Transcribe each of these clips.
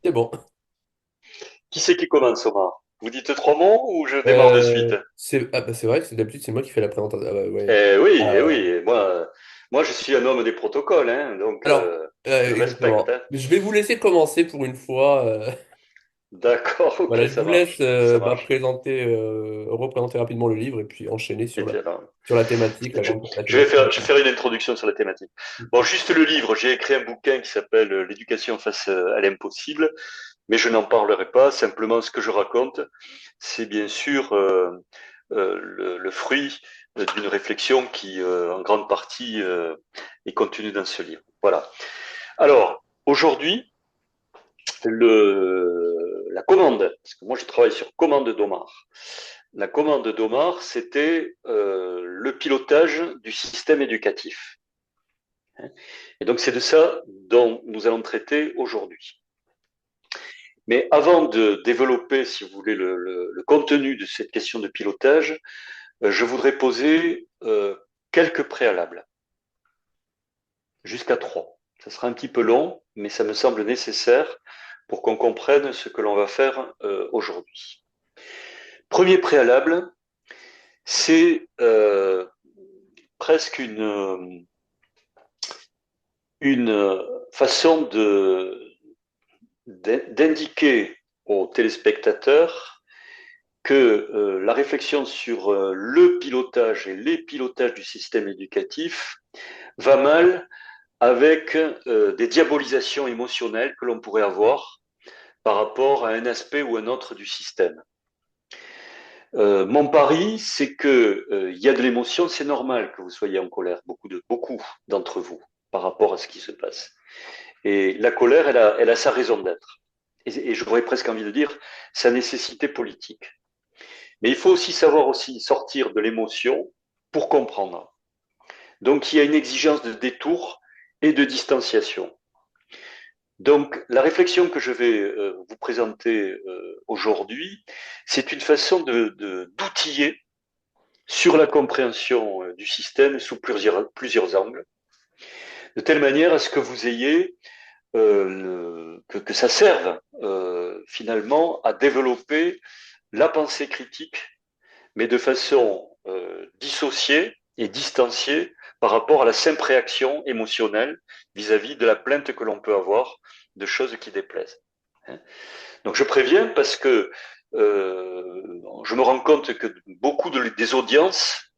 C'est bon. Qui c'est qui commence, Omar? Vous dites trois mots ou je démarre de suite? C'est vrai que d'habitude, c'est moi qui fais la présentation. Ah bah ouais. Eh oui, Euh, moi je suis un homme des protocoles, hein, donc alors, je respecte, exactement. hein. Je vais vous laisser commencer pour une fois. D'accord, ok, Voilà, je ça vous laisse marche, ça marche. représenter rapidement le livre et puis enchaîner Eh bien, sur la thématique, la thématique. je vais faire une introduction sur la thématique. Bon, juste le livre, j'ai écrit un bouquin qui s'appelle L'éducation face à l'impossible, mais je n'en parlerai pas. Simplement, ce que je raconte, c'est bien sûr le fruit d'une réflexion qui, en grande partie, est contenue dans ce livre. Voilà. Alors, aujourd'hui, la commande, parce que moi je travaille sur commande d'Omar. La commande d'Omar, c'était le pilotage du système éducatif. Et donc c'est de ça dont nous allons traiter aujourd'hui. Mais avant de développer, si vous voulez, le contenu de cette question de pilotage, je voudrais poser quelques préalables, jusqu'à trois. Ça sera un petit peu long, mais ça me semble nécessaire pour qu'on comprenne ce que l'on va faire aujourd'hui. Premier préalable, c'est presque une façon d'indiquer aux téléspectateurs que la réflexion sur le pilotage et les pilotages du système éducatif va mal avec des diabolisations émotionnelles que l'on pourrait avoir par rapport à un aspect ou un autre du système. Mon pari, c'est que il y a de l'émotion, c'est normal que vous soyez en colère, beaucoup d'entre vous, par rapport à ce qui se passe. Et la colère, elle a sa raison d'être. Et j'aurais presque envie de dire sa nécessité politique. Mais il faut aussi savoir aussi sortir de l'émotion pour comprendre. Donc il y a une exigence de détour et de distanciation. Donc la réflexion que je vais vous présenter aujourd'hui, c'est une façon d'outiller sur la compréhension du système sous plusieurs angles, de telle manière à ce que vous ayez que ça serve finalement à développer la pensée critique, mais de façon dissociée et distanciée par rapport à la simple réaction émotionnelle vis-à-vis de la plainte que l'on peut avoir de choses qui déplaisent. Hein. Donc je préviens parce que je me rends compte que des audiences,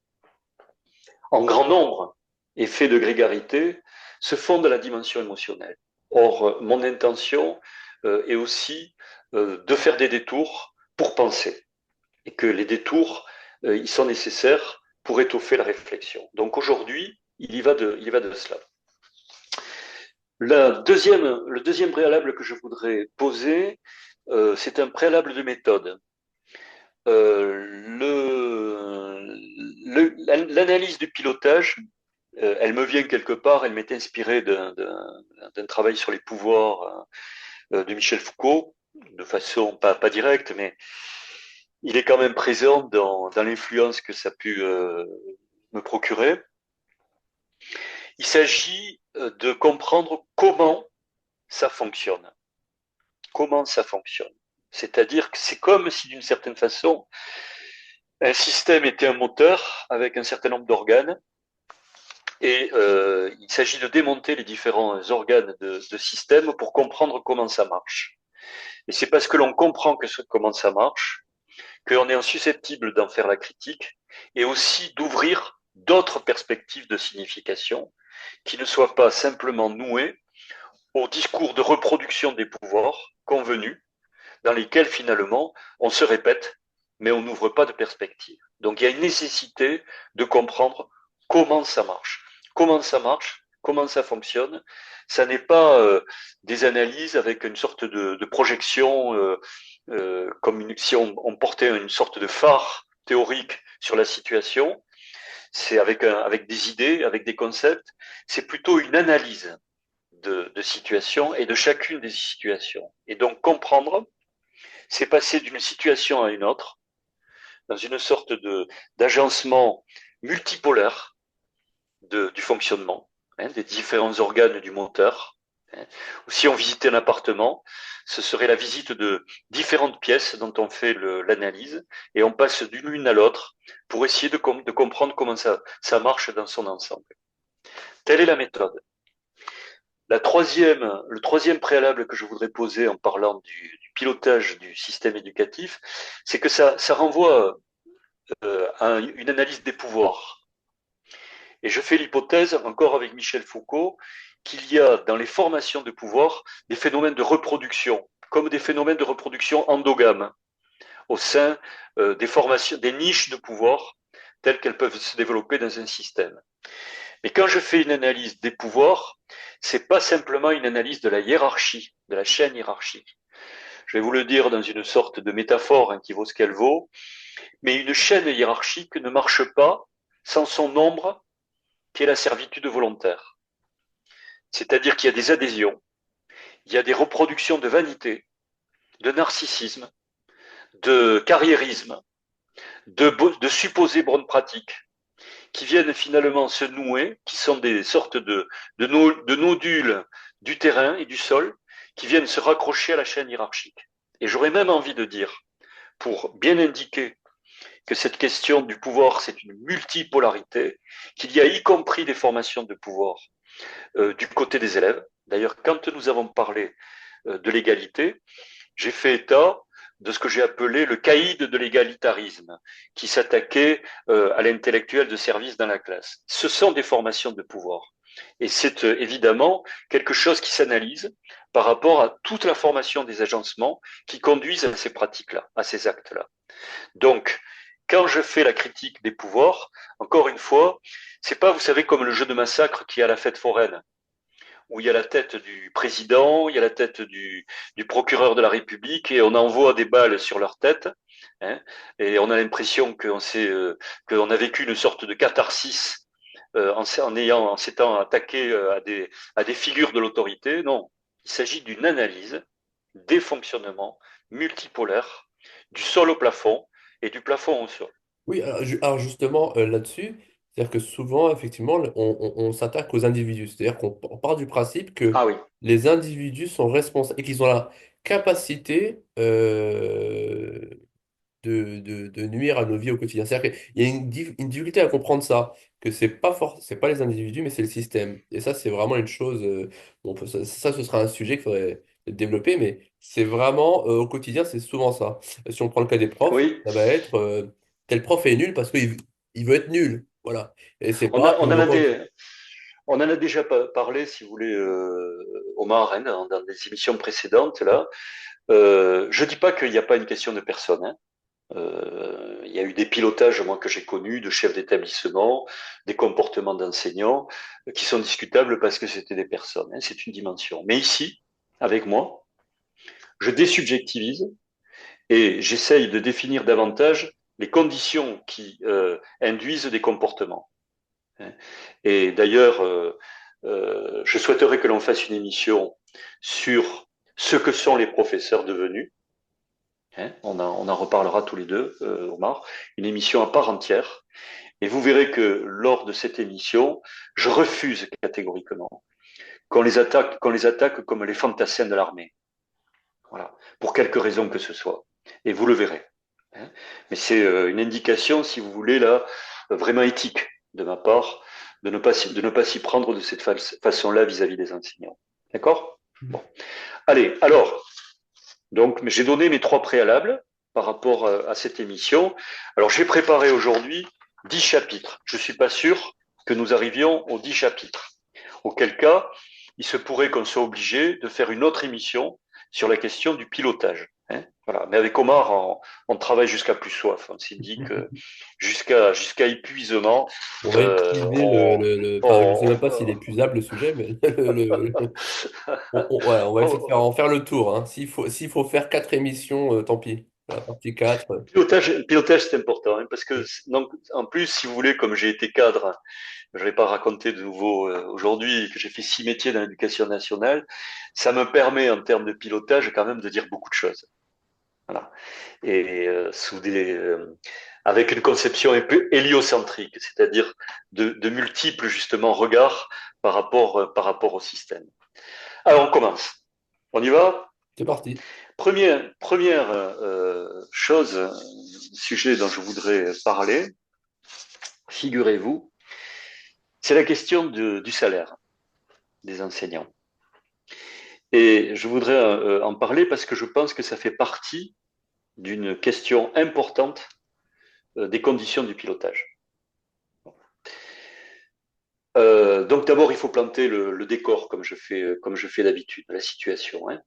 en grand nombre, effet de grégarité, se fondent à la dimension émotionnelle. Or, mon intention est aussi de faire des détours pour penser, et que les détours, ils sont nécessaires pour étoffer la réflexion. Donc aujourd'hui, il y va de cela. Le deuxième préalable que je voudrais poser, c'est un préalable de méthode. L'analyse du pilotage, elle me vient quelque part, elle m'est inspirée d'un travail sur les pouvoirs de Michel Foucault, de façon pas directe, mais il est quand même présent dans l'influence que ça a pu me procurer. Il s'agit de comprendre comment ça fonctionne. Comment ça fonctionne. C'est-à-dire que c'est comme si d'une certaine façon, un système était un moteur avec un certain nombre d'organes et il s'agit de démonter les différents organes de système pour comprendre comment ça marche. Et c'est parce que l'on comprend comment ça marche qu'on est susceptible d'en faire la critique et aussi d'ouvrir d'autres perspectives de signification qui ne soient pas simplement nouées au discours de reproduction des pouvoirs convenus dans lesquels finalement on se répète mais on n'ouvre pas de perspective. Donc il y a une nécessité de comprendre comment ça marche. Comment ça marche, comment ça fonctionne. Ça n'est pas des analyses avec une sorte de projection, comme si on portait une sorte de phare théorique sur la situation. C'est avec des idées, avec des concepts. C'est plutôt une analyse de situation et de chacune des situations. Et donc comprendre, c'est passer d'une situation à une autre, dans une sorte d'agencement multipolaire du fonctionnement, hein, des différents organes du moteur. Ou si on visitait un appartement, ce serait la visite de différentes pièces dont on fait l'analyse et on passe d'une l'une à l'autre pour essayer de comprendre comment ça marche dans son ensemble. Telle est la méthode. Le troisième préalable que je voudrais poser en parlant du pilotage du système éducatif, c'est que ça renvoie à une analyse des pouvoirs. Et je fais l'hypothèse, encore avec Michel Foucault, qu'il y a dans les formations de pouvoir des phénomènes de reproduction, comme des phénomènes de reproduction endogames au sein des formations, des niches de pouvoir telles qu'elles peuvent se développer dans un système. Mais quand je fais une analyse des pouvoirs, c'est pas simplement une analyse de la hiérarchie, de la chaîne hiérarchique. Je vais vous le dire dans une sorte de métaphore qui vaut ce qu'elle vaut, mais une chaîne hiérarchique ne marche pas sans son ombre, qui est la servitude volontaire. C'est-à-dire qu'il y a des adhésions, il y a des reproductions de vanité, de narcissisme, de carriérisme, de supposées bonnes pratiques, qui viennent finalement se nouer, qui sont des sortes de nodules du terrain et du sol, qui viennent se raccrocher à la chaîne hiérarchique. Et j'aurais même envie de dire, pour bien indiquer que cette question du pouvoir, c'est une multipolarité, qu'il y a y compris des formations de pouvoir du côté des élèves. D'ailleurs, quand nous avons parlé de l'égalité, j'ai fait état de ce que j'ai appelé le caïd de l'égalitarisme, qui s'attaquait à l'intellectuel de service dans la classe. Ce sont des formations de pouvoir. Et c'est évidemment quelque chose qui s'analyse par rapport à toute la formation des agencements qui conduisent à ces pratiques-là, à ces actes-là. Donc, quand je fais la critique des pouvoirs, encore une fois, c'est pas, vous savez, comme le jeu de massacre qui est à la fête foraine, où il y a la tête du président, il y a la tête du procureur de la République, et on envoie des balles sur leur tête, hein, et on a l'impression qu'on a vécu une sorte de catharsis en s'étant attaqué à des figures de l'autorité. Non, il s'agit d'une analyse des fonctionnements multipolaires du sol au plafond et du plafond au sol. Oui, alors justement, là-dessus, c'est-à-dire que souvent, effectivement, on s'attaque aux individus. C'est-à-dire qu'on part du principe que Ah oui, les individus sont responsables et qu'ils ont la capacité de nuire à nos vies au quotidien. C'est-à-dire qu'il y a une difficulté à comprendre ça, que c'est pas les individus, mais c'est le système. Et ça, c'est vraiment une chose. Bon, ce sera un sujet qu'il faudrait développer, mais c'est vraiment au quotidien, c'est souvent ça. Si on prend le cas des profs, oui. ça va être tel prof est nul parce qu'il veut être nul. Voilà. Et c'est On, pas, a, il on, en veut a pas. des, on en a déjà parlé, si vous voulez, Omar, hein, dans des émissions précédentes. Là, je dis pas qu'il n'y a pas une question de personne. Hein. Il y a eu des pilotages, moi, que j'ai connus, de chefs d'établissement, des comportements d'enseignants, qui sont discutables parce que c'était des personnes. Hein, c'est une dimension. Mais ici, avec moi, je désubjectivise et j'essaye de définir davantage les conditions qui induisent des comportements. Hein. Et d'ailleurs, je souhaiterais que l'on fasse une émission sur ce que sont les professeurs devenus. Hein, on en reparlera tous les deux, Omar, une émission à part entière. Et vous verrez que lors de cette émission, je refuse catégoriquement qu'on les attaque comme les fantassins de l'armée. Voilà, pour quelque raison que ce soit. Et vous le verrez. Hein. Mais c'est une indication, si vous voulez, là, vraiment éthique de ma part, de ne pas s'y prendre de cette façon-là vis-à-vis des enseignants. D'accord? Bon. Allez, alors, donc, j'ai donné mes trois préalables par rapport à cette émission. Alors, j'ai préparé aujourd'hui 10 chapitres. Je ne suis pas sûr que nous arrivions aux 10 chapitres. Auquel cas, il se pourrait qu'on soit obligé de faire une autre émission sur la question du pilotage. Hein, voilà. Mais avec Omar, on travaille jusqu'à plus soif. On s'est dit que jusqu'à épuisement, On va épuiser on, enfin, je sais on, même pas s'il est épuisable le sujet, mais voilà, on va essayer de on, en faire le tour. Hein. S'il faut faire quatre émissions, tant pis. La partie 4. pilotage, c'est important, hein, parce que donc, en plus, si vous voulez, comme j'ai été cadre, je ne vais pas raconter de nouveau aujourd'hui que j'ai fait 6 métiers dans l'éducation nationale, ça me permet en termes de pilotage quand même de dire beaucoup de choses. Voilà. Et avec une conception un peu héliocentrique, c'est-à-dire de multiples justement regards par rapport au système. Alors, on commence. On y va? C'est parti. Première chose, sujet dont je voudrais parler, figurez-vous, c'est la question du salaire des enseignants. Et je voudrais en parler parce que je pense que ça fait partie d'une question importante des conditions du pilotage. Donc d'abord, il faut planter le décor comme je fais d'habitude, la situation. Hein.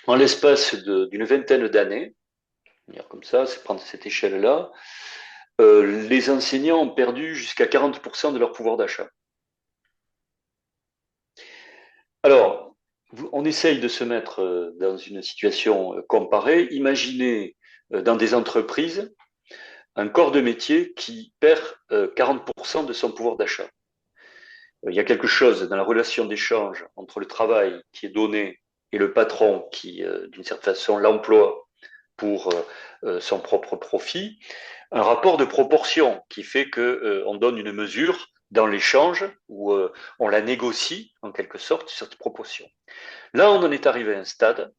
En l'espace d'une vingtaine d'années, comme ça, c'est prendre cette échelle-là, les enseignants ont perdu jusqu'à 40% de leur pouvoir d'achat. Alors, on essaye de se mettre dans une situation comparée. Imaginez dans des entreprises un corps de métier qui perd 40% de son pouvoir d'achat. Il y a quelque chose dans la relation d'échange entre le travail qui est donné et le patron qui, d'une certaine façon, l'emploie pour son propre profit, un rapport de proportion qui fait qu'on donne une mesure dans l'échange où on la négocie en quelque sorte cette proportion. Là, on en est arrivé à un stade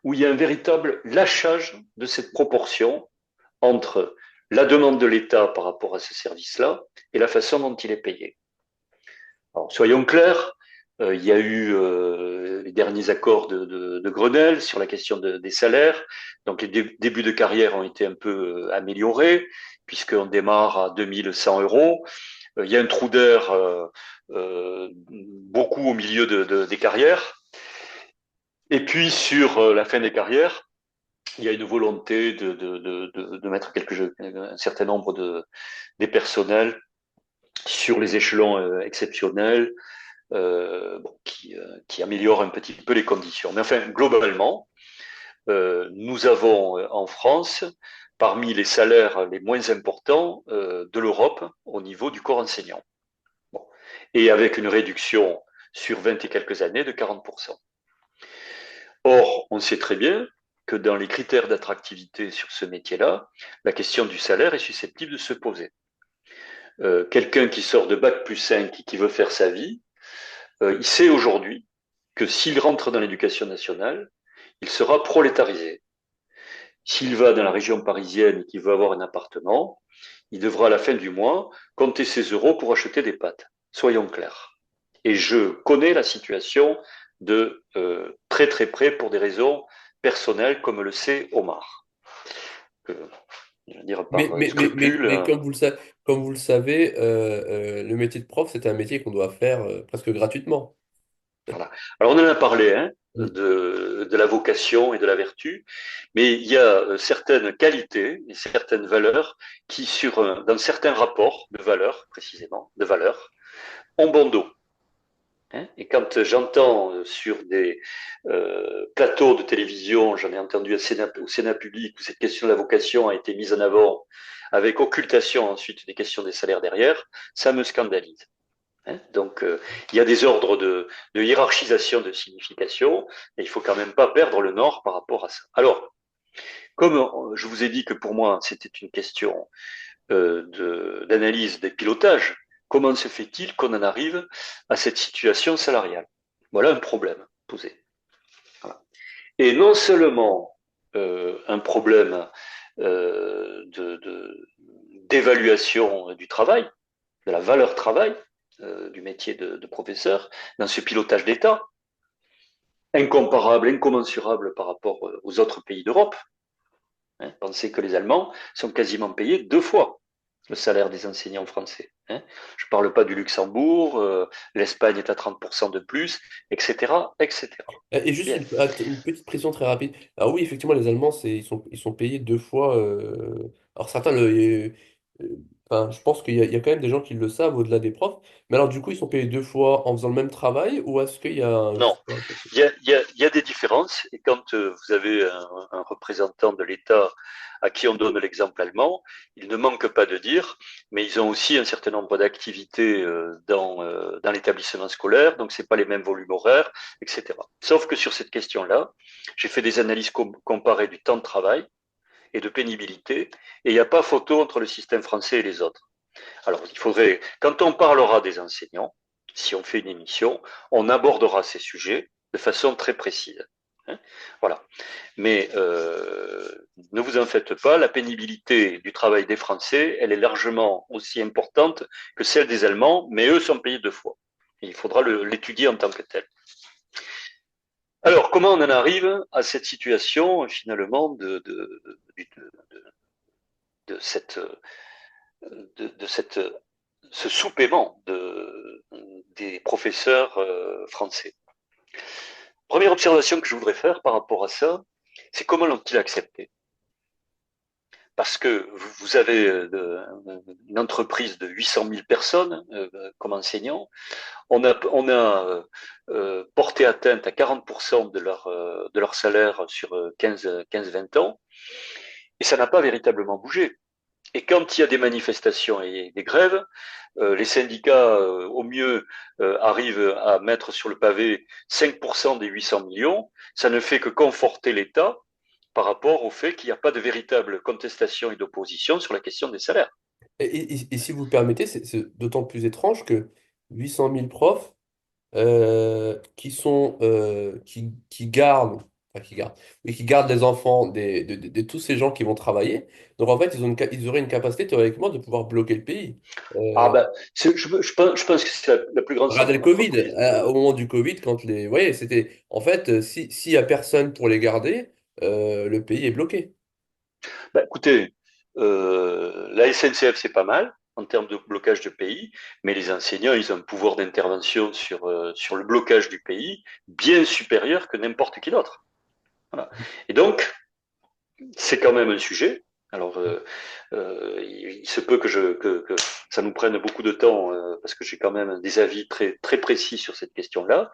où il y a un véritable lâchage de cette proportion entre la demande de l'État par rapport à ce service-là et la façon dont il est payé. Alors, soyons clairs, il y a eu les derniers accords de Grenelle sur la question des salaires. Donc, les débuts de carrière ont été un peu améliorés, puisqu'on démarre à 2100 €. Il y a un trou d'air beaucoup au milieu des carrières. Et puis, sur la fin des carrières, il y a une volonté de mettre un certain nombre des personnels sur les échelons exceptionnels, qui améliore un petit peu les conditions. Mais enfin, globalement, nous avons en France, parmi les salaires les moins importants de l'Europe au niveau du corps enseignant. Bon. Et avec une réduction sur 20 et quelques années de 40%. Or, on sait très bien que dans les critères d'attractivité sur ce métier-là, la question du salaire est susceptible de se poser. Quelqu'un qui sort de Bac plus 5 et qui veut faire sa vie, il sait aujourd'hui que s'il rentre dans l'éducation nationale, il sera prolétarisé. S'il va dans la région parisienne et qu'il veut avoir un appartement, il devra à la fin du mois compter ses euros pour acheter des pâtes. Soyons clairs. Et je connais la situation de très très près pour des raisons personnelles, comme le sait Omar. Je veux dire par scrupule. Mais comme vous le savez, le métier de prof, c'est un métier qu'on doit faire presque gratuitement. Voilà. Alors on en a parlé hein, Mm. de la vocation et de la vertu, mais il y a certaines qualités et certaines valeurs qui, dans certains rapports de valeurs, précisément, de valeurs, ont bon dos. Hein. Et quand j'entends sur des plateaux de télévision, j'en ai entendu au Sénat public, où cette question de la vocation a été mise en avant, avec occultation ensuite des questions des salaires derrière, ça me scandalise. Hein. Donc, il y a des ordres de hiérarchisation de signification, et il faut quand même pas perdre le nord par rapport à ça. Alors, comme je vous ai dit que pour moi, c'était une question d'analyse des pilotages, comment se fait-il qu'on en arrive à cette situation salariale? Voilà un problème posé. Voilà. Et non seulement un problème d'évaluation du travail, de la valeur travail, du métier de professeur, dans ce pilotage d'État, incomparable, incommensurable par rapport aux autres pays d'Europe. Hein. Pensez que les Allemands sont quasiment payés 2 fois le salaire des enseignants français. Hein. Je ne parle pas du Luxembourg, l'Espagne est à 30% de plus, etc., etc. Et juste Bien. une petite précision très rapide. Alors oui, effectivement, les Allemands, ils sont payés deux fois. Alors certains, enfin, je pense il y a quand même des gens qui le savent au-delà des profs. Mais alors du coup, ils sont payés deux fois en faisant le même travail ou est-ce qu'il y a je Non, sais pas, quelque chose. il y a des différences. Et quand vous avez un représentant de l'État à qui on donne l'exemple allemand, il ne manque pas de dire, mais ils ont aussi un certain nombre d'activités dans l'établissement scolaire, donc c'est pas les mêmes volumes horaires, etc. Sauf que sur cette question-là, j'ai fait des analyses comparées du temps de travail et de pénibilité, et il n'y a pas photo entre le système français et les autres. Alors, il faudrait, quand on parlera des enseignants, si on fait une émission, on abordera ces sujets de façon très précise. Hein, voilà. Mais ne vous en faites pas, la pénibilité du travail des Français, elle est largement aussi importante que celle des Allemands, mais eux sont payés deux fois. Et il faudra l'étudier en tant que tel. Alors, comment on en arrive à cette situation, finalement, de cette, de cette, ce sous-paiement des professeurs français? Première observation que je voudrais faire par rapport à ça, c'est comment l'ont-ils accepté? Parce que vous avez une entreprise de 800 000 personnes comme enseignants, on a porté atteinte à 40% de leur salaire sur 15-20 ans, et ça n'a pas véritablement bougé. Et quand il y a des manifestations et des grèves, les syndicats, au mieux, arrivent à mettre sur le pavé 5% des 800 millions. Ça ne fait que conforter l'État par rapport au fait qu'il n'y a pas de véritable contestation et d'opposition sur la question des salaires. Et si vous permettez, c'est d'autant plus étrange que 800 000 profs qui gardent, enfin qui gardent, mais qui gardent les enfants de tous ces gens qui vont travailler. Donc en fait, ils auraient une capacité théoriquement de pouvoir bloquer le pays. Ah Euh, ben, je pense que c'est la plus grande Regardez le Covid, entreprise. au moment du Covid, quand les. Vous voyez, c'était. En fait, s'il n'y a personne pour les garder, le pays est bloqué. Ben, écoutez, la SNCF, c'est pas mal en termes de blocage de pays, mais les enseignants, ils ont un pouvoir d'intervention sur le blocage du pays bien supérieur que n'importe qui d'autre. Voilà. Et donc, c'est quand même un sujet. Alors, il se peut que ça nous prenne beaucoup de temps parce que j'ai quand même des avis très, très précis sur cette question-là.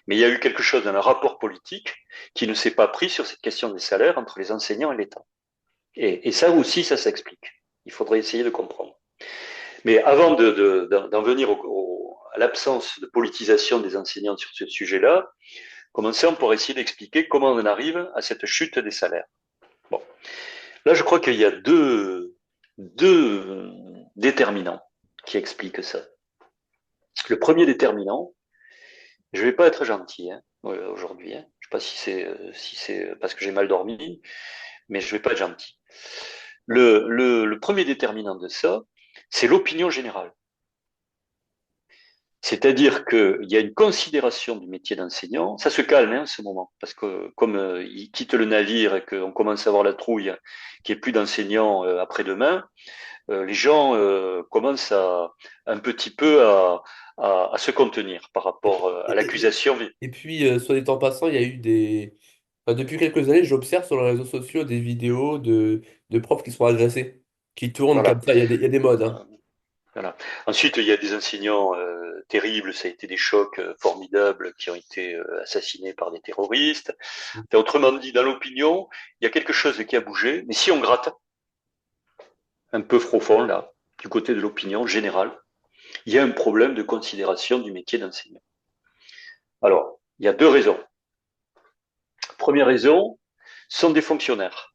Mais il y a eu quelque chose dans le rapport politique qui ne s'est pas pris sur cette question des salaires entre les enseignants et l'État. Et ça aussi, ça s'explique. Il faudrait essayer de comprendre. Mais avant d'en venir à l'absence de politisation des enseignants sur ce sujet-là, commençons pour essayer d'expliquer comment on en arrive à cette chute des salaires. Bon, là, je crois qu'il y a deux déterminants qui expliquent ça. Le premier déterminant, je vais pas être gentil hein, aujourd'hui. Hein. Je sais pas si c'est parce que j'ai mal dormi, mais je vais pas être gentil. Le premier déterminant de ça, c'est l'opinion générale. C'est-à-dire qu'il y a une considération du métier d'enseignant. Ça se calme hein, en ce moment, parce que comme ils quittent le navire et qu'on commence à avoir la trouille, qu'il n'y ait plus d'enseignants après-demain, les gens commencent un petit peu à se contenir par rapport à Et, et- l'accusation. et puis, soit dit en passant, il y a eu des. Enfin, depuis quelques années, j'observe sur les réseaux sociaux des vidéos de profs qui sont agressés, qui tournent comme Voilà. ça. Il y a des modes, hein. Voilà. Ensuite, il y a des enseignants terribles, ça a été des chocs formidables qui ont été assassinés par des terroristes. Enfin, autrement dit, dans l'opinion, il y a quelque chose qui a bougé, mais si on gratte un peu profond, là, du côté de l'opinion générale, il y a un problème de considération du métier d'enseignant. Alors, il y a deux raisons. Première raison, ce sont des fonctionnaires.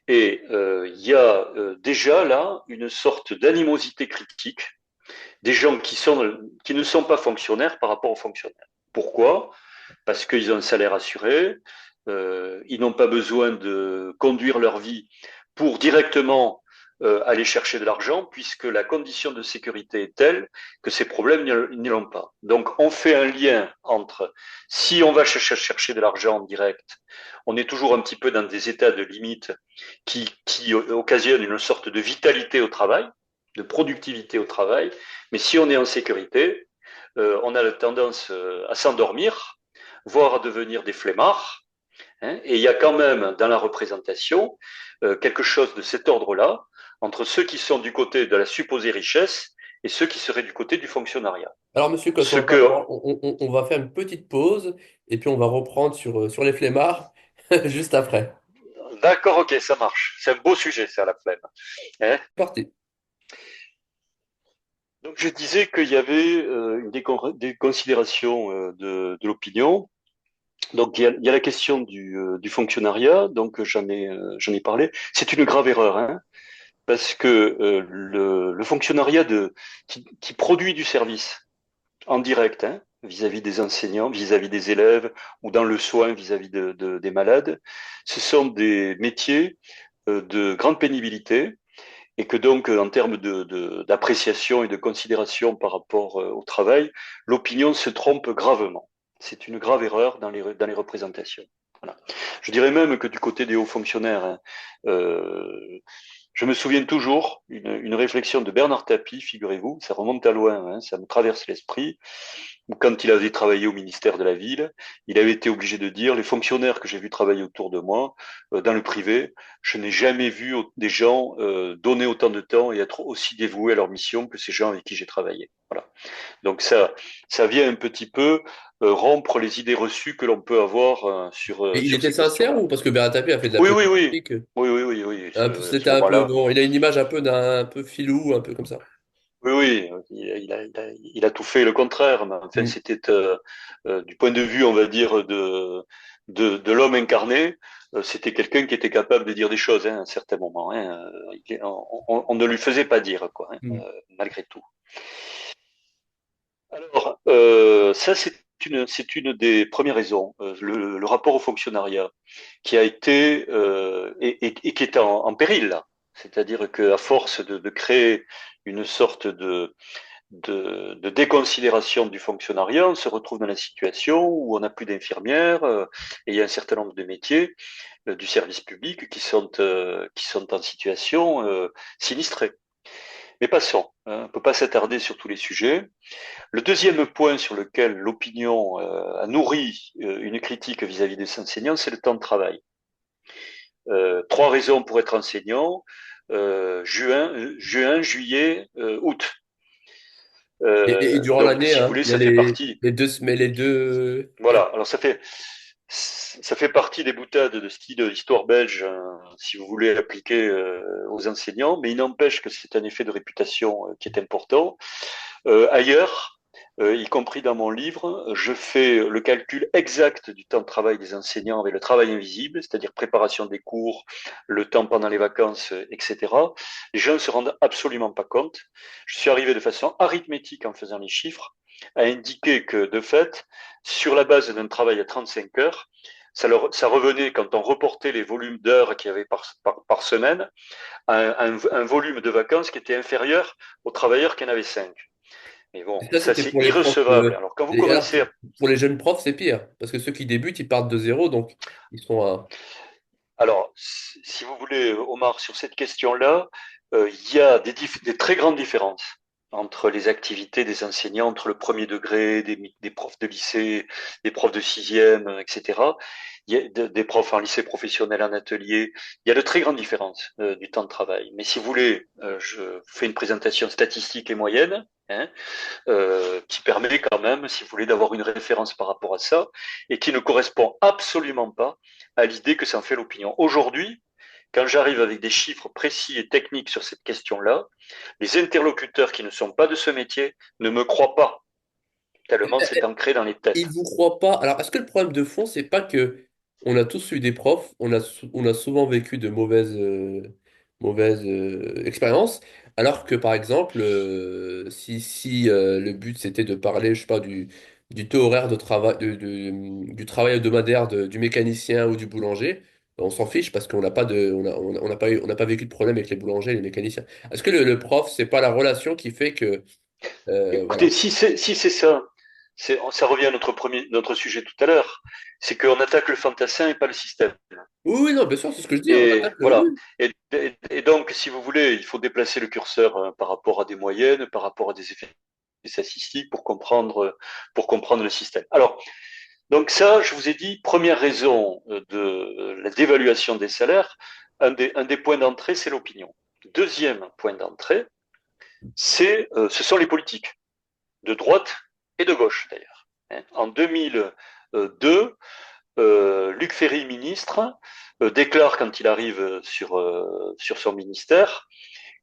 Et il y a déjà là une sorte d'animosité critique des gens qui ne sont pas fonctionnaires par rapport aux fonctionnaires. Pourquoi? Parce qu'ils ont un salaire assuré, ils n'ont pas besoin de conduire leur vie pour directement aller chercher de l'argent, puisque la condition de sécurité est telle que ces problèmes n'y l'ont pas. Donc on fait un lien entre si on va chercher de l'argent en direct, on est toujours un petit peu dans des états de limite qui occasionnent une sorte de vitalité au travail, de productivité au travail, mais si on est en sécurité, on a la tendance à s'endormir, voire à devenir des flemmards. Hein, et il y a quand même dans la représentation quelque chose de cet ordre-là entre ceux qui sont du côté de la supposée richesse et ceux qui seraient du côté du fonctionnariat. Alors, monsieur Cosse, Ce que... on va faire une petite pause et puis on va reprendre sur les flemmards juste après. D'accord, ok, ça marche. C'est un beau sujet, ça, la flemme. Hein. Parti. Donc je disais qu'il y avait des considérations de l'opinion. Donc il y a la question du fonctionnariat, donc j'en ai parlé. C'est une grave erreur, hein, parce que le fonctionnariat qui produit du service, en direct, hein, vis-à-vis des enseignants, vis-à-vis des élèves, ou dans le soin vis-à-vis des malades. Ce sont des métiers de grande pénibilité et que donc, en termes d'appréciation et de considération par rapport au travail, l'opinion se trompe gravement. C'est une grave erreur dans les représentations. Voilà. Je dirais même que du côté des hauts fonctionnaires, hein, je me souviens toujours une réflexion de Bernard Tapie, figurez-vous, ça remonte à loin, hein, ça me traverse l'esprit, où quand il avait travaillé au ministère de la Ville, il avait été obligé de dire, les fonctionnaires que j'ai vus travailler autour de moi, dans le privé, je n'ai jamais vu des gens donner autant de temps et être aussi dévoués à leur mission que ces gens avec qui j'ai travaillé. Voilà. Donc ça vient un petit peu rompre les idées reçues que l'on peut avoir Et il sur était ces sincère questions-là. ou parce que Bernard Tapie a fait de la Oui, oui, oui. politique, Oui. À ce c'était un peu moment-là, bon, il a une image un peu d'un un peu filou, un peu comme ça. oui, il a tout fait le contraire. Mais enfin, Mm. c'était du point de vue, on va dire, de l'homme incarné, c'était quelqu'un qui était capable de dire des choses hein, à un certain moment. Hein. On ne lui faisait pas dire, quoi, hein, Mm. malgré tout. Alors, ça, c'est une des premières raisons, le rapport au fonctionnariat, qui a été et qui est en péril là. C'est-à-dire qu'à force de créer une sorte de déconsidération du fonctionnariat, on se retrouve dans la situation où on n'a plus d'infirmières et il y a un certain nombre de métiers du service public qui sont en situation sinistrée. Mais passons, hein, on ne peut pas s'attarder sur tous les sujets. Le deuxième point sur lequel l'opinion a nourri une critique vis-à-vis des enseignants, c'est le temps de travail. Trois raisons pour être enseignant, juin, juillet, août. Et durant Donc, l'année, si vous hein, voulez, il y a ça fait partie. les deux semaines, les deux. Voilà. Alors, ça fait partie des boutades de style histoire belge, si vous voulez appliquer aux enseignants, mais il n'empêche que c'est un effet de réputation qui est important. Ailleurs, y compris dans mon livre, je fais le calcul exact du temps de travail des enseignants avec le travail invisible, c'est-à-dire préparation des cours, le temps pendant les vacances, etc. Les gens ne se rendent absolument pas compte. Je suis arrivé de façon arithmétique en faisant les chiffres à indiquer que, de fait, sur la base d'un travail à 35 heures, ça revenait, quand on reportait les volumes d'heures qu'il y avait par semaine, à un volume de vacances qui était inférieur aux travailleurs qui en avaient 5. Mais bon, Et ça, ça c'était c'est pour les profs. irrecevable. Alors quand vous Alors, commencez à... pour les jeunes profs, c'est pire. Parce que ceux qui débutent, ils partent de zéro, donc ils sont à. Alors, si vous voulez, Omar, sur cette question-là, il y a des très grandes différences entre les activités des enseignants, entre le premier degré, des profs de lycée, des profs de sixième, etc. Il y a des profs en lycée professionnel, en atelier. Il y a de très grandes différences du temps de travail. Mais si vous voulez, je fais une présentation statistique et moyenne. Hein, qui permet quand même, si vous voulez, d'avoir une référence par rapport à ça, et qui ne correspond absolument pas à l'idée que s'en fait l'opinion. Aujourd'hui, quand j'arrive avec des chiffres précis et techniques sur cette question-là, les interlocuteurs qui ne sont pas de ce métier ne me croient pas, tellement c'est ancré dans les Ils têtes. vous croient pas. Alors, est-ce que le problème de fond, c'est pas que on a tous eu des profs, on a souvent vécu de mauvaises expériences, alors que par exemple, si le but c'était de parler, je sais pas, du taux horaire de travail, du travail hebdomadaire du mécanicien ou du boulanger, on s'en fiche parce qu'on n'a pas on n'a pas vécu de problème avec les boulangers et les mécaniciens. Est-ce que le prof, c'est pas la relation qui fait que, Écoutez, voilà. si c'est ça, ça revient à notre sujet tout à l'heure, c'est qu'on attaque le fantassin et pas le système. Oui, oui, non, bien sûr, c'est ce que je dis, on Et attaque, voilà. oui. Et donc, si vous voulez, il faut déplacer le curseur par rapport à des moyennes, par rapport à des effets statistiques pour comprendre le système. Alors, donc ça, je vous ai dit, première raison de la dévaluation des salaires, un des points d'entrée, c'est l'opinion. Deuxième point d'entrée, ce sont les politiques, de droite et de gauche d'ailleurs. Hein. En 2002, Luc Ferry, ministre, déclare quand il arrive sur son ministère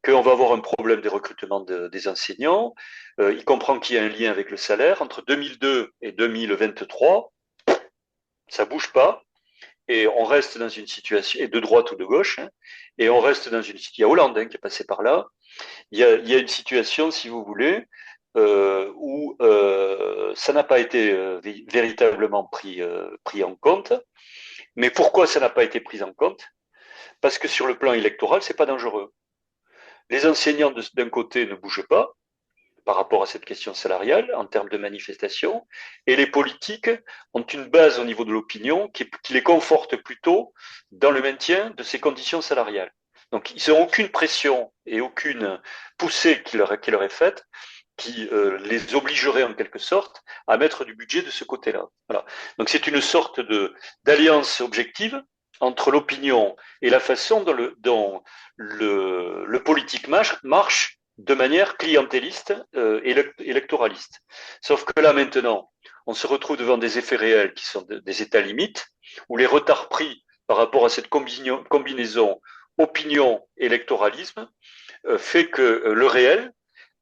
qu'on va avoir un problème des recrutements des enseignants. Il comprend qu'il y a un lien avec le salaire. Entre 2002 et 2023, ça bouge pas. Et on reste dans une situation, et de droite ou de gauche, hein, et on reste dans une situation, il y a Hollande hein, qui est passé par là, il y a une situation, si vous voulez, où ça n'a pas été véritablement pris en compte. Mais pourquoi ça n'a pas été pris en compte? Parce que sur le plan électoral, c'est pas dangereux. Les enseignants d'un côté ne bougent pas par rapport à cette question salariale en termes de manifestation, et les politiques ont une base au niveau de l'opinion qui les conforte plutôt dans le maintien de ces conditions salariales. Donc ils n'ont aucune pression et aucune poussée qui leur est faite qui les obligerait en quelque sorte à mettre du budget de ce côté-là. Voilà. Donc c'est une sorte d'alliance objective entre l'opinion et la façon dont le politique marche de manière clientéliste électoraliste. Sauf que là maintenant, on se retrouve devant des effets réels qui sont des états limites, où les retards pris par rapport à cette combinaison opinion-électoralisme fait que le réel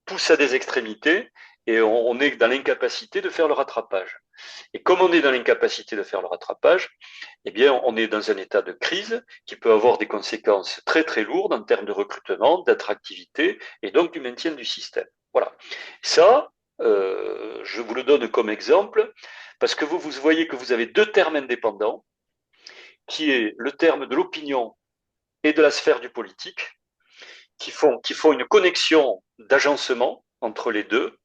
pousse à des extrémités et on est dans l'incapacité de faire le rattrapage. Et comme on est dans l'incapacité de faire le rattrapage, eh bien, on est dans un état de crise qui peut avoir des conséquences très très lourdes en termes de recrutement, d'attractivité et donc du maintien du système. Voilà. Ça, je vous le donne comme exemple parce que vous voyez que vous avez deux termes indépendants, qui est le terme de l'opinion et de la sphère du politique, qui font une connexion d'agencement entre les deux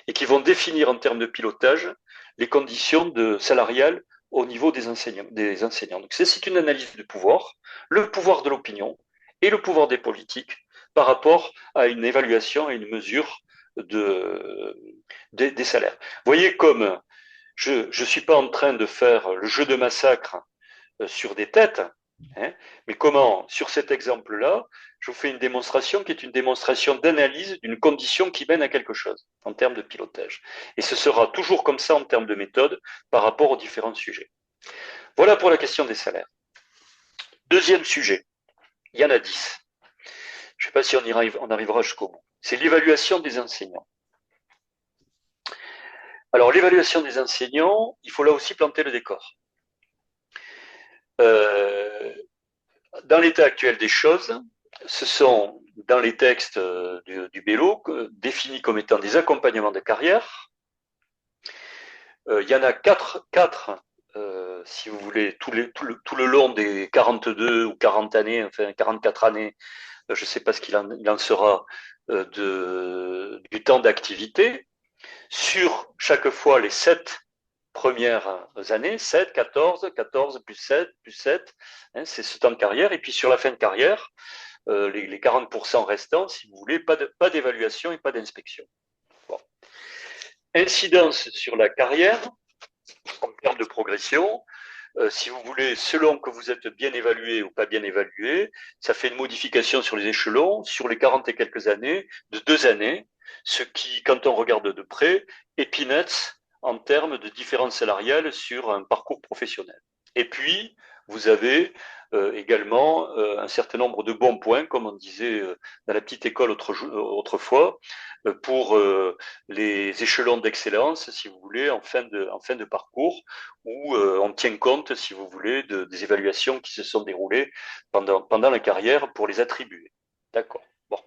et qui vont définir en termes de pilotage les conditions salariales au niveau des enseignants. Donc c'est une analyse du pouvoir, le pouvoir de l'opinion et le pouvoir des politiques par rapport à une évaluation et une mesure des salaires. Vous voyez comme je ne suis pas en train de faire le jeu de massacre sur des têtes, hein, mais comment, sur cet exemple-là, je vous fais une démonstration qui est une démonstration d'analyse d'une condition qui mène à quelque chose en termes de pilotage. Et ce sera toujours comme ça en termes de méthode par rapport aux différents sujets. Voilà pour la question des salaires. Deuxième sujet, il y en a 10. Je ne sais pas si on arrivera jusqu'au bout. C'est l'évaluation des enseignants. Alors l'évaluation des enseignants, il faut là aussi planter le décor. Dans l'état actuel des choses, ce sont dans les textes du Bello définis comme étant des accompagnements de carrière. Il y en a quatre si vous voulez, tout le long des 42 ou 40 années, enfin 44 années, je ne sais pas ce qu'il en sera du temps d'activité, sur chaque fois les 7 premières années, 7, 14, 14 plus 7, hein, c'est ce temps de carrière. Et puis sur la fin de carrière, les 40% restants, si vous voulez, pas d'évaluation et pas d'inspection. Bon. Incidence sur la carrière, en termes de progression, si vous voulez, selon que vous êtes bien évalué ou pas bien évalué, ça fait une modification sur les échelons, sur les 40 et quelques années, de 2 années, ce qui, quand on regarde de près, est peanuts en termes de différence salariale sur un parcours professionnel. Et puis, vous avez également un certain nombre de bons points, comme on disait dans la petite école autrefois, pour les échelons d'excellence, si vous voulez, en fin de parcours, où on tient compte, si vous voulez, des évaluations qui se sont déroulées pendant la carrière pour les attribuer. D'accord. Bon.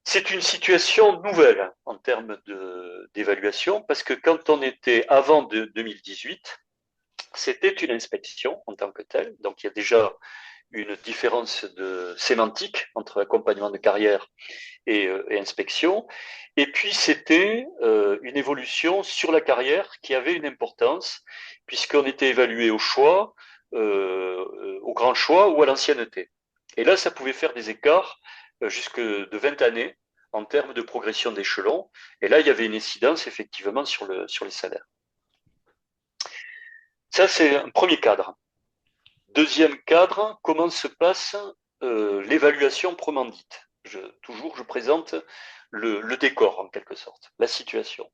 C'est une situation nouvelle en termes d'évaluation, parce que quand on était avant 2018, c'était une inspection en tant que telle. Donc il y a déjà une différence de sémantique entre accompagnement de carrière et inspection. Et puis c'était une évolution sur la carrière qui avait une importance, puisqu'on était évalué au choix, au grand choix ou à l'ancienneté. Et là, ça pouvait faire des écarts jusque de 20 années en termes de progression d'échelon. Et là, il y avait une incidence effectivement sur les salaires. Ça, c'est un premier cadre. Deuxième cadre, comment se passe l'évaluation proprement dite. Je présente le décor en quelque sorte, la situation.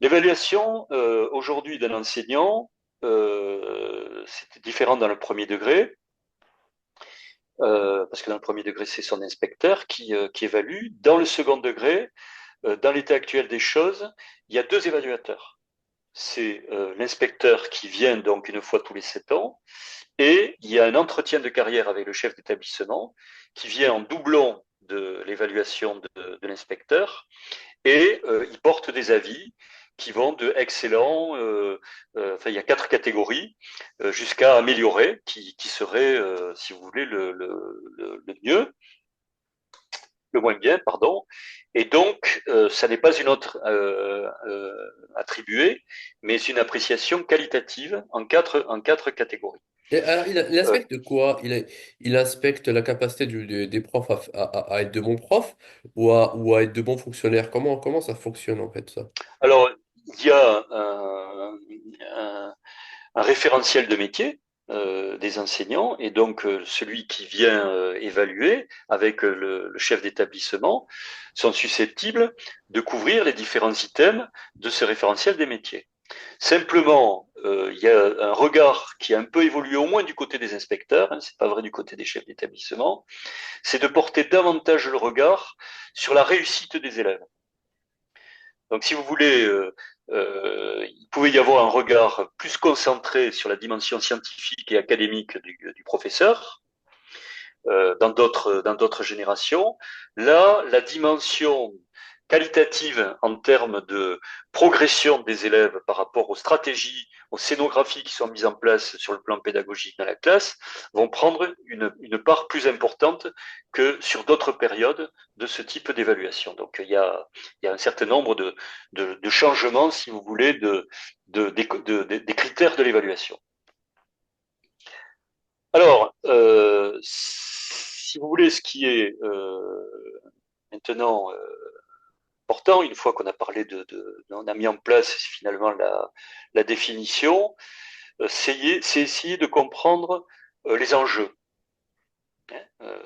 L'évaluation aujourd'hui d'un enseignant, c'est différent dans le premier degré, parce que dans le premier degré, c'est son inspecteur qui évalue. Dans le second degré, dans l'état actuel des choses, il y a deux évaluateurs. C'est l'inspecteur qui vient donc une fois tous les 7 ans, et il y a un entretien de carrière avec le chef d'établissement qui vient en doublon de l'évaluation de l'inspecteur, et il porte des avis qui vont de excellent, enfin il y a 4 catégories, jusqu'à amélioré, qui serait, si vous voulez, le mieux, le moins bien, pardon. Et donc, ça n'est pas une autre attribuée, mais une appréciation qualitative en quatre catégories. Et alors, il Euh, inspecte quoi? Il inspecte la capacité des profs à être de bons profs ou à être de bons fonctionnaires. Comment ça fonctionne en fait ça? alors, il y a un référentiel de métier des enseignants, et donc celui qui vient évaluer avec le chef d'établissement sont susceptibles de couvrir les différents items de ce référentiel des métiers. Simplement, il y a un regard qui a un peu évolué au moins du côté des inspecteurs, hein, c'est pas vrai du côté des chefs d'établissement, c'est de porter davantage le regard sur la réussite des élèves. Donc, si vous voulez, il pouvait y avoir un regard plus concentré sur la dimension scientifique et académique du professeur dans d'autres générations. Là, la dimension qualitative en termes de progression des élèves par rapport aux stratégies, aux scénographies qui sont mises en place sur le plan pédagogique dans la classe, vont prendre une part plus importante que sur d'autres périodes de ce type d'évaluation. Donc il y a un certain nombre de changements, si vous voulez, des critères de l'évaluation. Alors, si vous voulez, ce qui est maintenant important, une fois qu'on a parlé on a mis en place finalement la définition, c'est essayer de comprendre les enjeux. Hein,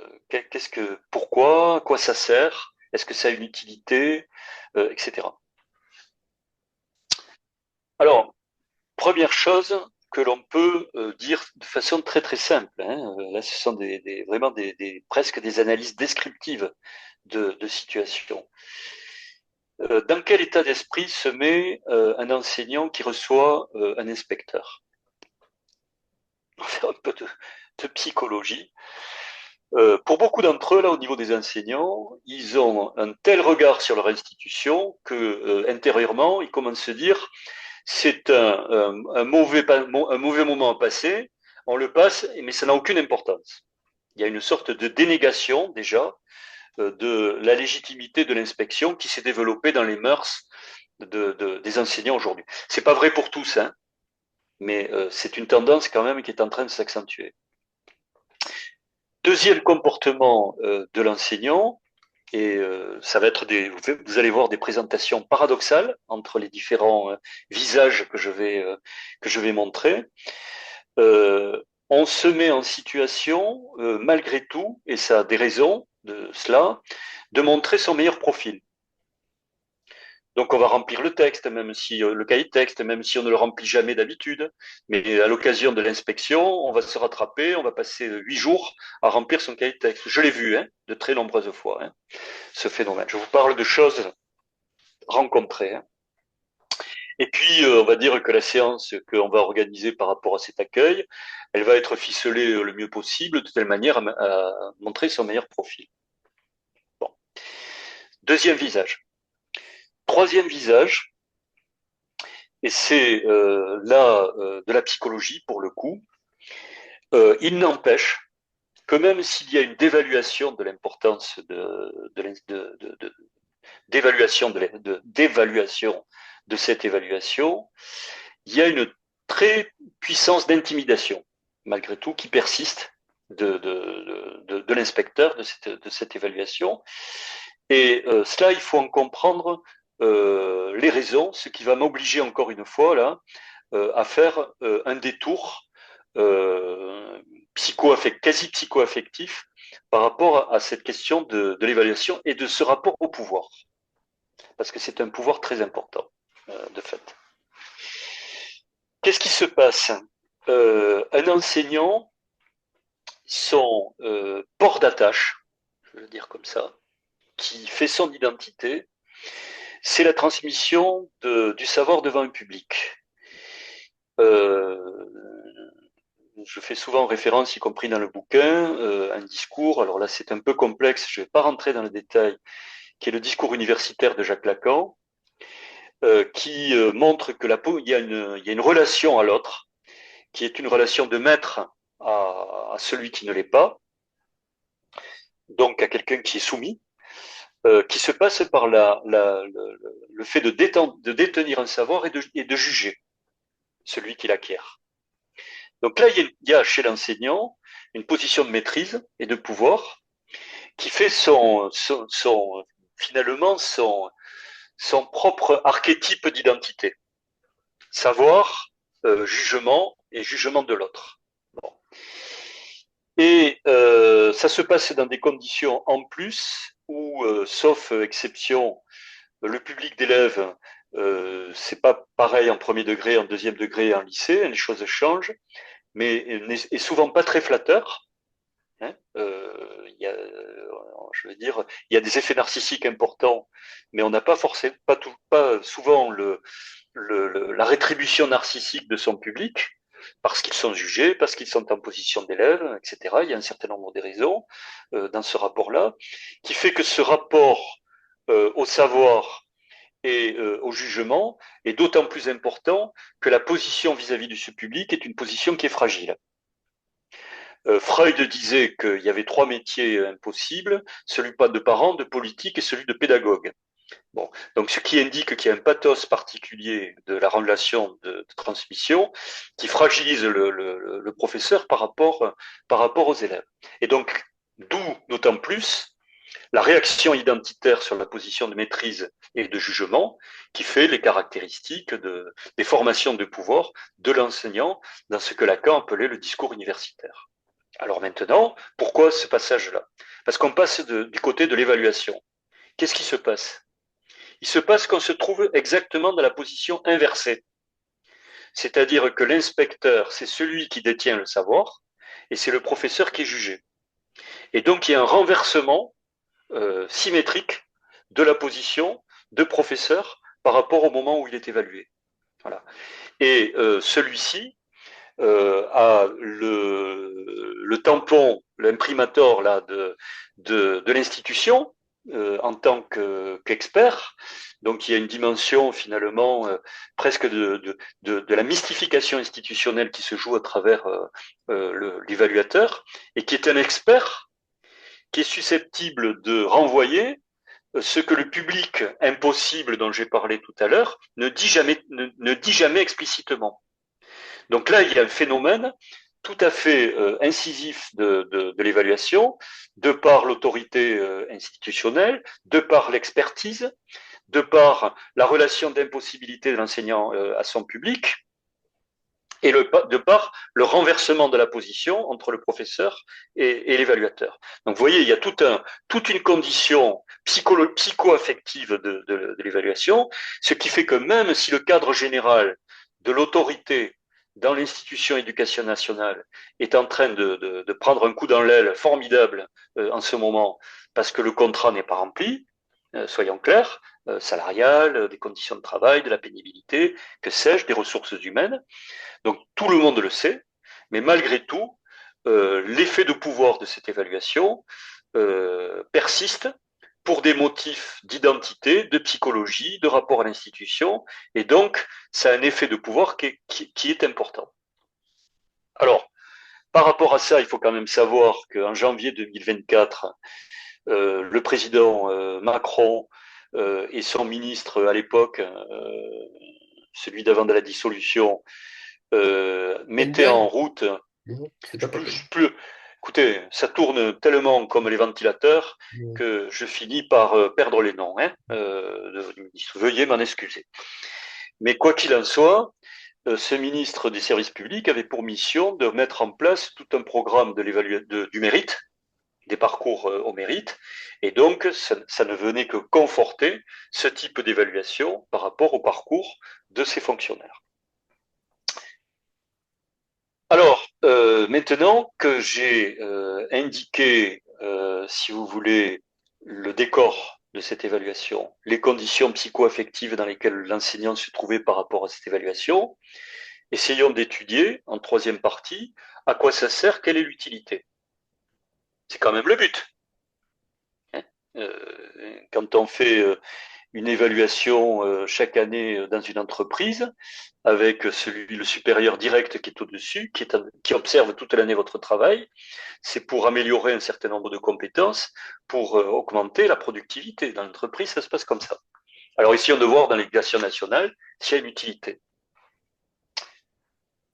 pourquoi, à quoi ça sert, est-ce que ça a une utilité, etc. Alors, première chose que l'on peut dire de façon très très simple, hein, là ce sont vraiment presque des analyses descriptives de situation. Dans quel état d'esprit se met un enseignant qui reçoit un inspecteur? On va faire un peu de psychologie. Pour beaucoup d'entre eux, là, au niveau des enseignants, ils ont un tel regard sur leur institution que intérieurement, ils commencent à se dire c'est un mauvais moment à passer, on le passe, mais ça n'a aucune importance. Il y a une sorte de dénégation déjà de la légitimité de l'inspection qui s'est développée dans les mœurs des enseignants aujourd'hui. C'est pas vrai pour tous, hein, mais c'est une tendance quand même qui est en train de s'accentuer. Deuxième comportement de l'enseignant, et ça va être vous allez voir des présentations paradoxales entre les différents visages que je vais montrer. On se met en situation, malgré tout, et ça a des raisons de cela, de montrer son meilleur profil. Donc on va remplir le texte, même si le cahier de texte, même si on ne le remplit jamais d'habitude. Mais à l'occasion de l'inspection, on va se rattraper, on va passer 8 jours à remplir son cahier de texte. Je l'ai vu hein, de très nombreuses fois, hein, ce phénomène. Je vous parle de choses rencontrées. Hein. Et puis, on va dire que la séance qu'on va organiser par rapport à cet accueil, elle va être ficelée le mieux possible, de telle manière à montrer son meilleur profil. Bon. Deuxième visage. Troisième visage, et c'est là de la psychologie pour le coup, il n'empêche que même s'il y a une dévaluation de l'importance d'évaluation de cette évaluation, il y a une très puissance d'intimidation, malgré tout, qui persiste de l'inspecteur de cette évaluation. Et cela, il faut en comprendre les raisons, ce qui va m'obliger encore une fois là à faire un détour quasi psycho-affectif par rapport à cette question de l'évaluation et de ce rapport au pouvoir, parce que c'est un pouvoir très important de fait. Qu'est-ce qui se passe? Un enseignant, son port d'attache, je veux dire comme ça, qui fait son identité, c'est la transmission du savoir devant un public. Euh, je fais souvent référence, y compris dans le bouquin, un discours, alors là c'est un peu complexe, je ne vais pas rentrer dans le détail, qui est le discours universitaire de Jacques Lacan, qui montre que il y a une relation à l'autre, qui est une relation de maître à celui qui ne l'est pas, donc à quelqu'un qui est soumis, qui se passe par le fait de détenir un savoir et de juger celui qui l'acquiert. Donc là, il y a chez l'enseignant une position de maîtrise et de pouvoir qui fait finalement son propre archétype d'identité. Savoir, jugement et jugement de l'autre. Bon. Et ça se passe dans des conditions en plus où, sauf exception, le public d'élèves, c'est pas pareil en premier degré, en deuxième degré, en lycée, les choses changent, mais est souvent pas très flatteur. Hein. Je veux dire, il y a des effets narcissiques importants, mais on n'a pas forcément, pas souvent la rétribution narcissique de son public, parce qu'ils sont jugés, parce qu'ils sont en position d'élève, etc. Il y a un certain nombre de raisons dans ce rapport-là, qui fait que ce rapport au savoir et au jugement est d'autant plus important que la position vis-à-vis de ce public est une position qui est fragile. Freud disait qu'il y avait trois métiers impossibles, celui de parent, de politique et celui de pédagogue. Bon, donc ce qui indique qu'il y a un pathos particulier de la relation de transmission qui fragilise le professeur par rapport aux élèves. Et donc, d'où d'autant plus la réaction identitaire sur la position de maîtrise et de jugement qui fait les caractéristiques des formations de pouvoir de l'enseignant dans ce que Lacan appelait le discours universitaire. Alors maintenant, pourquoi ce passage-là? Parce qu'on passe du côté de l'évaluation. Qu'est-ce qui se passe? Il se passe qu'on se trouve exactement dans la position inversée. C'est-à-dire que l'inspecteur, c'est celui qui détient le savoir, et c'est le professeur qui est jugé. Et donc il y a un renversement symétrique de la position de professeur par rapport au moment où il est évalué. Voilà. Et celui-ci a le tampon, l'imprimator là, de l'institution en tant qu'expert. Donc il y a une dimension finalement presque de la mystification institutionnelle qui se joue à travers l'évaluateur et qui est un expert qui est susceptible de renvoyer ce que le public impossible dont j'ai parlé tout à l'heure ne dit jamais explicitement. Donc là, il y a un phénomène tout à fait incisif de l'évaluation, de par l'autorité institutionnelle, de par l'expertise, de par la relation d'impossibilité de l'enseignant à son public, et de par le renversement de la position entre le professeur et l'évaluateur. Donc vous voyez, il y a toute une condition psycho-affective de l'évaluation, ce qui fait que même si le cadre général de l'autorité dans l'institution éducation nationale est en train de prendre un coup dans l'aile formidable en ce moment, parce que le contrat n'est pas rempli, soyons clairs, salarial, des conditions de travail, de la pénibilité, que sais-je, des ressources humaines, donc tout le monde le sait, mais malgré tout, l'effet de pouvoir de cette évaluation persiste pour des motifs d'identité, de psychologie, de rapport à l'institution, et donc ça a un effet de pouvoir qui est important. Alors, par rapport à ça, il faut quand même savoir qu'en janvier 2024, le président Macron et son ministre à l'époque, celui d'avant de la dissolution, mettait Ndiaye? en route. Non, c'est Je pas peux, Papen. écoutez, ça tourne tellement comme les ventilateurs Non. que je finis par perdre les noms hein, du ministre. Veuillez m'en excuser. Mais quoi qu'il en soit, ce ministre des services publics avait pour mission de mettre en place tout un programme du mérite, des parcours au mérite, et donc ça ne venait que conforter ce type d'évaluation par rapport au parcours de ces fonctionnaires. Alors, maintenant que j'ai indiqué, si vous voulez, le décor de cette évaluation, les conditions psycho-affectives dans lesquelles l'enseignant se trouvait par rapport à cette évaluation, essayons d'étudier, en troisième partie, à quoi ça sert, quelle est l'utilité. C'est quand même le but. Hein. Quand on fait une évaluation chaque année dans une entreprise avec le supérieur direct qui est au-dessus, qui observe toute l'année votre travail. C'est pour améliorer un certain nombre de compétences, pour augmenter la productivité. Dans l'entreprise, ça se passe comme ça. Alors ici, on doit voir dans l'éducation nationale s'il y a une utilité.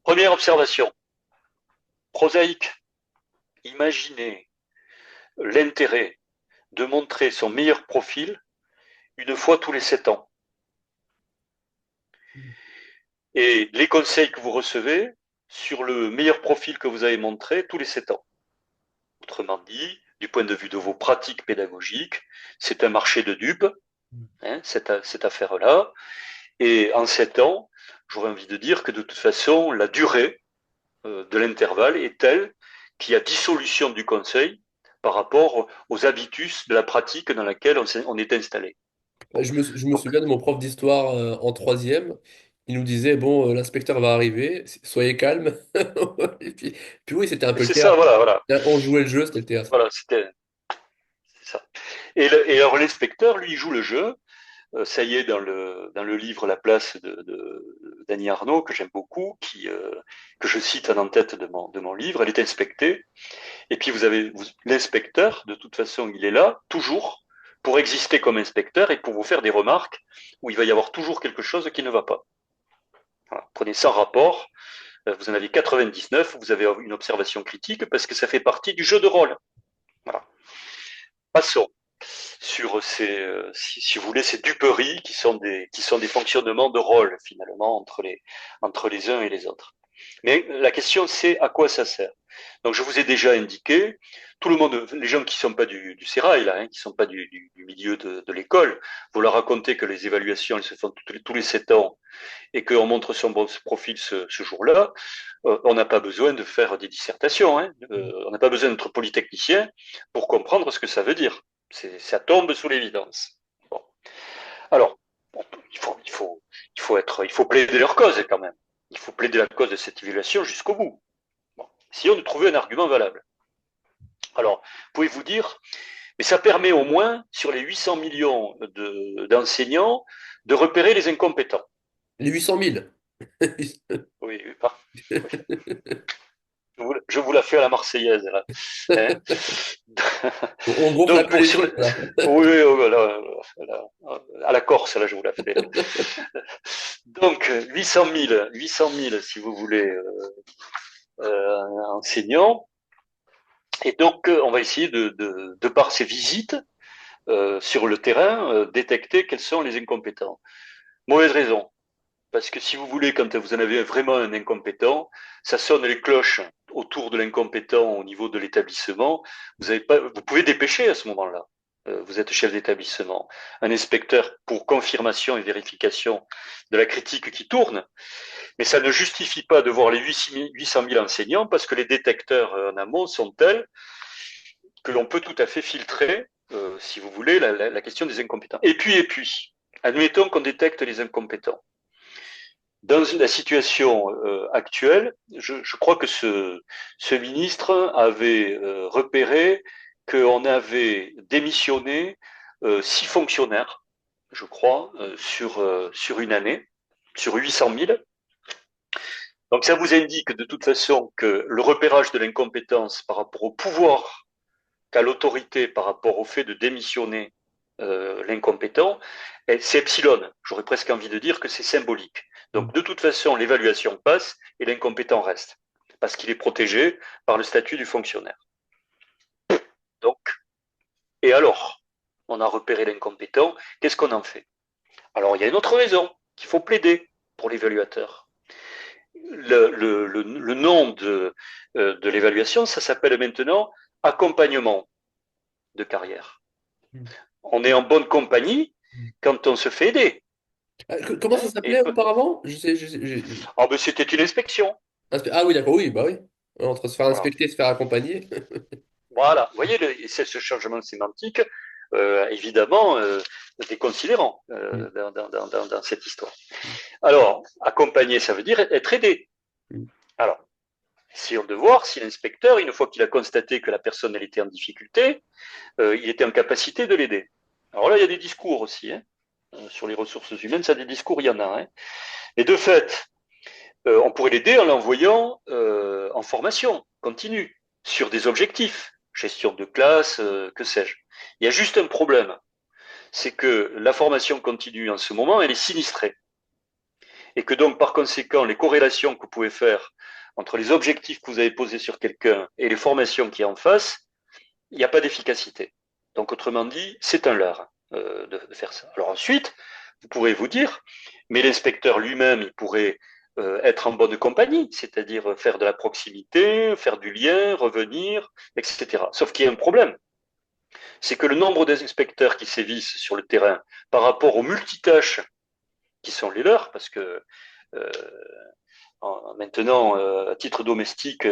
Première observation, prosaïque. Imaginez l'intérêt de montrer son meilleur profil une fois tous les 7 ans. Et les conseils que vous recevez sur le meilleur profil que vous avez montré tous les 7 ans. Autrement dit, du point de vue de vos pratiques pédagogiques, c'est un marché de dupes, hein, cette affaire-là. Et en 7 ans, j'aurais envie de dire que de toute façon, la durée de l'intervalle est telle qu'il y a dissolution du conseil par rapport aux habitus de la pratique dans laquelle on est installé. Bon. Je me Donc, souviens de mon prof d'histoire en troisième. Il nous disait, bon, l'inspecteur va arriver, soyez calme. Et puis oui, c'était un peu le c'est ça, théâtre. voilà, voilà. On jouait le jeu, c'était le théâtre. Voilà, c'était ça. Et alors l'inspecteur, lui, joue le jeu. Ça y est, dans le livre La place de d'Annie Arnaud, que j'aime beaucoup, que je cite en tête de mon livre, elle est inspectée. Et puis l'inspecteur, de toute façon, il est là, toujours, pour exister comme inspecteur et pour vous faire des remarques où il va y avoir toujours quelque chose qui ne va pas. Voilà. Prenez 100 rapports, vous en avez 99, vous avez une observation critique parce que ça fait partie du jeu de rôle. Voilà. Passons sur si vous voulez, ces duperies qui sont des fonctionnements de rôle finalement entre les uns et les autres. Mais la question c'est à quoi ça sert. Donc je vous ai déjà indiqué, tout le monde, les gens qui ne sont pas du sérail, là, hein, qui ne sont pas du milieu de l'école, vous leur racontez que les évaluations elles se font tous les 7 ans et qu'on montre son bon profil ce jour-là, on n'a pas besoin de faire des dissertations, hein, on n'a pas besoin d'être polytechnicien pour comprendre ce que ça veut dire. Ça tombe sous l'évidence. Bon. Alors, il faut plaider leur cause quand même. Il faut plaider la cause de cette évaluation jusqu'au bout. Bon. Si on trouve un argument valable. Alors, pouvez-vous dire, mais ça permet au moins, sur les 800 millions d'enseignants, de repérer les incompétents. Les 800 000. Oui, oui. Je vous la fais à la Marseillaise, là. Hein. On gonfle un Donc, peu les chiffres, là. oui, à la Corse, là, je vous la fais. Donc, 800 000 si vous voulez, enseignants. Et donc, on va essayer de par ces visites sur le terrain, détecter quels sont les incompétents. Mauvaise raison. Parce que si vous voulez, quand vous en avez vraiment un incompétent, ça sonne les cloches autour de l'incompétent au niveau de l'établissement. Vous pouvez dépêcher à ce moment-là. Vous êtes chef d'établissement. Un inspecteur pour confirmation et vérification de la critique qui tourne. Mais ça ne justifie pas de voir les 800 000 enseignants parce que les détecteurs en amont sont tels que l'on peut tout à fait filtrer, si vous voulez, la question des incompétents. Et puis, admettons qu'on détecte les incompétents. Dans la situation actuelle, je crois que ce ministre avait repéré qu'on avait démissionné 6 fonctionnaires, je crois, sur une année, sur 800 000. Donc ça vous indique de toute façon que le repérage de l'incompétence par rapport au pouvoir qu'a l'autorité par rapport au fait de démissionner l'incompétent, c'est epsilon. J'aurais presque envie de dire que c'est symbolique. Donc de toute façon, l'évaluation passe et l'incompétent reste, parce qu'il est protégé par le statut du fonctionnaire. Donc, et alors, on a repéré l'incompétent, qu'est-ce qu'on en fait? Alors, il y a une autre raison qu'il faut plaider pour l'évaluateur. Le nom de l'évaluation, ça s'appelle maintenant accompagnement de carrière. On est en bonne compagnie quand on se fait aider. Comment ça Hein. s'appelait auparavant? Ah ben, c'était une inspection. Ah oui, d'accord, oui, bah oui. Entre se faire Voilà. inspecter et se faire accompagner. Voilà. Vous voyez, ce changement sémantique, évidemment, est considérant dans cette histoire. Alors, accompagner, ça veut dire être aidé. Alors, essayons de voir si l'inspecteur, une fois qu'il a constaté que la personne elle était en difficulté, il était en capacité de l'aider. Alors là, il y a des discours aussi. Hein. sur les ressources humaines, ça des discours, il y en a. Hein. Et de fait, on pourrait l'aider en l'envoyant en formation continue sur des objectifs, gestion de classe, que sais-je. Il y a juste un problème, c'est que la formation continue en ce moment, elle est sinistrée. Et que donc, par conséquent, les corrélations que vous pouvez faire entre les objectifs que vous avez posés sur quelqu'un et les formations qui en face, il n'y a pas d'efficacité. Donc, autrement dit, c'est un leurre de faire ça. Alors ensuite, vous pourrez vous dire, mais l'inspecteur lui-même, il pourrait être en bonne compagnie, c'est-à-dire faire de la proximité, faire du lien, revenir, etc. Sauf qu'il y a un problème, c'est que le nombre d'inspecteurs qui sévissent sur le terrain par rapport aux multitâches qui sont les leurs, parce que euh, maintenant, à titre domestique,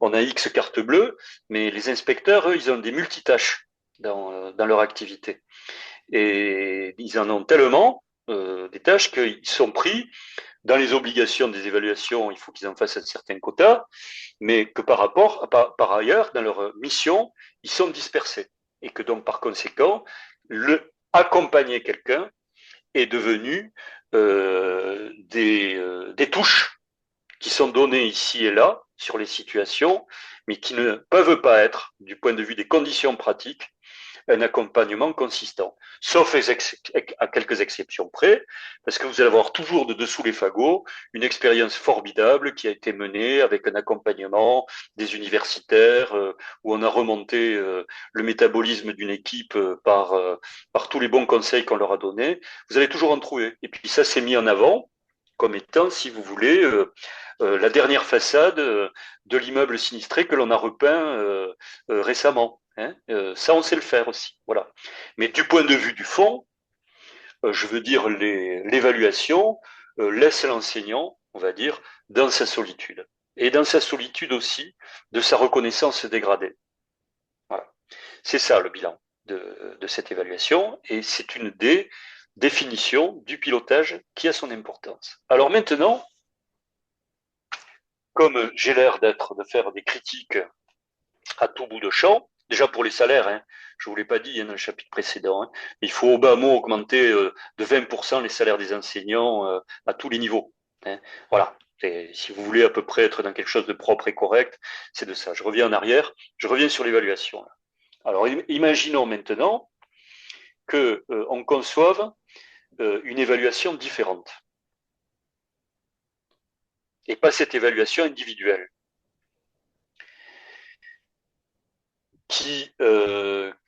on a X cartes bleues, mais les inspecteurs, eux, ils ont des multitâches dans leur activité. Et ils en ont tellement des tâches qu'ils sont pris dans les obligations des évaluations, il faut qu'ils en fassent un certain quota, mais que par ailleurs, dans leur mission, ils sont dispersés. Et que donc, par conséquent, accompagner quelqu'un est devenu des touches qui sont données ici et là sur les situations, mais qui ne peuvent pas être, du point de vue des conditions pratiques, un accompagnement consistant. Sauf à quelques exceptions près, parce que vous allez avoir toujours de dessous les fagots une expérience formidable qui a été menée avec un accompagnement des universitaires, où on a remonté le métabolisme d'une équipe par tous les bons conseils qu'on leur a donnés. Vous allez toujours en trouver. Et puis ça s'est mis en avant comme étant, si vous voulez, la dernière façade de l'immeuble sinistré que l'on a repeint récemment. Hein, ça, on sait le faire aussi. Voilà. Mais du point de vue du fond, je veux dire, l'évaluation laisse l'enseignant, on va dire, dans sa solitude. Et dans sa solitude aussi, de sa reconnaissance dégradée. Voilà. C'est ça le bilan de cette évaluation. Et c'est une des définitions du pilotage qui a son importance. Alors maintenant, comme j'ai l'air de faire des critiques à tout bout de champ, déjà pour les salaires, hein, je ne vous l'ai pas dit dans le chapitre précédent, hein, il faut au bas mot augmenter de 20% les salaires des enseignants à tous les niveaux. Hein. Voilà. Et si vous voulez à peu près être dans quelque chose de propre et correct, c'est de ça. Je reviens en arrière, je reviens sur l'évaluation. Alors imaginons maintenant que on conçoive une évaluation différente et pas cette évaluation individuelle qui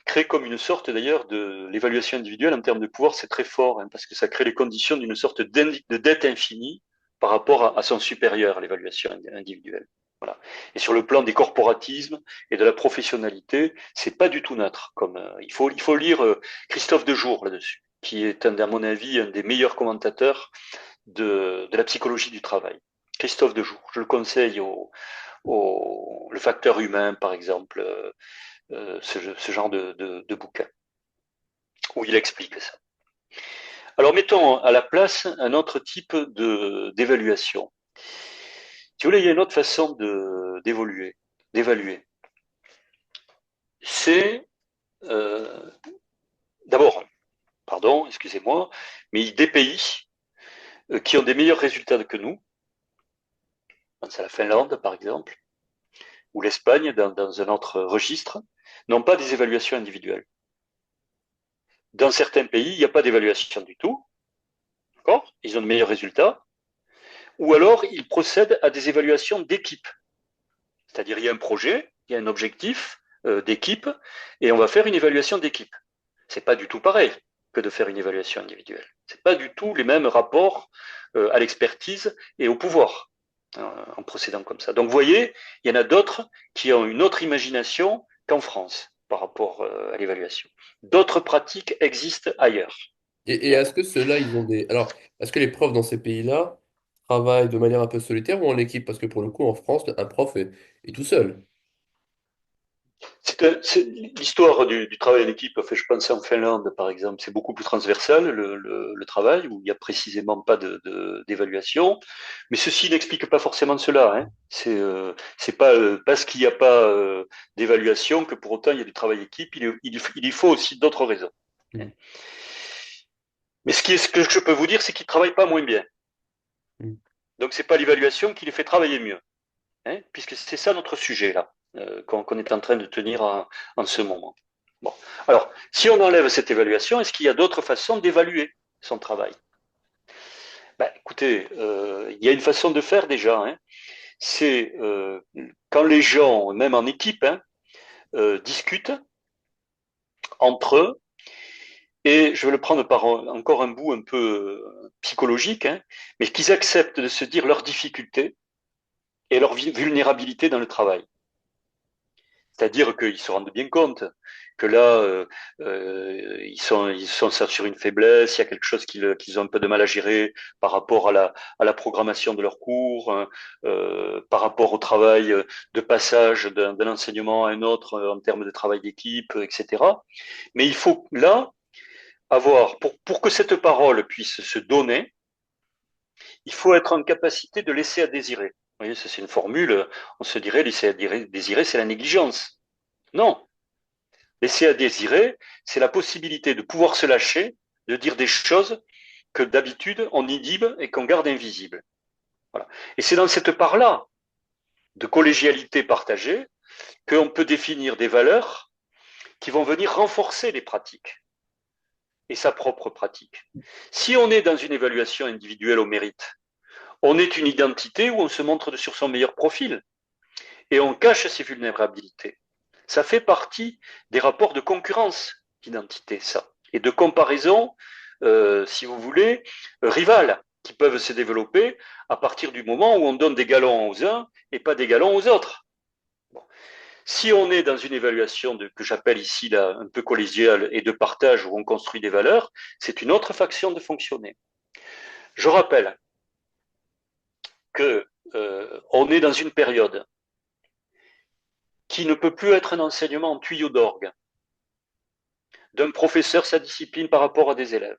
crée comme une sorte d'ailleurs de l'évaluation individuelle en termes de pouvoir, c'est très fort, hein, parce que ça crée les conditions d'une sorte de dette infinie par rapport à son supérieur, l'évaluation individuelle. Voilà. Et sur le plan des corporatismes et de la professionnalité, c'est pas du tout neutre. Comme il faut lire Christophe Dejour là-dessus, qui est à mon avis un des meilleurs commentateurs de la psychologie du travail. Christophe Dejour, je le conseille le facteur humain, par exemple, ce genre de bouquin, où il explique ça. Alors mettons à la place un autre type d'évaluation. Si vous voulez, il y a une autre façon d'évaluer. C'est d'abord, pardon, excusez-moi, mais des pays qui ont des meilleurs résultats que nous, pense à la Finlande par exemple, ou l'Espagne dans un autre registre, n'ont pas des évaluations individuelles. Dans certains pays, il n'y a pas d'évaluation du tout, d'accord? Ils ont de meilleurs résultats, ou alors ils procèdent à des évaluations d'équipe. C'est-à-dire, il y a un projet, il y a un objectif d'équipe, et on va faire une évaluation d'équipe. C'est pas du tout pareil que de faire une évaluation individuelle. C'est pas du tout les mêmes rapports à l'expertise et au pouvoir en procédant comme ça. Donc, vous voyez, il y en a d'autres qui ont une autre imagination qu'en France par rapport à l'évaluation. D'autres pratiques existent ailleurs. Et est-ce que ceux-là, ils ont des... Alors, est-ce que les profs dans ces pays-là travaillent de manière un peu solitaire ou en équipe? Parce que pour le coup, en France, un prof est tout seul. C'est l'histoire du travail en équipe. Enfin, je pense en Finlande, par exemple, c'est beaucoup plus transversal le travail où il n'y a précisément pas d'évaluation. Mais ceci n'explique pas forcément cela. Hein. C'est pas parce qu'il n'y a pas d'évaluation que pour autant il y a du travail équipe. Il y faut aussi d'autres raisons. Hein. Mhm. Mais ce que je peux vous dire, c'est qu'ils ne travaillent pas moins bien. Mm. Donc, ce n'est pas l'évaluation qui les fait travailler mieux, hein, puisque c'est ça notre sujet, là, qu'on est en train de tenir en ce moment. Bon. Alors, si on enlève cette évaluation, est-ce qu'il y a d'autres façons d'évaluer son travail? Ben, écoutez, il y a une façon de faire déjà, hein. C'est quand les gens, même en équipe, hein, discutent entre eux, et je vais le prendre par encore un bout un peu psychologique, hein, mais qu'ils acceptent de se dire leurs difficultés et leur vulnérabilité dans le travail. C'est-à-dire qu'ils se rendent bien compte que là, ils sont sur une faiblesse, il y a quelque chose qu'ils ont un peu de mal à gérer par rapport à la programmation de leurs cours, hein, par rapport au travail de passage d'un enseignement à un autre en termes de travail d'équipe, etc. Mais il faut là avoir, pour que cette parole puisse se donner, il faut être en capacité de laisser à désirer. Vous voyez, ça c'est une formule, on se dirait laisser à désirer, c'est la négligence. Non, laisser à désirer, c'est la possibilité de pouvoir se lâcher, de dire des choses que d'habitude on inhibe et qu'on garde invisibles. Voilà. Et c'est dans cette part-là de collégialité partagée qu'on peut définir des valeurs qui vont venir renforcer les pratiques et sa propre pratique. Si on est dans une évaluation individuelle au mérite, on est une identité où on se montre sur son meilleur profil et on cache ses vulnérabilités. Ça fait partie des rapports de concurrence d'identité, ça, et de comparaison, si vous voulez, rivales qui peuvent se développer à partir du moment où on donne des galons aux uns et pas des galons aux autres. Bon. Si on est dans une évaluation que j'appelle ici là, un peu collégiale et de partage où on construit des valeurs, c'est une autre façon de fonctionner. Je rappelle que on est dans une période qui ne peut plus être un enseignement en tuyau d'orgue d'un professeur sa discipline par rapport à des élèves.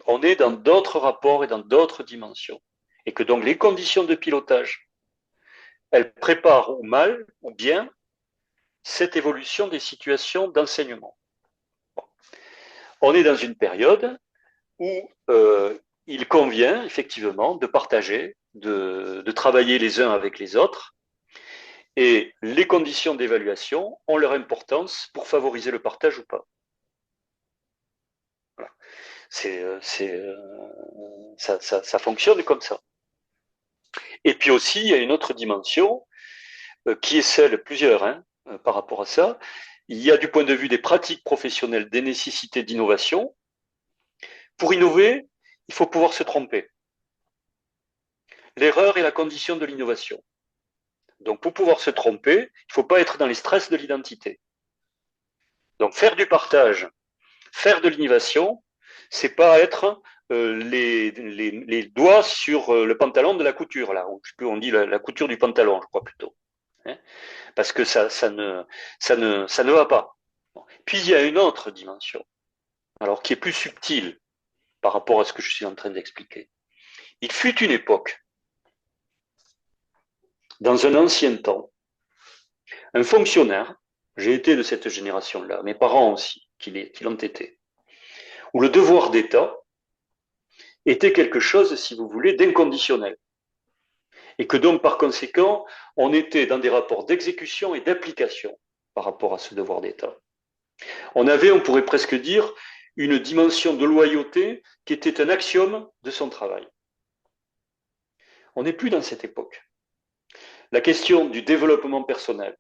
On est dans d'autres rapports et dans d'autres dimensions. Et que donc les conditions de pilotage, elles préparent ou mal ou bien cette évolution des situations d'enseignement. Bon. On est dans une période où il convient effectivement de partager, de travailler les uns avec les autres, et les conditions d'évaluation ont leur importance pour favoriser le partage ou pas. Voilà. Ça fonctionne comme ça. Et puis aussi, il y a une autre dimension qui est celle, plusieurs hein, par rapport à ça. Il y a du point de vue des pratiques professionnelles des nécessités d'innovation. Pour innover, il faut pouvoir se tromper. L'erreur est la condition de l'innovation. Donc pour pouvoir se tromper, il ne faut pas être dans les stress de l'identité. Donc faire du partage, faire de l'innovation, c'est pas être les doigts sur le pantalon de la couture, là, ou je sais plus, on dit la couture du pantalon, je crois plutôt. Hein, parce que ça ne va pas. Puis il y a une autre dimension, alors qui est plus subtile par rapport à ce que je suis en train d'expliquer. Il fut une époque, dans un ancien temps, un fonctionnaire, j'ai été de cette génération-là, mes parents aussi, qui l'ont été, où le devoir d'État était quelque chose, si vous voulez, d'inconditionnel. Et que donc, par conséquent, on était dans des rapports d'exécution et d'application par rapport à ce devoir d'État. On avait, on pourrait presque dire, une dimension de loyauté qui était un axiome de son travail. On n'est plus dans cette époque. La question du développement personnel,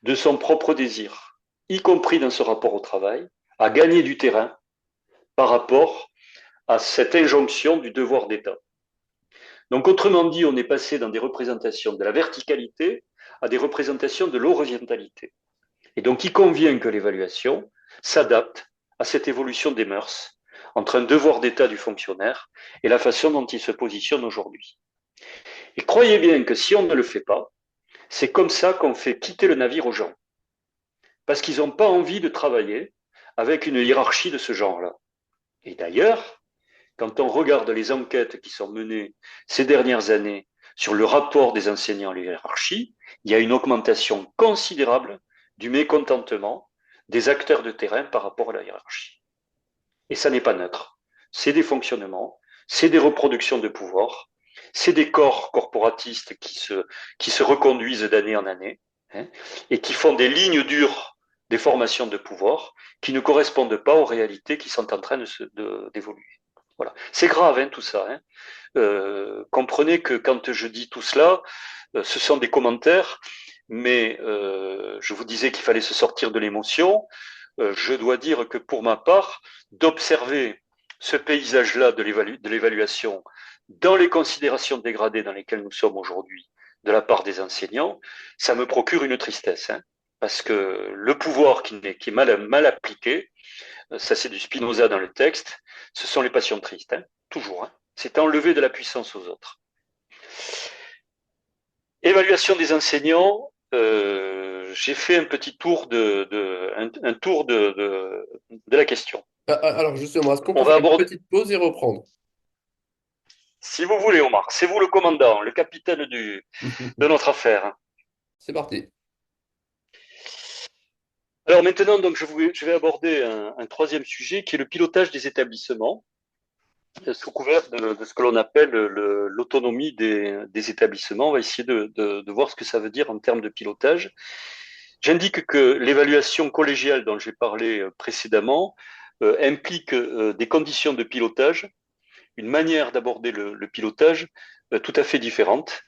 de son propre désir, y compris dans ce rapport au travail, a gagné du terrain par rapport à cette injonction du devoir d'État. Donc, autrement dit, on est passé dans des représentations de la verticalité à des représentations de l'horizontalité. Et donc, il convient que l'évaluation s'adapte à cette évolution des mœurs entre un devoir d'État du fonctionnaire et la façon dont il se positionne aujourd'hui. Et croyez bien que si on ne le fait pas, c'est comme ça qu'on fait quitter le navire aux gens. Parce qu'ils n'ont pas envie de travailler avec une hiérarchie de ce genre-là. Et d'ailleurs, quand on regarde les enquêtes qui sont menées ces dernières années sur le rapport des enseignants à la hiérarchie, il y a une augmentation considérable du mécontentement des acteurs de terrain par rapport à la hiérarchie. Et ça n'est pas neutre. c'est des fonctionnements, c'est des reproductions de pouvoir, c'est des corps corporatistes qui se reconduisent d'année en année, hein, et qui font des lignes dures des formations de pouvoir qui ne correspondent pas aux réalités qui sont en train d'évoluer. Voilà. C'est grave, hein, tout ça. Hein. Comprenez que quand je dis tout cela, ce sont des commentaires, mais je vous disais qu'il fallait se sortir de l'émotion. Je dois dire que pour ma part, d'observer ce paysage-là de l'évaluation dans les considérations dégradées dans lesquelles nous sommes aujourd'hui de la part des enseignants, ça me procure une tristesse. Hein, parce que le pouvoir qui est mal appliqué, ça c'est du Spinoza dans le texte, ce sont les passions tristes, hein, toujours. Hein, c'est enlever de la puissance aux autres. Évaluation des enseignants, j'ai fait un petit tour un tour de la question. Alors justement, est-ce qu'on On peut va faire une aborder, petite pause et reprendre? si vous voulez, Omar, c'est vous le commandant, le capitaine de notre affaire. C'est parti. Alors maintenant, donc, je vais aborder un troisième sujet qui est le pilotage des établissements, sous couvert de ce que l'on appelle l'autonomie des établissements. On va essayer de voir ce que ça veut dire en termes de pilotage. J'indique que l'évaluation collégiale dont j'ai parlé précédemment implique des conditions de pilotage, une manière d'aborder le pilotage tout à fait différente.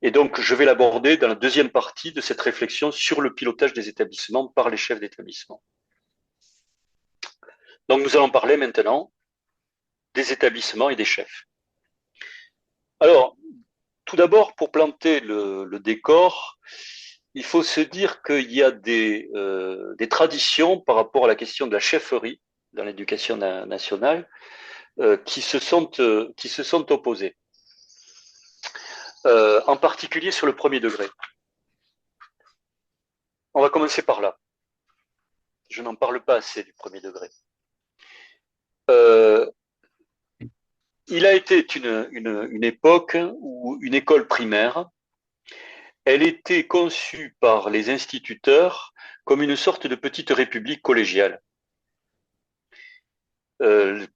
Et donc, je vais l'aborder dans la deuxième partie de cette réflexion sur le pilotage des établissements par les chefs d'établissement. Donc, nous allons parler maintenant des établissements et des chefs. Alors, tout d'abord, pour planter le décor, il faut se dire qu'il y a des traditions par rapport à la question de la chefferie dans l'éducation nationale qui se sont opposées, en particulier sur le premier degré. On va commencer par là. Je n'en parle pas assez du premier degré. Euh, il a été une époque où une école primaire, elle était conçue par les instituteurs comme une sorte de petite république collégiale.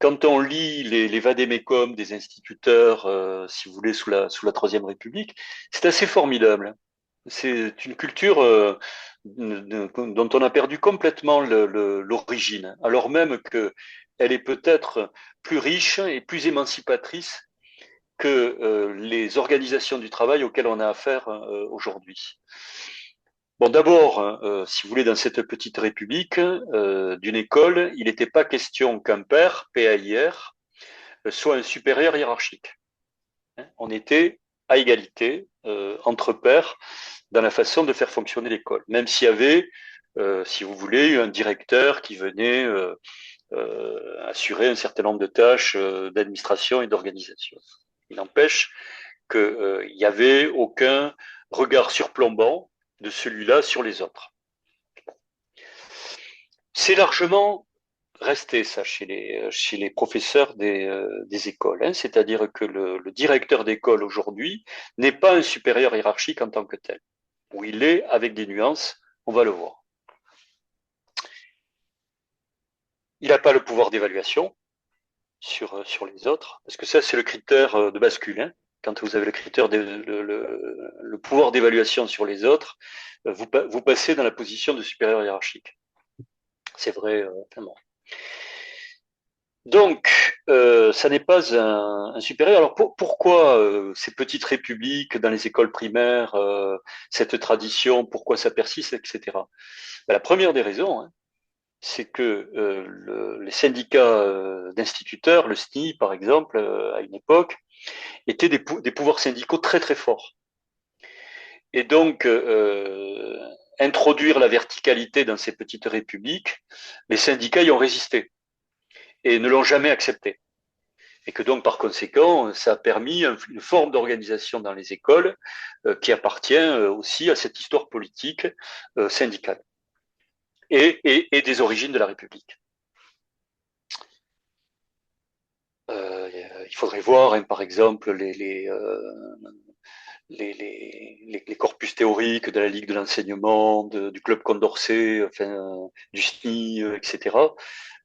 Quand on lit les vadémécums des instituteurs, si vous voulez, sous la Troisième République, c'est assez formidable. C'est une culture dont on a perdu complètement l'origine, alors même qu'elle est peut-être plus riche et plus émancipatrice que les organisations du travail auxquelles on a affaire aujourd'hui. Bon, d'abord, si vous voulez, dans cette petite république d'une école, il n'était pas question qu'un père, PAIR, soit un supérieur hiérarchique. Hein. On était à égalité entre pairs dans la façon de faire fonctionner l'école, même s'il y avait, si vous voulez, un directeur qui venait assurer un certain nombre de tâches d'administration et d'organisation. Il n'empêche qu'il n'y avait aucun regard surplombant de celui-là sur les autres. C'est largement resté ça chez les professeurs des écoles, hein, c'est-à-dire que le directeur d'école aujourd'hui n'est pas un supérieur hiérarchique en tant que tel, où il est avec des nuances, on va le voir. Il n'a pas le pouvoir d'évaluation sur les autres, parce que ça c'est le critère de bascule. Hein. Quand vous avez le critère le pouvoir d'évaluation sur les autres, vous passez dans la position de supérieur hiérarchique. C'est vrai, vraiment. Donc, ça n'est pas un supérieur. Alors pourquoi ces petites républiques dans les écoles primaires, cette tradition, pourquoi ça persiste, etc. Ben, la première des raisons, hein, c'est que les syndicats d'instituteurs, le SNI par exemple, à une époque, étaient des pouvoirs syndicaux très très forts. Et donc, introduire la verticalité dans ces petites républiques, les syndicats y ont résisté et ne l'ont jamais accepté. Et que donc, par conséquent, ça a permis une forme d'organisation dans les écoles qui appartient aussi à cette histoire politique syndicale et des origines de la République. Il faudrait voir, hein, par exemple, les corpus théoriques de la Ligue de l'enseignement, du Club Condorcet, enfin, du SNI, etc.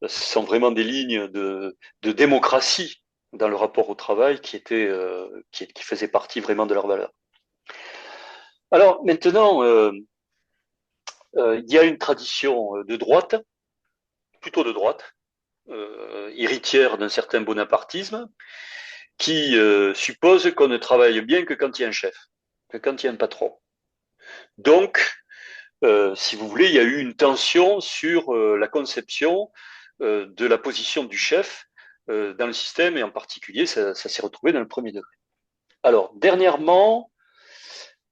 Ce sont vraiment des lignes de démocratie dans le rapport au travail qui faisaient partie vraiment de leur valeur. Alors maintenant, il y a une tradition de droite, plutôt de droite, héritière d'un certain bonapartisme, qui suppose qu'on ne travaille bien que quand il y a un chef, que quand il y a un patron. Donc, si vous voulez, il y a eu une tension sur la conception de la position du chef dans le système, et en particulier, ça s'est retrouvé dans le premier degré. Alors, dernièrement,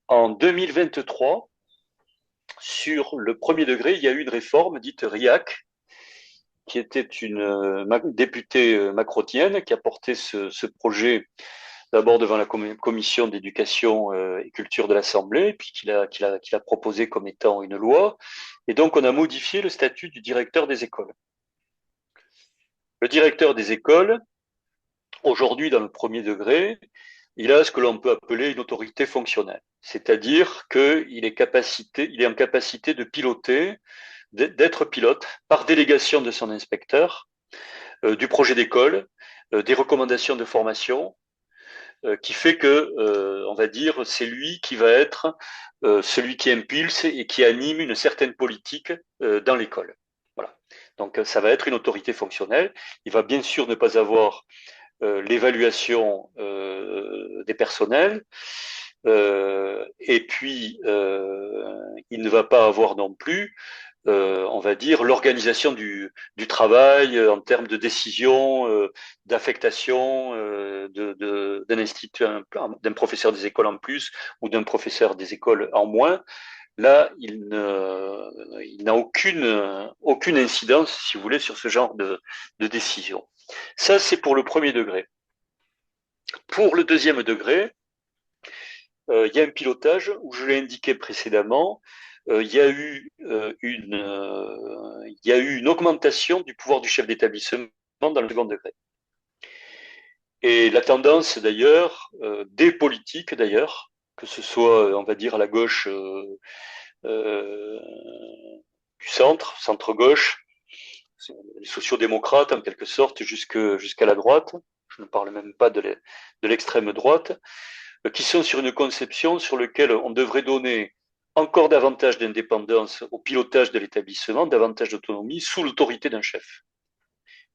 en 2023, sur le premier degré, il y a eu une réforme dite RIAC, qui était une députée macronienne qui a porté ce projet d'abord devant la commission d'éducation et culture de l'Assemblée, puis qu'il a proposé comme étant une loi. Et donc, on a modifié le statut du directeur des écoles. Le directeur des écoles, aujourd'hui, dans le premier degré, il a ce que l'on peut appeler une autorité fonctionnelle. C'est-à-dire qu'il est en capacité de piloter, d'être pilote par délégation de son inspecteur, du projet d'école, des recommandations de formation, qui fait que, on va dire, c'est lui qui va être celui qui impulse et qui anime une certaine politique dans l'école. Voilà. Donc, ça va être une autorité fonctionnelle. Il va bien sûr ne pas avoir l'évaluation des personnels, et puis il ne va pas avoir non plus on va dire, l'organisation du travail en termes de décision, d'affectation d'un institut, d'un professeur des écoles en plus ou d'un professeur des écoles en moins. Là, il n'a aucune incidence, si vous voulez, sur ce genre de décision. Ça, c'est pour le premier degré. Pour le deuxième degré, il y a un pilotage où je l'ai indiqué précédemment. Il y a eu il y a eu une augmentation du pouvoir du chef d'établissement dans le second degré. Et la tendance d'ailleurs, des politiques d'ailleurs, que ce soit, on va dire, à la gauche euh, du centre, centre-gauche, les sociodémocrates en quelque sorte, jusqu'à la droite, je ne parle même pas de l'extrême droite, qui sont sur une conception sur laquelle on devrait donner encore davantage d'indépendance au pilotage de l'établissement, davantage d'autonomie sous l'autorité d'un chef.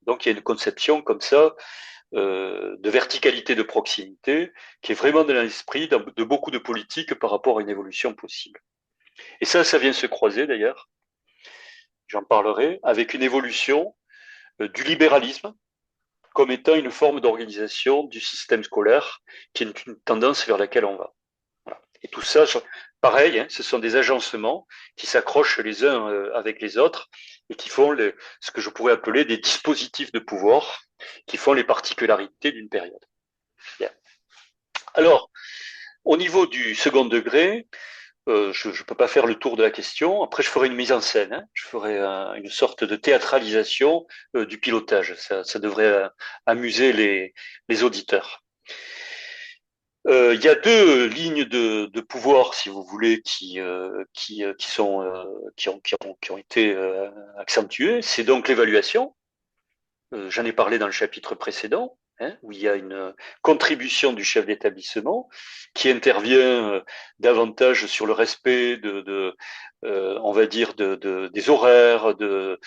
Donc il y a une conception comme ça de verticalité de proximité qui est vraiment dans l'esprit de beaucoup de politiques par rapport à une évolution possible. Et ça vient se croiser d'ailleurs, j'en parlerai, avec une évolution du libéralisme comme étant une forme d'organisation du système scolaire qui est une tendance vers laquelle on va. Voilà. Et tout ça, pareil, hein, ce sont des agencements qui s'accrochent les uns avec les autres et qui font ce que je pourrais appeler des dispositifs de pouvoir qui font les particularités d'une période. Bien. Alors, au niveau du second degré, je ne peux pas faire le tour de la question. Après, je ferai une mise en scène. Hein. Je ferai une sorte de théâtralisation du pilotage. Ça devrait amuser les auditeurs. Il y a deux lignes de pouvoir, si vous voulez, qui ont été accentuées. C'est donc l'évaluation. J'en ai parlé dans le chapitre précédent, hein, où il y a une contribution du chef d'établissement qui intervient davantage sur le respect on va dire, des horaires, de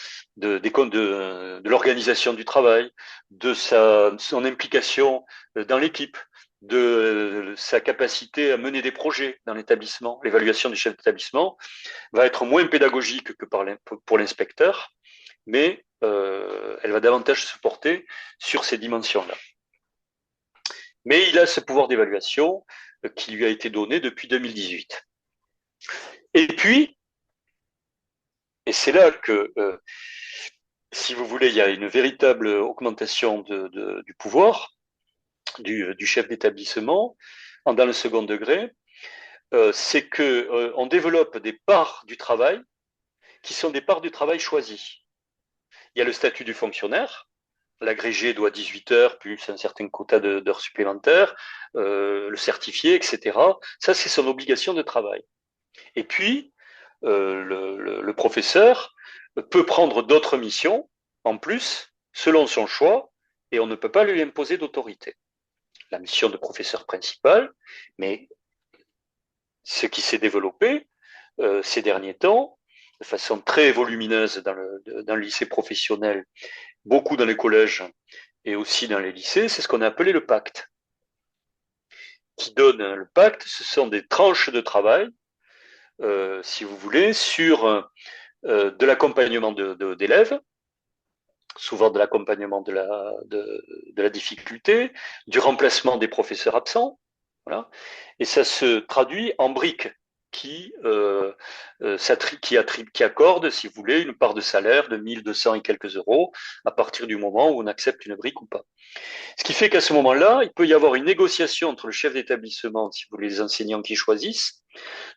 l'organisation du travail, de son implication dans l'équipe, de sa capacité à mener des projets dans l'établissement. L'évaluation du chef d'établissement va être moins pédagogique que pour l'inspecteur, mais elle va davantage se porter sur ces dimensions-là. Mais il a ce pouvoir d'évaluation qui lui a été donné depuis 2018. Et puis, et c'est là que, si vous voulez, il y a une véritable augmentation du pouvoir du chef d'établissement dans le second degré, c'est que on développe des parts du travail qui sont des parts du travail choisies. Il y a le statut du fonctionnaire, l'agrégé doit 18 heures, plus un certain quota d'heures supplémentaires, le certifié, etc. Ça, c'est son obligation de travail. Et puis, le professeur peut prendre d'autres missions en plus, selon son choix, et on ne peut pas lui imposer d'autorité. La mission de professeur principal, mais ce qui s'est développé ces derniers temps, de façon très volumineuse dans le lycée professionnel, beaucoup dans les collèges et aussi dans les lycées, c'est ce qu'on a appelé le pacte. Qui donne le pacte, ce sont des tranches de travail, si vous voulez, sur de l'accompagnement d'élèves, souvent de l'accompagnement de la difficulté, du remplacement des professeurs absents, voilà. Et ça se traduit en briques qui accorde, si vous voulez, une part de salaire de 1200 et quelques euros à partir du moment où on accepte une brique ou pas. Ce qui fait qu'à ce moment-là, il peut y avoir une négociation entre le chef d'établissement, si vous voulez, les enseignants qui choisissent,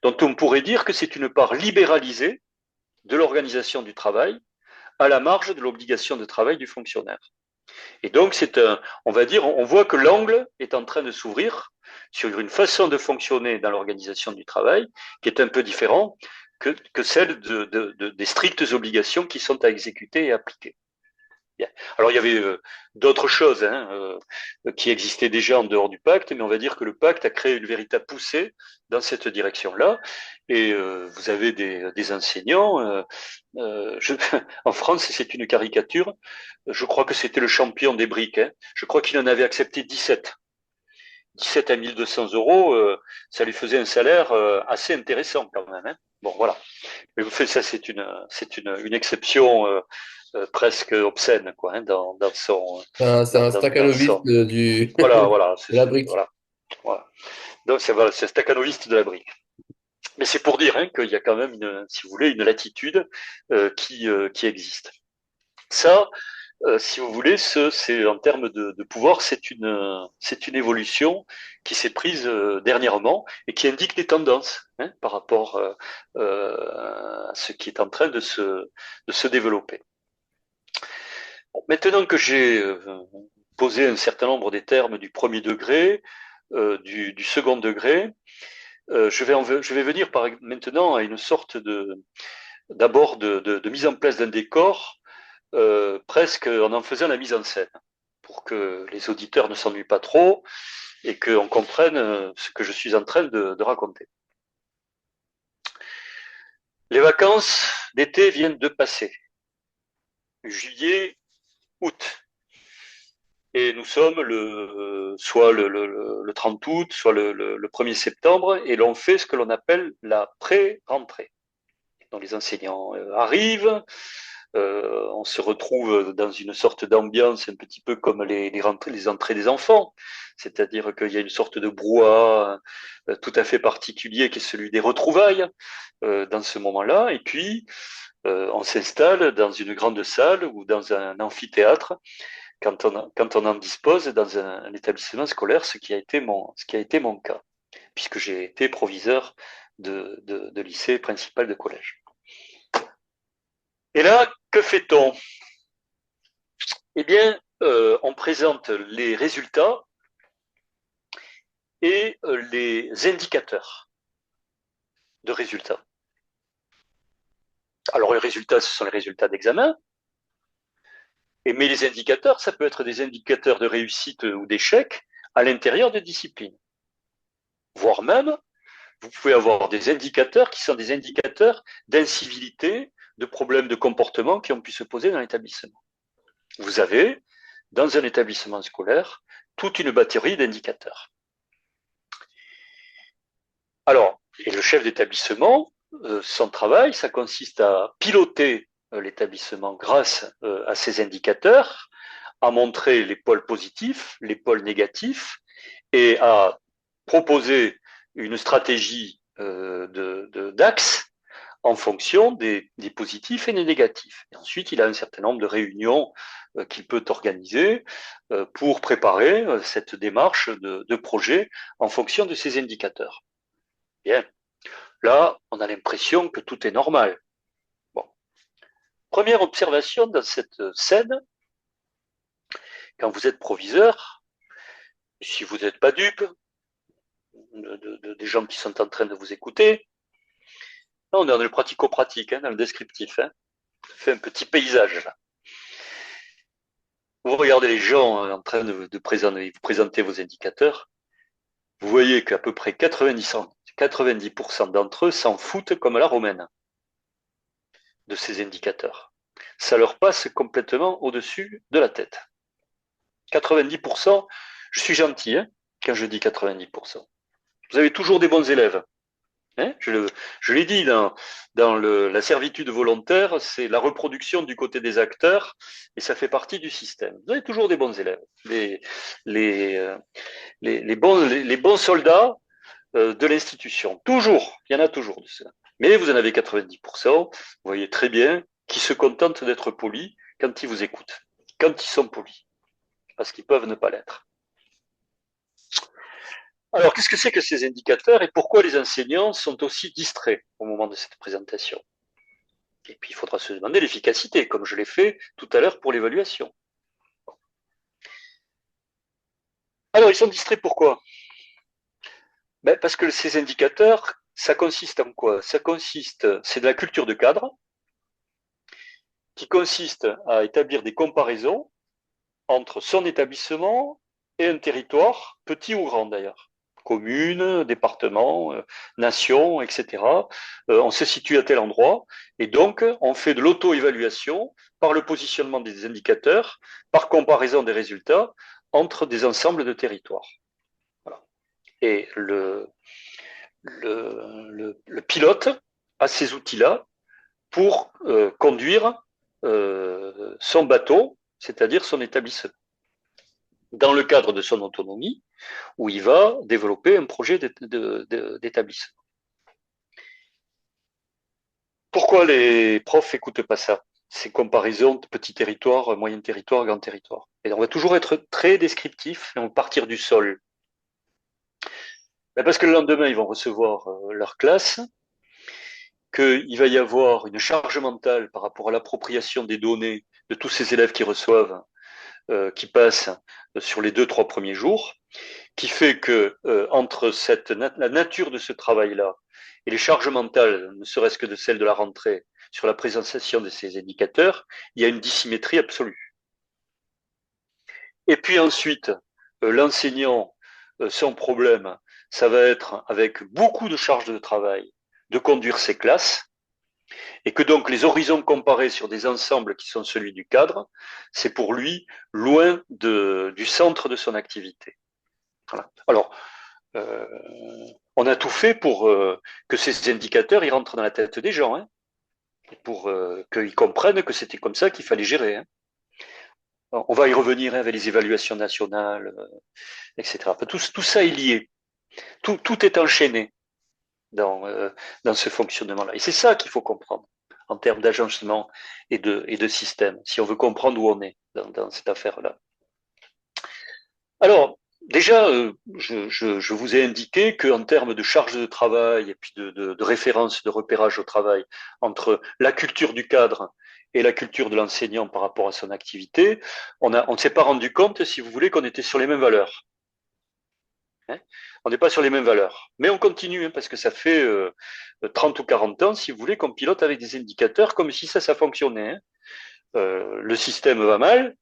dont on pourrait dire que c'est une part libéralisée de l'organisation du travail à la marge de l'obligation de travail du fonctionnaire. Et donc, on va dire, on voit que l'angle est en train de s'ouvrir sur une façon de fonctionner dans l'organisation du travail qui est un peu différent que celle des strictes obligations qui sont à exécuter et appliquer. Bien. Alors il y avait d'autres choses qui existaient déjà en dehors du pacte, mais on va dire que le pacte a créé une véritable poussée dans cette direction-là. Et vous avez des enseignants. En France, c'est une caricature. Je crois que c'était le champion des briques. Hein. Je crois qu'il en avait accepté 17. 17 à 1200 euros, ça lui faisait un salaire assez intéressant quand même. Hein. Bon, voilà. Mais ça, une exception presque obscène, quoi, hein, C'est un dans stakhanoviste son. Voilà, de voilà, la brique. voilà, voilà. Donc voilà, c'est staccanoviste de la brique. Mais c'est pour dire hein, qu'il y a quand même, si vous voulez, une latitude qui existe. Ça, si vous voulez, c'est en termes de pouvoir, c'est une évolution qui s'est prise dernièrement et qui indique des tendances hein, par rapport à ce qui est en train de se développer. Bon, maintenant que j'ai posé un certain nombre des termes du premier degré, du second degré, je vais venir maintenant à une sorte d'abord de mise en place d'un décor, presque en faisant la mise en scène, pour que les auditeurs ne s'ennuient pas trop et qu'on comprenne ce que je suis en train de raconter. Les vacances d'été viennent de passer. Juillet, août. Et nous sommes soit le 30 août, soit le 1er septembre, et l'on fait ce que l'on appelle la pré-rentrée. Donc les enseignants arrivent, on se retrouve dans une sorte d'ambiance un petit peu comme les entrées des enfants, c'est-à-dire qu'il y a une sorte de brouhaha tout à fait particulier qui est celui des retrouvailles dans ce moment-là, et puis on s'installe dans une grande salle ou dans un amphithéâtre quand on en dispose dans un établissement scolaire, ce qui a été mon cas, puisque j'ai été proviseur de lycée principal de collège. Et là, que fait-on? Eh bien, on présente les résultats et les indicateurs de résultats. Alors, les résultats, ce sont les résultats d'examen, mais les indicateurs, ça peut être des indicateurs de réussite ou d'échec à l'intérieur de disciplines. Voire même, vous pouvez avoir des indicateurs qui sont des indicateurs d'incivilité, de problèmes de comportement qui ont pu se poser dans l'établissement. Vous avez, dans un établissement scolaire, toute une batterie d'indicateurs. Alors, et le chef d'établissement, son travail, ça consiste à piloter l'établissement grâce à ces indicateurs, à montrer les pôles positifs, les pôles négatifs, et à proposer une stratégie d'axe en fonction des positifs et des négatifs. Et ensuite, il a un certain nombre de réunions qu'il peut organiser pour préparer cette démarche de projet en fonction de ces indicateurs. Bien. Là, on a l'impression que tout est normal. Bon. Première observation dans cette scène, Quand vous êtes proviseur, si vous n'êtes pas dupe des gens qui sont en train de vous écouter, là, on est dans le pratico-pratique, hein, dans le descriptif. Hein. On fait un petit paysage là. Vous regardez les gens en train de présenter, vous présenter vos indicateurs, vous voyez qu'à peu près 90% d'entre eux s'en foutent comme la romaine de ces indicateurs. Ça leur passe complètement au-dessus de la tête. 90%, je suis gentil hein, quand je dis 90%. Vous avez toujours des bons élèves. Hein, je l'ai dit dans la servitude volontaire, c'est la reproduction du côté des acteurs et ça fait partie du système. Vous avez toujours des bons élèves, les, les bons soldats de l'institution. Toujours, il y en a toujours de cela. Mais vous en avez 90%, vous voyez très bien, qui se contentent d'être polis quand ils vous écoutent, quand ils sont polis, parce qu'ils peuvent ne pas l'être. Alors, qu'est-ce que c'est que ces indicateurs et pourquoi les enseignants sont aussi distraits au moment de cette présentation? Et puis, il faudra se demander l'efficacité, comme je l'ai fait tout à l'heure pour l'évaluation. Alors, ils sont distraits pourquoi? Parce que ces indicateurs, ça consiste en quoi? C'est de la culture de cadre, qui consiste à établir des comparaisons entre son établissement et un territoire, petit ou grand d'ailleurs. Commune, département, nation, etc. On se situe à tel endroit et donc on fait de l'auto-évaluation par le positionnement des indicateurs, par comparaison des résultats entre des ensembles de territoires. Voilà. Et le pilote a ces outils-là pour conduire son bateau, c'est-à-dire son établissement, dans le cadre de son autonomie, où il va développer un projet d'établissement. Pourquoi les profs n'écoutent pas ça? Ces comparaisons de petits territoires, moyen territoire, grand territoire. Et on va toujours être très descriptif et on va partir du sol. Parce que le lendemain, ils vont recevoir leur classe, qu'il va y avoir une charge mentale par rapport à l'appropriation des données de tous ces élèves qui reçoivent, qui passent sur les 2-3 premiers jours, qui fait que entre la nature de ce travail-là et les charges mentales, ne serait-ce que de celle de la rentrée, sur la présentation de ces indicateurs, il y a une dissymétrie absolue. Et puis ensuite, l'enseignant, son problème, ça va être, avec beaucoup de charges de travail, de conduire ses classes, et que donc les horizons comparés sur des ensembles qui sont celui du cadre, c'est pour lui loin du centre de son activité. Voilà. Alors, euh, on a tout fait pour que ces indicateurs ils rentrent dans la tête des gens, hein, pour qu'ils comprennent que c'était comme ça qu'il fallait gérer. Hein. On va y revenir hein, avec les évaluations nationales, etc. Enfin, tout ça est lié. Tout est enchaîné dans ce fonctionnement-là. Et c'est ça qu'il faut comprendre en termes d'agencement et de système, si on veut comprendre où on est dans cette affaire-là. Alors, déjà, je vous ai indiqué qu'en termes de charge de travail et puis de référence, de repérage au travail, entre la culture du cadre et la culture de l'enseignant par rapport à son activité, on ne s'est pas rendu compte, si vous voulez, qu'on était sur les mêmes valeurs. Hein, on n'est pas sur les mêmes valeurs. Mais on continue, hein, parce que ça fait 30 ou 40 ans, si vous voulez, qu'on pilote avec des indicateurs comme si ça fonctionnait. Hein. Le système va mal,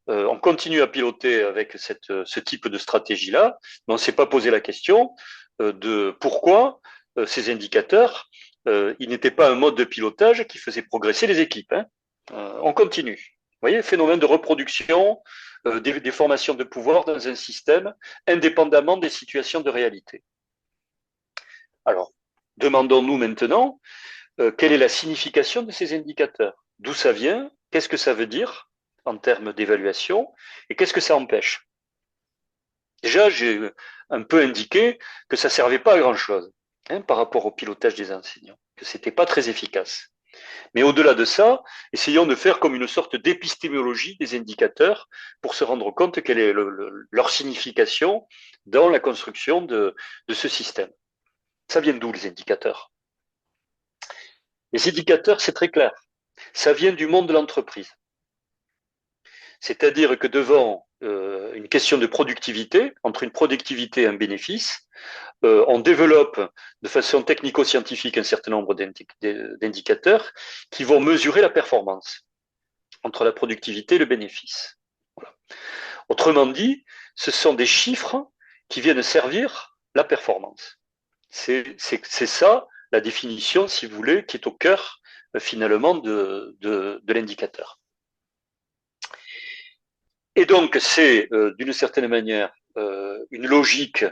on continue à piloter avec ce type de stratégie-là, mais on ne s'est pas posé la question de pourquoi ces indicateurs, ils n'étaient pas un mode de pilotage qui faisait progresser les équipes. Hein. On continue. Vous voyez, phénomène de reproduction des formations de pouvoir dans un système, indépendamment des situations de réalité. Alors, demandons-nous maintenant quelle est la signification de ces indicateurs? D'où ça vient? Qu'est-ce que ça veut dire en termes d'évaluation? Et qu'est-ce que ça empêche? Déjà, j'ai un peu indiqué que ça ne servait pas à grand-chose hein, par rapport au pilotage des enseignants, que ce n'était pas très efficace. Mais au-delà de ça, essayons de faire comme une sorte d'épistémologie des indicateurs pour se rendre compte quelle est leur signification dans la construction de ce système. Ça vient d'où les indicateurs? Les indicateurs, c'est très clair. Ça vient du monde de l'entreprise. C'est-à-dire que devant une question de productivité, entre une productivité et un bénéfice. On développe de façon technico-scientifique un certain nombre d'indicateurs qui vont mesurer la performance entre la productivité et le bénéfice. Voilà. Autrement dit, ce sont des chiffres qui viennent servir la performance. C'est ça la définition, si vous voulez, qui est au cœur finalement de l'indicateur. Et donc, c'est d'une certaine manière une logique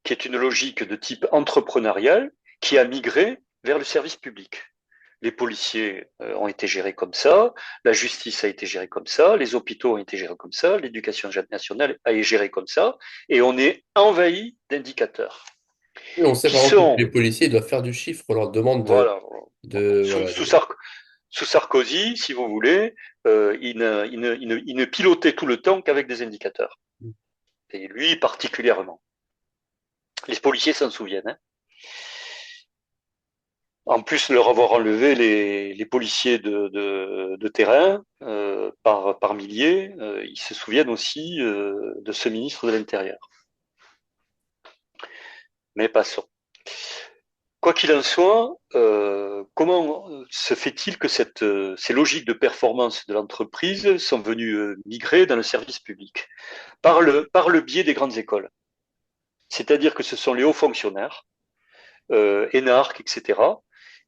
qui est une logique de type entrepreneurial qui a migré vers le service public. Les policiers ont été gérés comme ça, la justice a été gérée comme ça, les hôpitaux ont été gérés comme ça, l'éducation nationale a été gérée comme ça, et on est envahi d'indicateurs Oui, on sait qui par exemple que sont, les policiers doivent faire du chiffre, on leur demande voilà, voilà, sous Sarkozy, si vous voulez, il ne pilotait tout le temps qu'avec des indicateurs. Et lui particulièrement. Les policiers s'en souviennent. Hein. En plus de leur avoir enlevé les policiers de terrain par milliers, ils se souviennent aussi de ce ministre de l'Intérieur. Mais passons. Quoi qu'il en soit, comment se fait-il que ces logiques de performance de l'entreprise sont venues migrer dans le service public par le biais des grandes écoles. C'est-à-dire que ce sont les hauts fonctionnaires, énarques, etc.,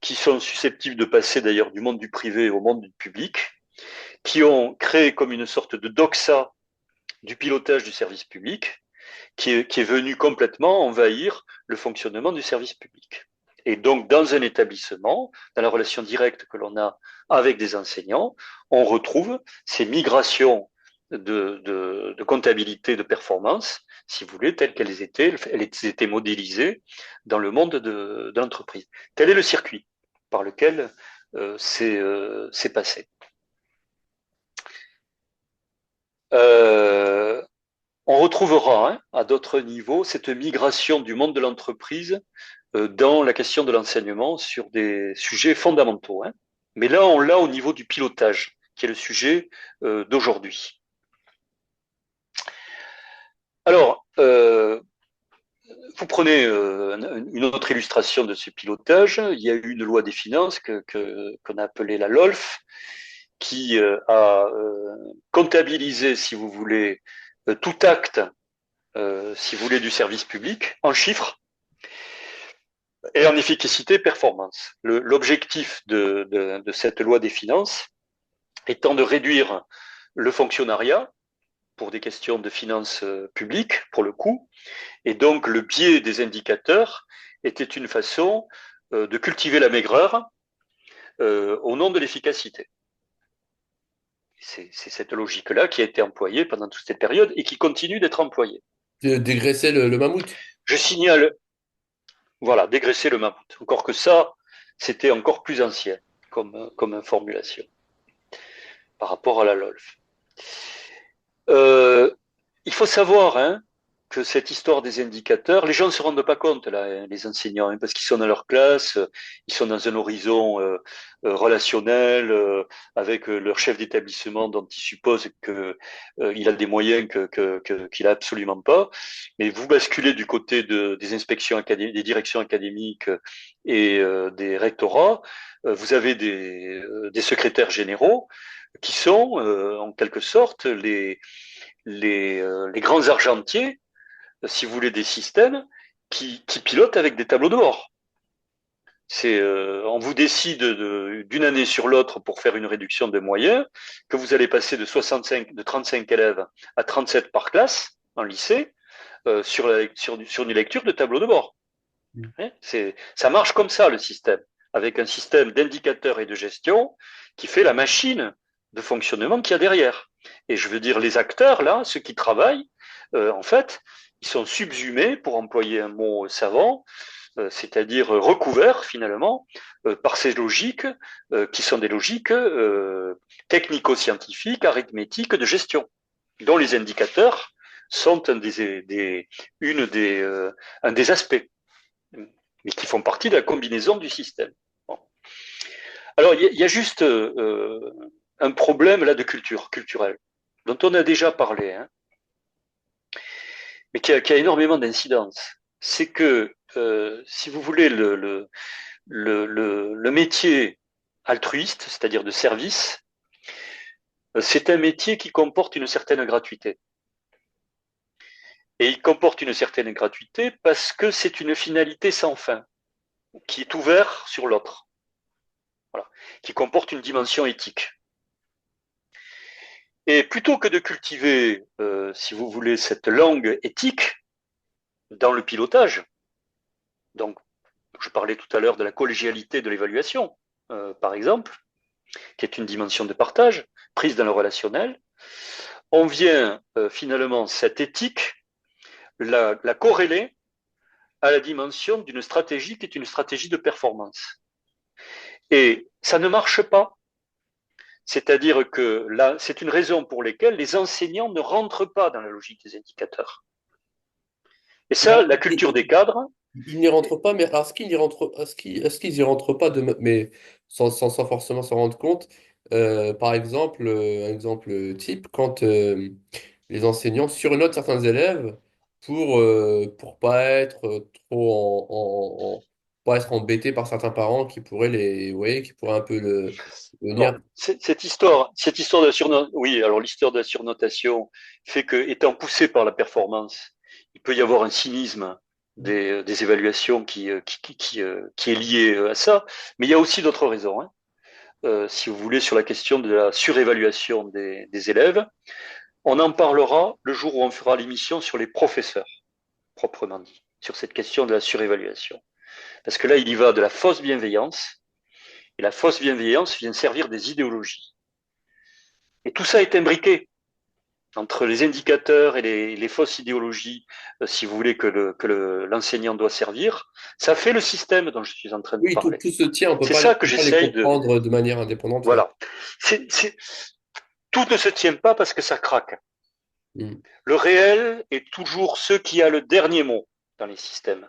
qui sont susceptibles de passer d'ailleurs du monde du privé au monde du public, qui ont créé comme une sorte de doxa du pilotage du service public, qui est venu complètement envahir le fonctionnement du service public. Et donc, dans un établissement, dans la relation directe que l'on a avec des enseignants, on retrouve ces migrations de comptabilité de performance, si vous voulez, telles qu'elles étaient modélisées dans le monde de l'entreprise. Quel est le circuit par lequel c'est passé? euh, On retrouvera hein, à d'autres niveaux cette migration du monde de l'entreprise dans la question de l'enseignement sur des sujets fondamentaux. Hein. Mais là, on l'a au niveau du pilotage, qui est le sujet d'aujourd'hui. Alors, vous prenez une autre illustration de ce pilotage. Il y a eu une loi des finances qu'on a appelée la LOLF, qui a comptabilisé, si vous voulez, tout acte, si vous voulez, du service public en chiffres et en efficacité performance. L'objectif de cette loi des finances étant de réduire le fonctionnariat pour des questions de finances publiques, pour le coup, et donc le biais des indicateurs était une façon de cultiver la maigreur au nom de l'efficacité. C'est cette logique-là qui a été employée pendant toute cette période et qui continue d'être employée. dégraisser le mammouth. Je signale, voilà, dégraisser le mammouth. Encore que ça, c'était encore plus ancien comme formulation par rapport à la LOLF. Euh, il faut savoir hein, que cette histoire des indicateurs, les gens ne se rendent pas compte, là, hein, les enseignants, hein, parce qu'ils sont dans leur classe, ils sont dans un horizon relationnel avec leur chef d'établissement dont ils supposent qu'il a des moyens qu'il n'a absolument pas. Mais vous basculez du côté des inspections académiques, des directions académiques et des rectorats, vous avez des secrétaires généraux qui sont en quelque sorte les grands argentiers, si vous voulez, des systèmes qui pilotent avec des tableaux de bord. On vous décide d'une année sur l'autre pour faire une réduction de moyens, que vous allez passer de 35 élèves à 37 par classe en lycée sur une lecture de tableau de bord. Hein, ça marche comme ça le système, avec un système d'indicateurs et de gestion qui fait la machine de fonctionnement qu'il y a derrière. Et je veux dire, les acteurs, là, ceux qui travaillent, en fait, ils sont subsumés, pour employer un mot savant, c'est-à-dire recouverts finalement par ces logiques qui sont des logiques technico-scientifiques, arithmétiques, de gestion, dont les indicateurs sont un des aspects, mais qui font partie de la combinaison du système. Bon. Alors, il y a juste un problème là de culture culturelle, dont on a déjà parlé. Hein. mais qui a énormément d'incidence. C'est que, si vous voulez, le métier altruiste, c'est-à-dire de service, c'est un métier qui comporte une certaine gratuité. Et il comporte une certaine gratuité parce que c'est une finalité sans fin, qui est ouverte sur l'autre, voilà, qui comporte une dimension éthique. Et plutôt que de cultiver, si vous voulez, cette langue éthique dans le pilotage, donc je parlais tout à l'heure de la collégialité de l'évaluation, par exemple, qui est une dimension de partage, prise dans le relationnel, on vient finalement cette éthique la corréler à la dimension d'une stratégie qui est une stratégie de performance. Et ça ne marche pas. C'est-à-dire que là, c'est une raison pour laquelle les enseignants ne rentrent pas dans la logique des indicateurs. Et Bah, ça, la culture des cadres, ils n'y rentrent pas, mais est-ce qu'ils y rentrent, est-ce qu'ils y rentrent pas mais sans forcément s'en rendre compte. Par exemple, un exemple type, quand les enseignants surnotent certains élèves pour pas être trop pas être embêtés par certains parents qui pourraient vous voyez, qui pourraient un peu alors, venir. cette histoire de la surnotation, oui, alors l'histoire de la surnotation fait que, étant poussé par la performance, il peut y avoir un cynisme des évaluations qui est lié à ça, mais il y a aussi d'autres raisons, hein. Si vous voulez, sur la question de la surévaluation des élèves, on en parlera le jour où on fera l'émission sur les professeurs, proprement dit, sur cette question de la surévaluation. Parce que là, il y va de la fausse bienveillance, et la fausse bienveillance vient servir des idéologies. Et tout ça est imbriqué entre les indicateurs et les fausses idéologies, si vous voulez, l'enseignant doit servir. Ça fait le système dont je suis en train de Oui, parler. tout se tient, C'est ça on que peut pas les j'essaye de... comprendre de manière indépendante. Voilà. C'est, c'est, tout ne se tient pas parce que ça craque. Mm. Le réel est toujours ce qui a le dernier mot dans les systèmes.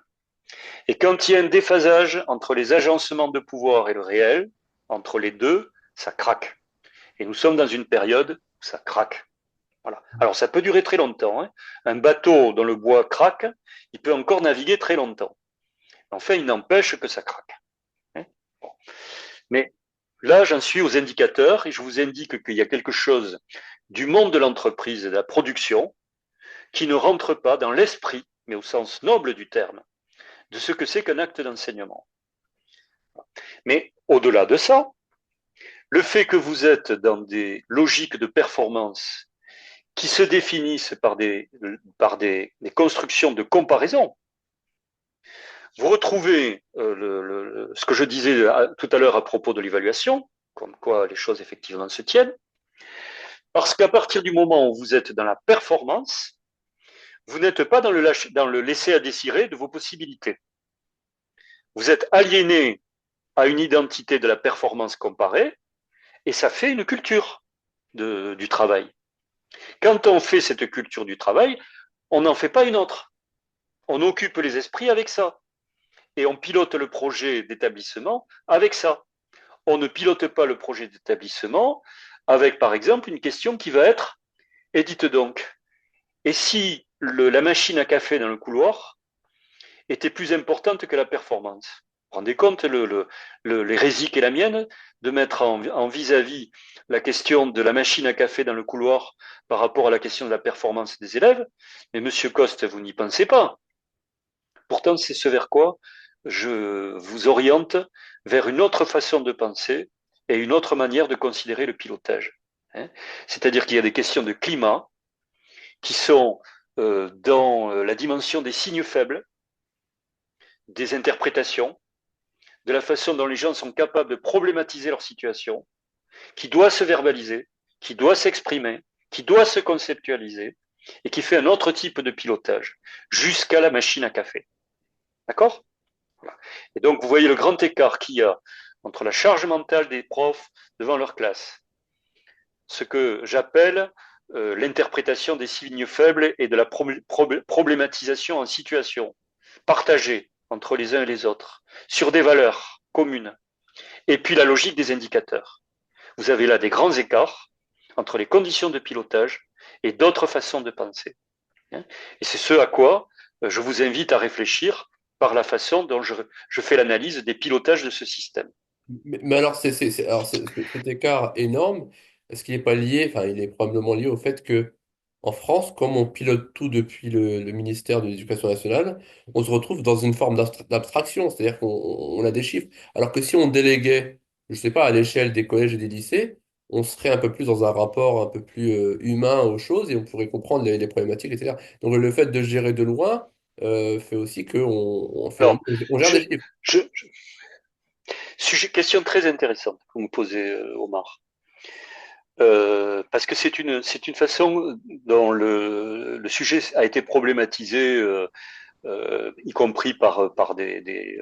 Et quand il y a un déphasage entre les agencements de pouvoir et le réel, entre les deux, ça craque. Et nous sommes dans une période où ça craque. Voilà. Alors ça peut durer très longtemps, hein. Un bateau dont le bois craque, il peut encore naviguer très longtemps. Enfin, il n'empêche que ça craque, hein. Bon. Mais là, j'en suis aux indicateurs et je vous indique qu'il y a quelque chose du monde de l'entreprise et de la production qui ne rentre pas dans l'esprit, mais au sens noble du terme, de ce que c'est qu'un acte d'enseignement. Mais au-delà de ça, le fait que vous êtes dans des logiques de performance qui se définissent des constructions de comparaison, vous retrouvez ce que je disais tout à l'heure à propos de l'évaluation, comme quoi les choses effectivement se tiennent, parce qu'à partir du moment où vous êtes dans la performance, vous n'êtes pas dans le laisser à désirer de vos possibilités. Vous êtes aliéné à une identité de la performance comparée, et ça fait une culture du travail. Quand on fait cette culture du travail, on n'en fait pas une autre. On occupe les esprits avec ça. Et on pilote le projet d'établissement avec ça. On ne pilote pas le projet d'établissement avec, par exemple, une question qui va être, et dites donc, et si la machine à café dans le couloir était plus importante que la performance? Vous vous rendez compte l'hérésie qui est la mienne de mettre en vis-à-vis la question de la machine à café dans le couloir par rapport à la question de la performance des élèves? Mais monsieur Coste, vous n'y pensez pas. Pourtant, c'est ce vers quoi je vous oriente vers une autre façon de penser et une autre manière de considérer le pilotage, hein. C'est-à-dire qu'il y a des questions de climat qui sont dans la dimension des signes faibles, des interprétations, de la façon dont les gens sont capables de problématiser leur situation, qui doit se verbaliser, qui doit s'exprimer, qui doit se conceptualiser et qui fait un autre type de pilotage jusqu'à la machine à café. D'accord? Voilà. Et donc, vous voyez le grand écart qu'il y a entre la charge mentale des profs devant leur classe, ce que j'appelle l'interprétation des signes faibles et de la problématisation en situation partagée entre les uns et les autres, sur des valeurs communes, et puis la logique des indicateurs. Vous avez là des grands écarts entre les conditions de pilotage et d'autres façons de penser. Hein. Et c'est ce à quoi je vous invite à réfléchir par la façon dont je fais l'analyse des pilotages de ce système. Mais alors, cet écart énorme, est-ce qu'il n'est pas lié, enfin, il est probablement lié au fait que en France, comme on pilote tout depuis le ministère de l'Éducation nationale, on se retrouve dans une forme d'abstraction, c'est-à-dire qu'on a des chiffres. Alors que si on déléguait, je sais pas, à l'échelle des collèges et des lycées, on serait un peu plus dans un rapport un peu plus humain aux choses et on pourrait comprendre les problématiques, etc. Donc le fait de gérer de loin fait aussi Alors, on gère je, des chiffres. question très intéressante que vous me posez, Omar. Parce que c'est une façon dont le sujet a été problématisé, y compris par des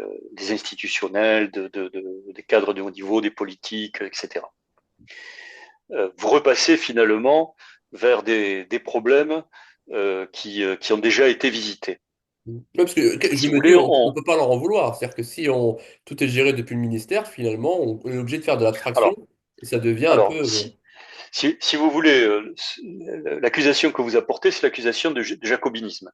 institutionnels, des cadres de haut niveau, des politiques, etc. Vous repassez finalement vers des problèmes qui ont déjà été visités. Ouais, parce que je Si vous me dis, voulez, on peut pas leur en vouloir. C'est-à-dire que si tout est géré depuis le ministère, finalement, on est obligé de faire de l'abstraction alors, et ça devient un peu. alors si vous voulez, l'accusation que vous apportez, c'est l'accusation de jacobinisme.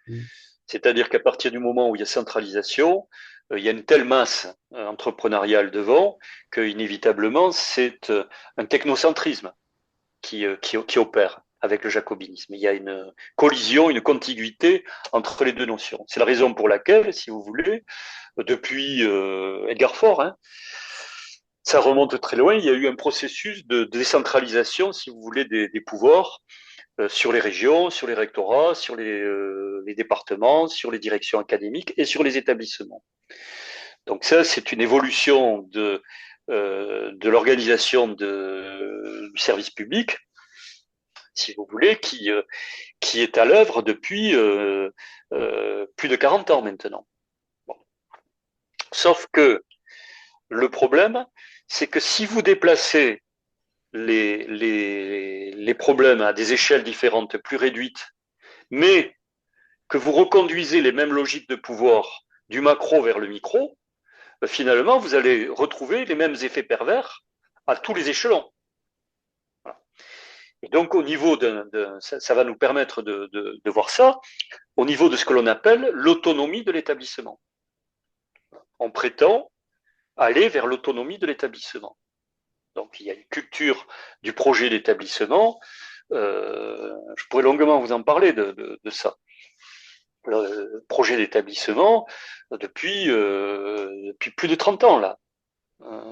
Mm. C'est-à-dire qu'à partir du moment où il y a centralisation, il y a une telle masse entrepreneuriale devant qu'inévitablement, c'est un technocentrisme qui opère avec le jacobinisme. Il y a une collision, une contiguïté entre les deux notions. C'est la raison pour laquelle, si vous voulez, depuis Edgar Faure, hein, ça remonte très loin, il y a eu un processus de décentralisation, si vous voulez, des pouvoirs sur les régions, sur les rectorats, sur les départements, sur les directions académiques et sur les établissements. Donc ça, c'est une évolution de l'organisation du service public, si vous voulez, qui est à l'œuvre depuis plus de 40 ans maintenant. Bon. Sauf que le problème, c'est que si vous déplacez les problèmes à des échelles différentes, plus réduites, mais que vous reconduisez les mêmes logiques de pouvoir du macro vers le micro, finalement, vous allez retrouver les mêmes effets pervers à tous les échelons. Et donc, au niveau ça va nous permettre de voir ça, au niveau de ce que l'on appelle l'autonomie de l'établissement. On prétend aller vers l'autonomie de l'établissement. Donc, il y a une culture du projet d'établissement. Je pourrais longuement vous en parler de ça. Le projet d'établissement depuis plus de 30 ans, là.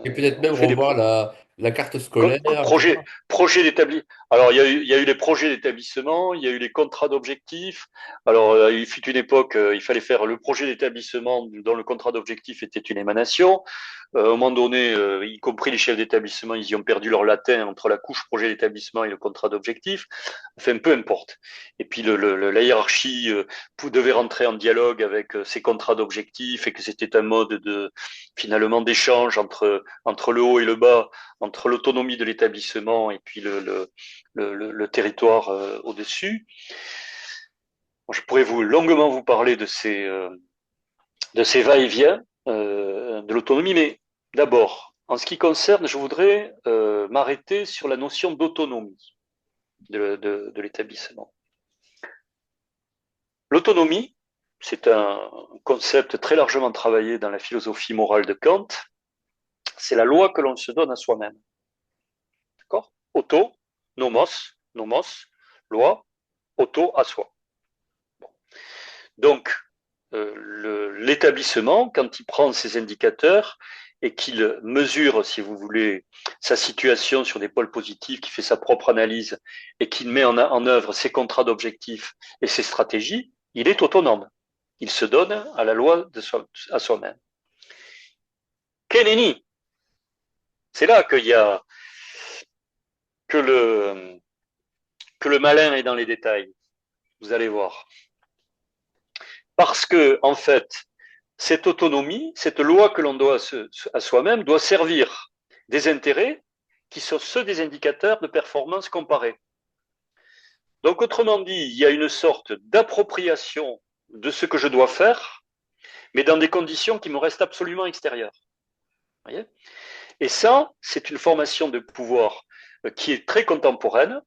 Et peut-être On même fait des revoir pro la carte scolaire, projet, etc. projet d'établissement. Alors, il y a eu les projets d'établissement, il y a eu les contrats d'objectifs. Alors, il fut une époque, il fallait faire le projet d'établissement dont le contrat d'objectif était une émanation. À un moment donné, y compris les chefs d'établissement, ils y ont perdu leur latin entre la couche projet d'établissement et le contrat d'objectif. Enfin, peu importe. Et puis, la hiérarchie devait rentrer en dialogue avec ces contrats d'objectifs et que c'était un mode finalement d'échange entre le haut et le bas, entre l'autonomie de l'établissement et puis le territoire au-dessus. Je pourrais longuement vous parler de ces va-et-vient de l'autonomie, mais d'abord, en ce qui concerne, je voudrais m'arrêter sur la notion d'autonomie de l'établissement. L'autonomie, c'est un concept très largement travaillé dans la philosophie morale de Kant. C'est la loi que l'on se donne à soi-même. D'accord? Auto, nomos, loi, auto à soi. Bon. Donc, l'établissement, quand il prend ses indicateurs et qu'il mesure, si vous voulez, sa situation sur des pôles positifs, qui fait sa propre analyse et qu'il met en œuvre ses contrats d'objectifs et ses stratégies, il est autonome. Il se donne à la loi à soi-même. Keneni, c'est là qu'il y a que le malin est dans les détails. Vous allez voir. Parce que, en fait, cette autonomie, cette loi que l'on doit à soi-même, doit servir des intérêts qui sont ceux des indicateurs de performance comparée. Donc, autrement dit, il y a une sorte d'appropriation de ce que je dois faire, mais dans des conditions qui me restent absolument extérieures. Voyez. Et ça, c'est une formation de pouvoir qui est très contemporaine.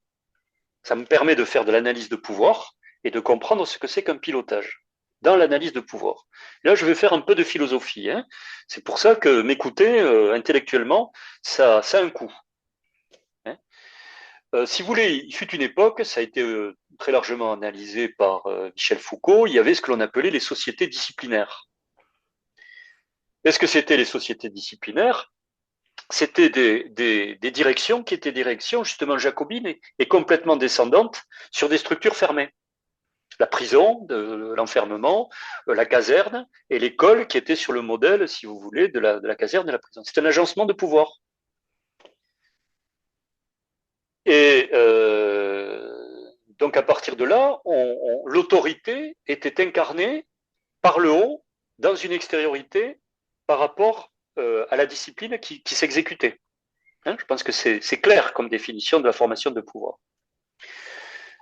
Ça me permet de faire de l'analyse de pouvoir et de comprendre ce que c'est qu'un pilotage dans l'analyse de pouvoir. Là, je vais faire un peu de philosophie. Hein. C'est pour ça que m'écouter intellectuellement, ça a un coût. Hein. Si vous voulez, il fut une époque, ça a été très largement analysé par Michel Foucault, il y avait ce que l'on appelait les sociétés disciplinaires. Qu'est-ce que c'était les sociétés disciplinaires? C'était des directions qui étaient des directions justement jacobines et complètement descendantes sur des structures fermées. La prison, l'enfermement, la caserne et l'école qui était sur le modèle, si vous voulez, de la caserne et de la prison. C'est un agencement de pouvoir. Et donc à partir de là, l'autorité était incarnée par le haut dans une extériorité par rapport à la discipline qui s'exécutait. Hein, je pense que c'est clair comme définition de la formation de pouvoir.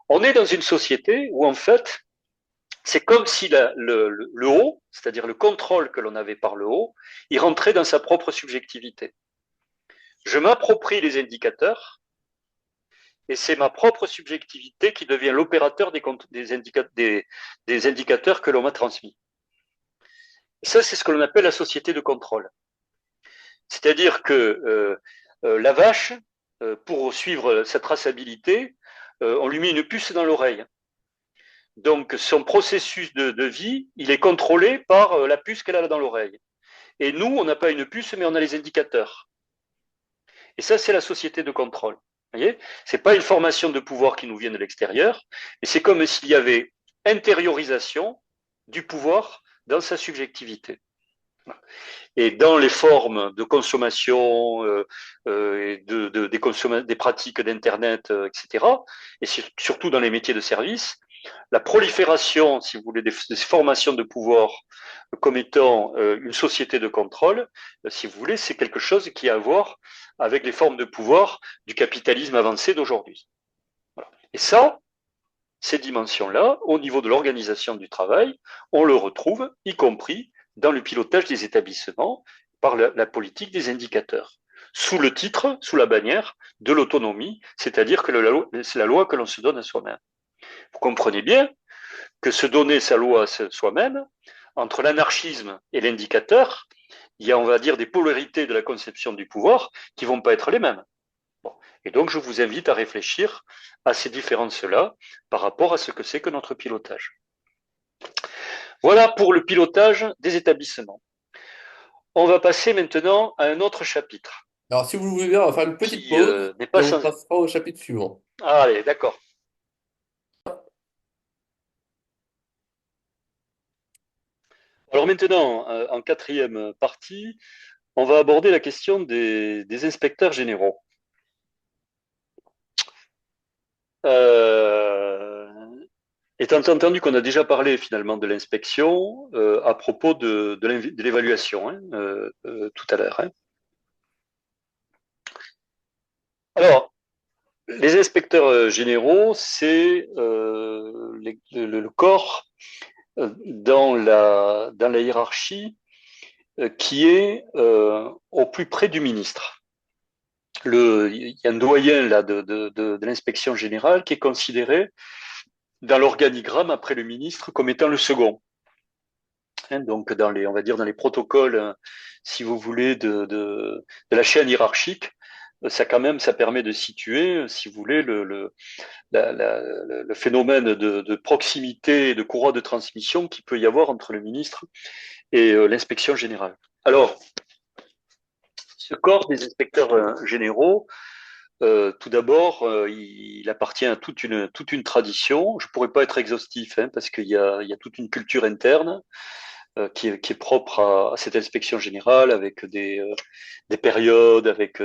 On est dans une société où en fait, c'est comme si le haut, c'est-à-dire le contrôle que l'on avait par le haut, il rentrait dans sa propre subjectivité. Je m'approprie les indicateurs et c'est ma propre subjectivité qui devient l'opérateur des indicateurs que l'on m'a transmis. Et ça, c'est ce que l'on appelle la société de contrôle. C'est-à-dire que la vache, pour suivre sa traçabilité, on lui met une puce dans l'oreille. Donc, son processus de vie, il est contrôlé par la puce qu'elle a dans l'oreille. Et nous, on n'a pas une puce, mais on a les indicateurs. Et ça, c'est la société de contrôle. Vous voyez, c'est pas une formation de pouvoir qui nous vient de l'extérieur, mais c'est comme s'il y avait intériorisation du pouvoir dans sa subjectivité. Et dans les formes de consommation, des pratiques d'Internet, etc., et surtout dans les métiers de service, la prolifération, si vous voulez, des formations de pouvoir comme étant une société de contrôle, si vous voulez, c'est quelque chose qui a à voir avec les formes de pouvoir du capitalisme avancé d'aujourd'hui. Voilà. Et ça, ces dimensions-là, au niveau de l'organisation du travail, on le retrouve, y compris dans le pilotage des établissements par la politique des indicateurs, sous le titre, sous la bannière de l'autonomie, c'est-à-dire que c'est la loi que l'on se donne à soi-même. Vous comprenez bien que se donner sa loi à soi-même, entre l'anarchisme et l'indicateur, il y a, on va dire, des polarités de la conception du pouvoir qui ne vont pas être les mêmes. Bon. Et donc, je vous invite à réfléchir à ces différences-là par rapport à ce que c'est que notre pilotage. Voilà pour le pilotage des établissements. On va passer maintenant à un autre chapitre Alors, si vous le voulez bien, on va faire une petite qui pause n'est et pas on sans... passera au chapitre suivant. Ah, allez, d'accord. Alors maintenant, en quatrième partie, on va aborder la question des inspecteurs généraux. Euh, Étant entendu qu'on a déjà parlé finalement de l'inspection à propos de l'évaluation hein, tout à l'heure. Hein. Alors, les inspecteurs généraux, c'est le corps dans la hiérarchie qui est au plus près du ministre. Il y a un doyen là, de l'inspection générale qui est considéré dans l'organigramme après le ministre comme étant le second. Hein, donc on va dire dans les protocoles, si vous voulez, de la chaîne hiérarchique, ça quand même, ça permet de situer, si vous voulez, le phénomène de proximité et de courroie de transmission qu'il peut y avoir entre le ministre et l'inspection générale. Alors, ce corps des inspecteurs généraux, tout d'abord, il appartient à toute une tradition. Je ne pourrais pas être exhaustif hein, parce qu'il y a toute une culture interne qui est propre à cette inspection générale avec des périodes, avec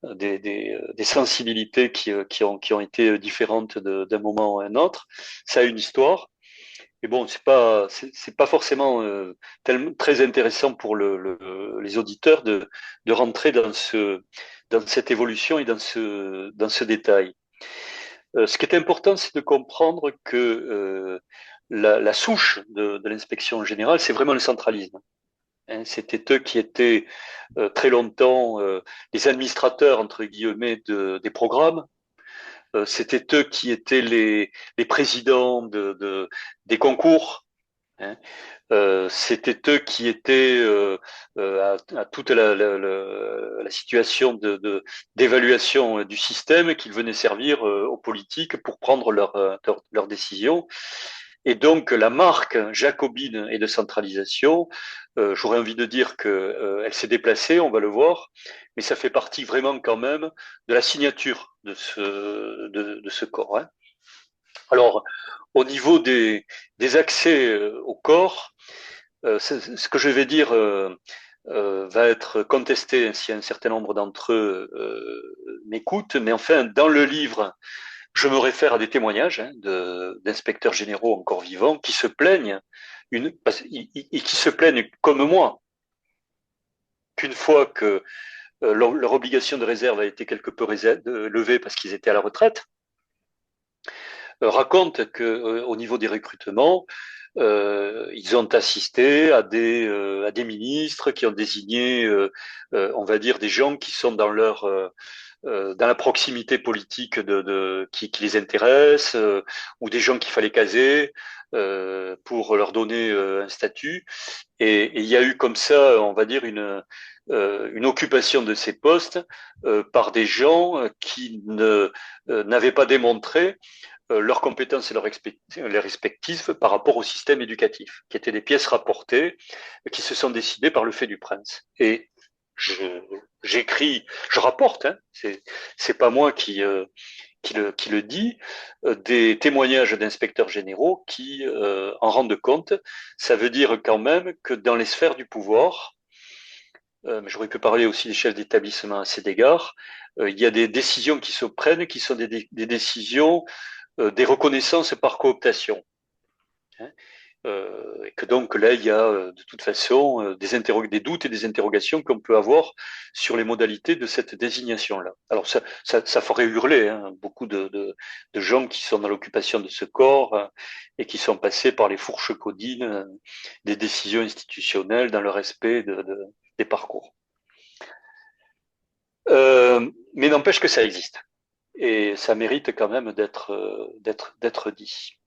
des sensibilités qui ont été différentes d'un moment à un autre. Ça a une histoire. Et bon, c'est pas forcément très intéressant pour les auditeurs de rentrer dans cette évolution et dans ce détail. Ce qui est important, c'est de comprendre que la souche de l'inspection générale, c'est vraiment le centralisme. Hein, c'était eux qui étaient très longtemps les administrateurs, entre guillemets, des programmes. C'était eux qui étaient les présidents des concours. Hein. C'était eux qui étaient à toute la situation d'évaluation du système qu'ils venaient servir aux politiques pour prendre leurs décisions. Et donc la marque jacobine et de centralisation, j'aurais envie de dire que elle s'est déplacée, on va le voir, mais ça fait partie vraiment quand même de la signature de ce corps. Hein. Alors, au niveau des accès au corps, ce que je vais dire va être contesté si un certain nombre d'entre eux m'écoutent, mais enfin, dans le livre, je me réfère à des témoignages hein, d'inspecteurs généraux encore vivants qui se plaignent, et qui se plaignent comme moi, qu'une fois que leur obligation de réserve a été quelque peu levée parce qu'ils étaient à la retraite, racontent qu'au niveau des recrutements, ils ont assisté à des ministres qui ont désigné, on va dire, des gens qui sont dans la proximité politique qui les intéresse, ou des gens qu'il fallait caser pour leur donner un statut. Et il y a eu comme ça, on va dire, une occupation de ces postes par des gens qui n'avaient pas démontré leurs compétences et les respectives par rapport au système éducatif, qui étaient des pièces rapportées, qui se sont décidées par le fait du prince. Et j'écris, je rapporte, hein, c'est pas moi qui le dit, des témoignages d'inspecteurs généraux qui en rendent compte. Ça veut dire quand même que dans les sphères du pouvoir, mais j'aurais pu parler aussi des chefs d'établissement à cet égard, il y a des décisions qui se prennent, qui sont des décisions des reconnaissances par cooptation. Hein. Et que donc là, il y a de toute façon des doutes et des interrogations qu'on peut avoir sur les modalités de cette désignation-là. Alors ça ferait hurler hein, beaucoup de gens qui sont dans l'occupation de ce corps et qui sont passés par les fourches codines des décisions institutionnelles dans le respect des parcours. Mais n'empêche que ça existe et ça mérite quand même d'être dit.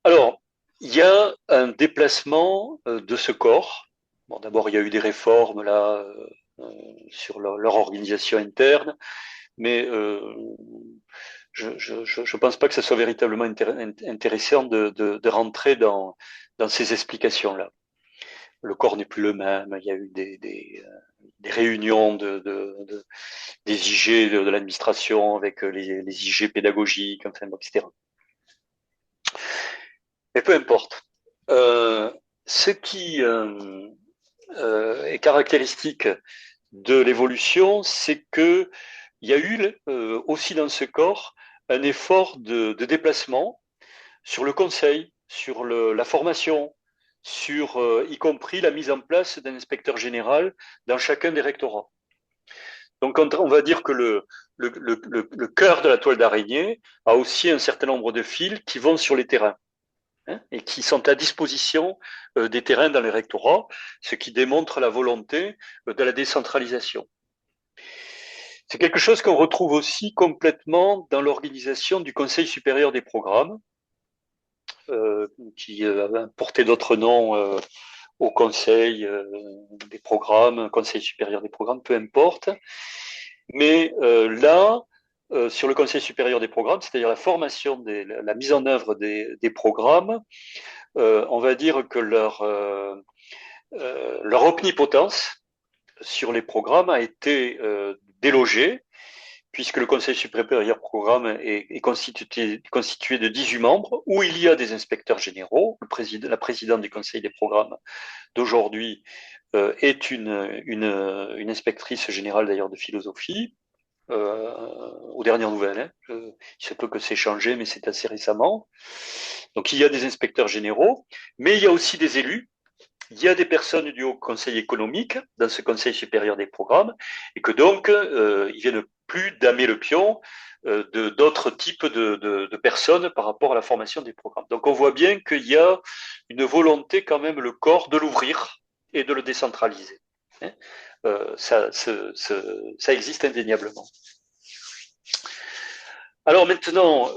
Alors, il y a un déplacement de ce corps. Bon, d'abord, il y a eu des réformes là sur leur organisation interne, mais je pense pas que ce soit véritablement intéressant de rentrer dans ces explications-là. Le corps n'est plus le même. Il y a eu des réunions des IG de l'administration avec les IG pédagogiques, enfin, etc. Mais peu importe. Ce qui est caractéristique de l'évolution, c'est que il y a eu aussi dans ce corps un effort de déplacement sur le conseil, sur la formation, sur y compris la mise en place d'un inspecteur général dans chacun des rectorats. Donc on va dire que le cœur de la toile d'araignée a aussi un certain nombre de fils qui vont sur les terrains hein, et qui sont à disposition des terrains dans les rectorats, ce qui démontre la volonté de la décentralisation. C'est quelque chose qu'on retrouve aussi complètement dans l'organisation du Conseil supérieur des programmes, qui a porté d'autres noms au Conseil des programmes, Conseil supérieur des programmes, peu importe. Mais là, sur le Conseil supérieur des programmes, c'est-à-dire la formation, la mise en œuvre des programmes, on va dire que leur omnipotence sur les programmes a été délogée, puisque le Conseil supérieur programme est constitué de 18 membres, où il y a des inspecteurs généraux. La présidente du Conseil des programmes d'aujourd'hui est une inspectrice générale d'ailleurs de philosophie, aux dernières nouvelles. Hein. Il se peut que c'est changé, mais c'est assez récemment. Donc il y a des inspecteurs généraux, mais il y a aussi des élus. Il y a des personnes du Haut Conseil économique dans ce Conseil supérieur des programmes, et que donc ils viennent plus damer le pion d'autres types de personnes par rapport à la formation des programmes. Donc on voit bien qu'il y a une volonté quand même le corps de l'ouvrir et de le décentraliser. Ça existe indéniablement. Alors maintenant,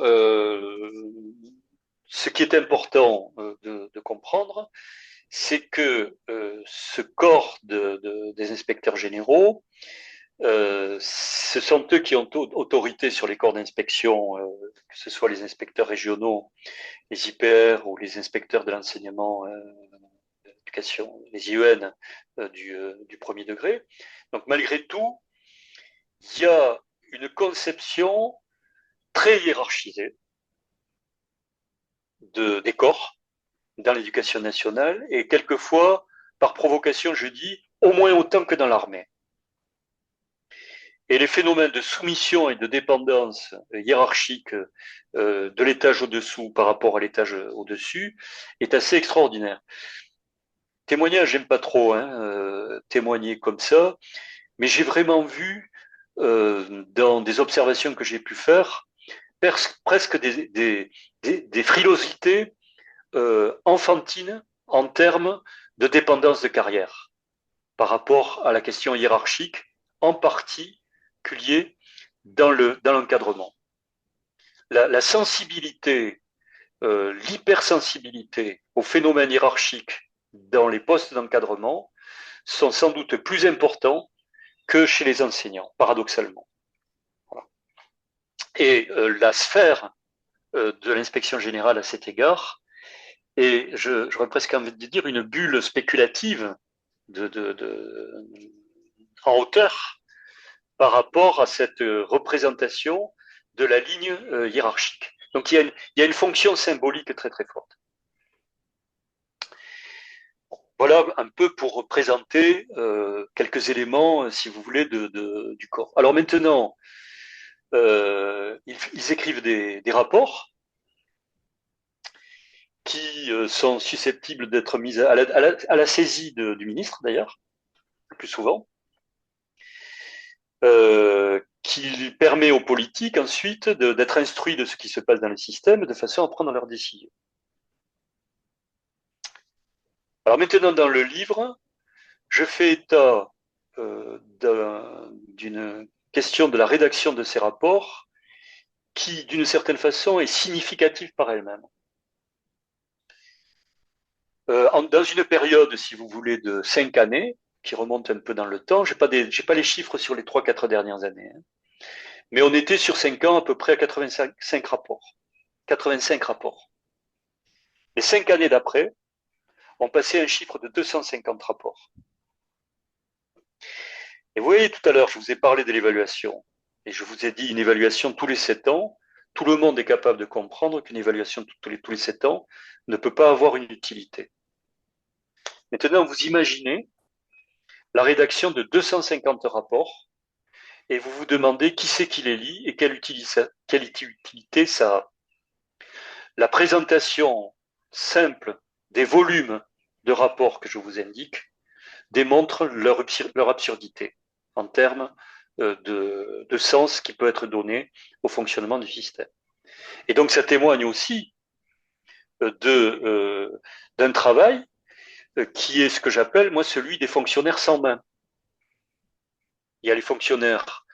ce qui est important de comprendre, c'est que ce corps des inspecteurs généraux, ce sont eux qui ont autorité sur les corps d'inspection, que ce soit les inspecteurs régionaux, les IPR ou les inspecteurs de l'enseignement, de l'éducation, les IEN du premier degré. Donc malgré tout, il y a une conception très hiérarchisée des corps dans l'éducation nationale et quelquefois, par provocation, je dis, au moins autant que dans l'armée. Et les phénomènes de soumission et de dépendance hiérarchique de l'étage au-dessous par rapport à l'étage au-dessus est assez extraordinaire. Témoignage, j'aime pas trop témoigner comme ça, mais j'ai vraiment vu dans des observations que j'ai pu faire presque des frilosités enfantines en termes de dépendance de carrière par rapport à la question hiérarchique, en particulier dans l'encadrement. La sensibilité, l'hypersensibilité aux phénomènes hiérarchiques dans les postes d'encadrement sont sans doute plus importants que chez les enseignants, paradoxalement. Voilà. Et la sphère de l'inspection générale à cet égard est, j'aurais presque envie de dire, une bulle spéculative en hauteur par rapport à cette représentation de la ligne hiérarchique. Donc il y a une fonction symbolique très très forte. Voilà un peu pour présenter quelques éléments, si vous voulez, du corps. Alors maintenant, ils écrivent des rapports qui sont susceptibles d'être mis à la saisie du ministre, d'ailleurs, le plus souvent, qui permet aux politiques ensuite d'être instruits de ce qui se passe dans le système de façon à prendre leurs décisions. Alors maintenant, dans le livre, je fais état d'une question de la rédaction de ces rapports qui, d'une certaine façon, est significative par elle-même. Dans une période, si vous voulez, de 5 années, qui remonte un peu dans le temps, j'ai pas les chiffres sur les 3-4 dernières années, hein, mais on était sur 5 ans à peu près à 85 rapports. 85 rapports. Les 5 années d'après, on passait à un chiffre de 250 rapports. Et vous voyez, tout à l'heure, je vous ai parlé de l'évaluation. Et je vous ai dit une évaluation tous les 7 ans. Tout le monde est capable de comprendre qu'une évaluation tous les 7 ans ne peut pas avoir une utilité. Maintenant, vous imaginez la rédaction de 250 rapports et vous vous demandez qui c'est qui les lit et quelle utilité ça a. La présentation simple des volumes de rapports que je vous indique démontre leur absurdité en termes de sens qui peut être donné au fonctionnement du système. Et donc ça témoigne aussi d'un travail qui est ce que j'appelle, moi, celui des fonctionnaires sans main. Il y a les fonctionnaires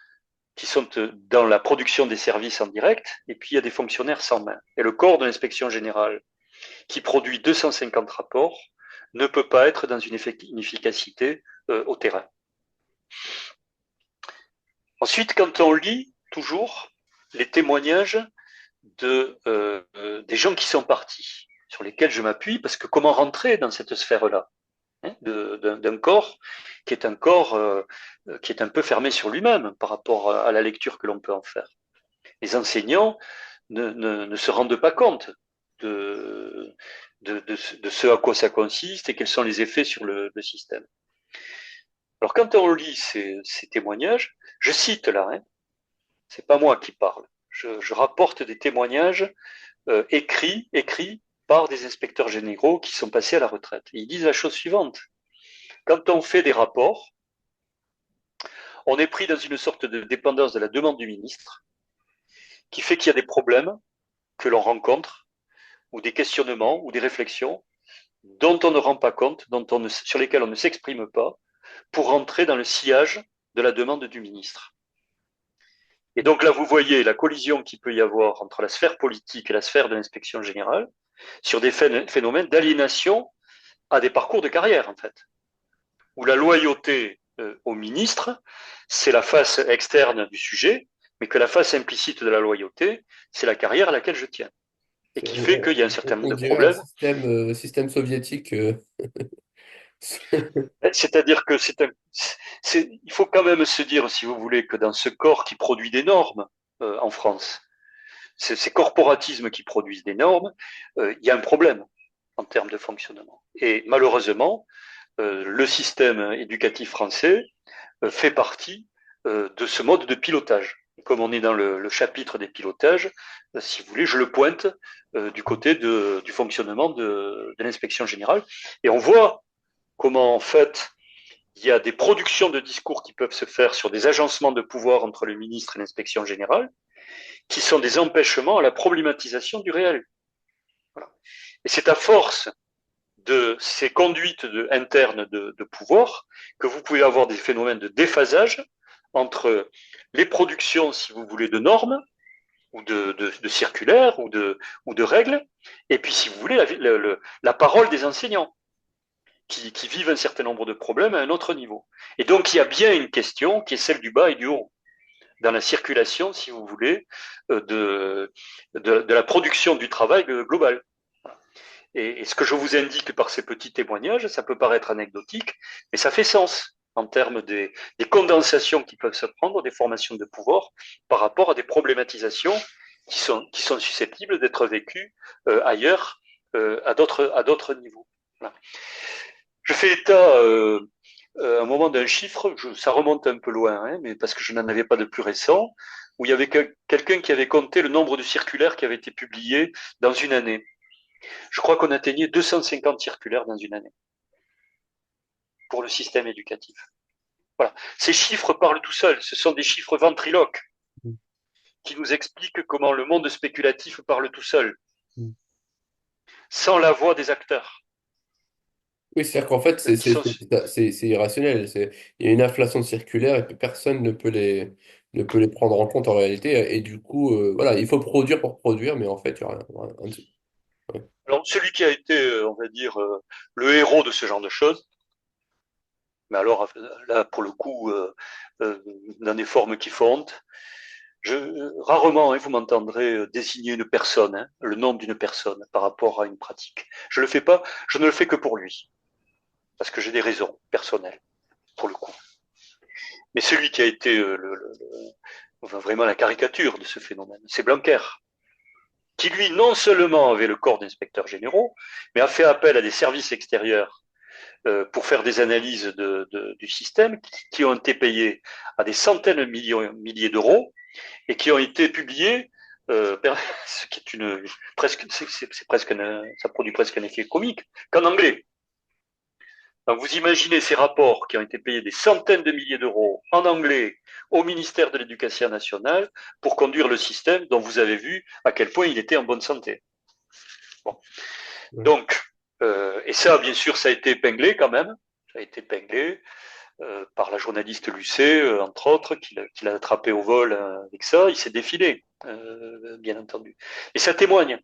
qui sont dans la production des services en direct, et puis il y a des fonctionnaires sans main. Et le corps de l'inspection générale, qui produit 250 rapports, ne peut pas être dans une efficacité au terrain. Ensuite, quand on lit toujours les témoignages des gens qui sont partis, sur lesquels je m'appuie, parce que comment rentrer dans cette sphère-là d'un corps qui est un corps qui est un peu fermé sur lui-même par rapport à la lecture que l'on peut en faire. Les enseignants ne se rendent pas compte de ce à quoi ça consiste et quels sont les effets sur le système. Alors quand on lit ces témoignages, je cite là, c'est pas moi qui parle, je rapporte des témoignages écrits par des inspecteurs généraux qui sont passés à la retraite. Ils disent la chose suivante. Quand on fait des rapports, on est pris dans une sorte de dépendance de la demande du ministre qui fait qu'il y a des problèmes que l'on rencontre ou des questionnements ou des réflexions dont on ne rend pas compte, sur lesquels on ne s'exprime pas pour rentrer dans le sillage de la demande du ministre. Et donc là, vous voyez la collision qu'il peut y avoir entre la sphère politique et la sphère de l'inspection générale sur des phénomènes d'aliénation à des parcours de carrière, en fait, où la loyauté au ministre, c'est la face externe du sujet, mais que la face implicite de la loyauté, c'est la carrière à laquelle je tiens. Et qui fait qu'il y a un certain nombre On de dirait un problèmes. système soviétique. C'est-à-dire que il faut quand même se dire, si vous voulez, que dans ce corps qui produit des normes en France, ces corporatismes qui produisent des normes, il y a un problème en termes de fonctionnement. Et malheureusement, le système éducatif français fait partie de ce mode de pilotage. Comme on est dans le chapitre des pilotages, si vous voulez, je le pointe du côté du fonctionnement de l'inspection générale. Et on voit comment, en fait, il y a des productions de discours qui peuvent se faire sur des agencements de pouvoir entre le ministre et l'inspection générale, qui sont des empêchements à la problématisation du réel. Voilà. Et c'est à force de ces conduites internes de pouvoir que vous pouvez avoir des phénomènes de déphasage entre les productions, si vous voulez, de normes ou de circulaires ou de règles, et puis, si vous voulez, la parole des enseignants qui vivent un certain nombre de problèmes à un autre niveau. Et donc, il y a bien une question qui est celle du bas et du haut dans la circulation, si vous voulez, de la production du travail global. Et ce que je vous indique par ces petits témoignages, ça peut paraître anecdotique, mais ça fait sens en termes des condensations qui peuvent se prendre, des formations de pouvoir, par rapport à des problématisations qui sont susceptibles d'être vécues ailleurs, à d'autres niveaux. Voilà. Je fais état à un moment d'un chiffre, ça remonte un peu loin, hein, mais parce que je n'en avais pas de plus récent, où il y avait quelqu'un qui avait compté le nombre de circulaires qui avaient été publiés dans une année. Je crois qu'on atteignait 250 circulaires dans une année pour le système éducatif. Voilà. Ces chiffres parlent tout seuls. Ce sont des chiffres ventriloques qui nous expliquent comment le monde spéculatif parle tout seul, sans la voix des acteurs, Oui, c'est-à-dire qu'en fait, qui sont. c'est irrationnel. Il y a une inflation circulaire et que personne ne peut les prendre en compte en réalité. Et du coup, voilà, il faut produire pour produire, mais en fait, il n'y a rien dessous. Ouais. Alors, celui qui a été, on va dire, le héros de ce genre de choses, mais alors là, pour le coup, dans des formes qui font honte, rarement, hein, vous m'entendrez désigner une personne, hein, le nom d'une personne par rapport à une pratique. Je le fais pas, je ne le fais que pour lui, parce que j'ai des raisons personnelles, pour le coup. Mais celui qui a été enfin, vraiment la caricature de ce phénomène, c'est Blanquer, qui lui, non seulement avait le corps d'inspecteurs généraux, mais a fait appel à des services extérieurs pour faire des analyses du système qui ont été payées à des centaines de milliers d'euros et qui ont été publiés, ce qui est ça produit presque un effet comique, qu'en anglais. Donc vous imaginez ces rapports qui ont été payés des centaines de milliers d'euros en anglais au ministère de l'Éducation nationale pour conduire le système dont vous avez vu à quel point il était en bonne santé. Bon. Ouais. Donc, et ça, bien sûr, ça a été épinglé quand même. Ça a été épinglé par la journaliste Lucet, entre autres, qui l'a attrapé au vol avec ça. Il s'est défilé, bien entendu. Et ça témoigne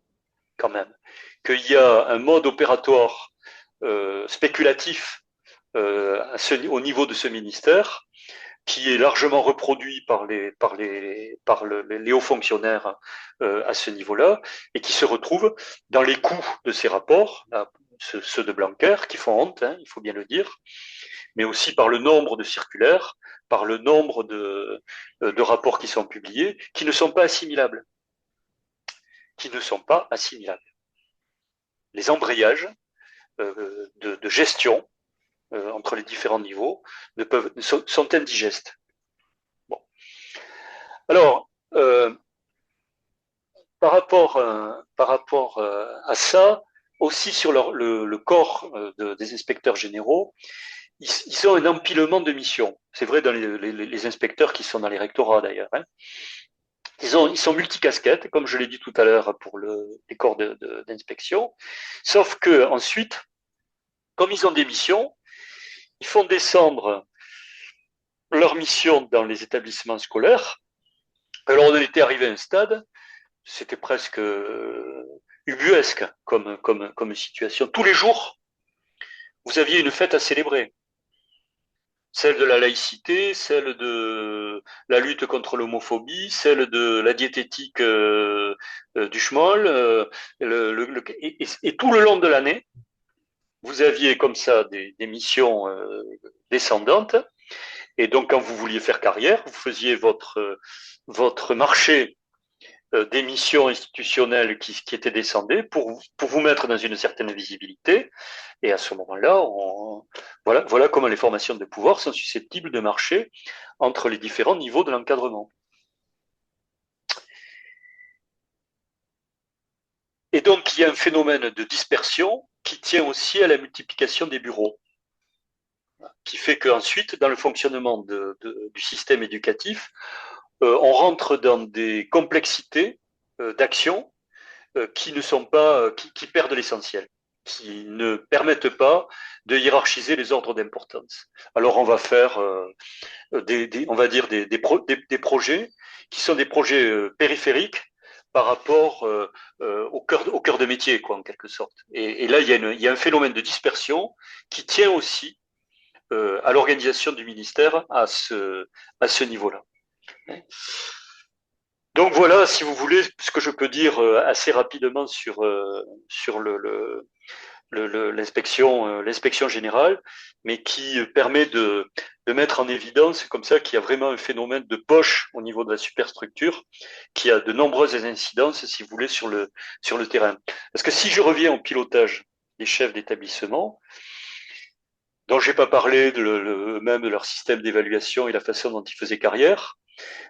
quand même qu'il y a un mode opératoire spéculatif au niveau de ce ministère qui est largement reproduit par les hauts fonctionnaires à ce niveau-là, et qui se retrouve dans les coûts de ces rapports, là, ceux de Blanquer, qui font honte, hein, il faut bien le dire, mais aussi par le nombre de circulaires, par le nombre de rapports qui sont publiés, qui ne sont pas assimilables. Qui ne sont pas assimilables. Les embrayages de gestion entre les différents niveaux sont indigestes. Bon. Alors, par rapport à ça, aussi sur le corps des inspecteurs généraux, ils ont un empilement de missions. C'est vrai dans les inspecteurs qui sont dans les rectorats d'ailleurs. Hein. Ils sont multicasquettes, comme je l'ai dit tout à l'heure pour les corps d'inspection. Sauf que ensuite, comme ils ont des missions, ils font descendre leurs missions dans les établissements scolaires Alors on était arrivé à un stade, c'était presque ubuesque comme situation. Tous les jours, vous aviez une fête à célébrer. Celle de la laïcité, celle de la lutte contre l'homophobie, celle de la diététique du schmoll, et tout le long de l'année, vous aviez comme ça des missions descendantes, et donc quand vous vouliez faire carrière, vous faisiez votre marché des missions institutionnelles qui étaient descendues pour vous mettre dans une certaine visibilité. Et à ce moment-là, voilà comment les formations de pouvoir sont susceptibles de marcher entre les différents niveaux de l'encadrement. Et donc, il y a un phénomène de dispersion qui tient aussi à la multiplication des bureaux, qui fait qu'ensuite, dans le fonctionnement du système éducatif, on rentre dans des complexités d'action qui ne sont pas, qui perdent l'essentiel, qui ne permettent pas de hiérarchiser les ordres d'importance. Alors on va faire on va dire des projets qui sont des projets périphériques par rapport au cœur de métier, quoi, en quelque sorte. Et là, il y a un phénomène de dispersion qui tient aussi à l'organisation du ministère à ce niveau-là. Donc voilà, si vous voulez, ce que je peux dire assez rapidement sur l'inspection générale, mais qui permet de mettre en évidence comme ça qu'il y a vraiment un phénomène de poche au niveau de la superstructure, qui a de nombreuses incidences, si vous voulez, sur le terrain. Parce que si je reviens au pilotage des chefs d'établissement, dont je n'ai pas parlé même de leur système d'évaluation et la façon dont ils faisaient carrière,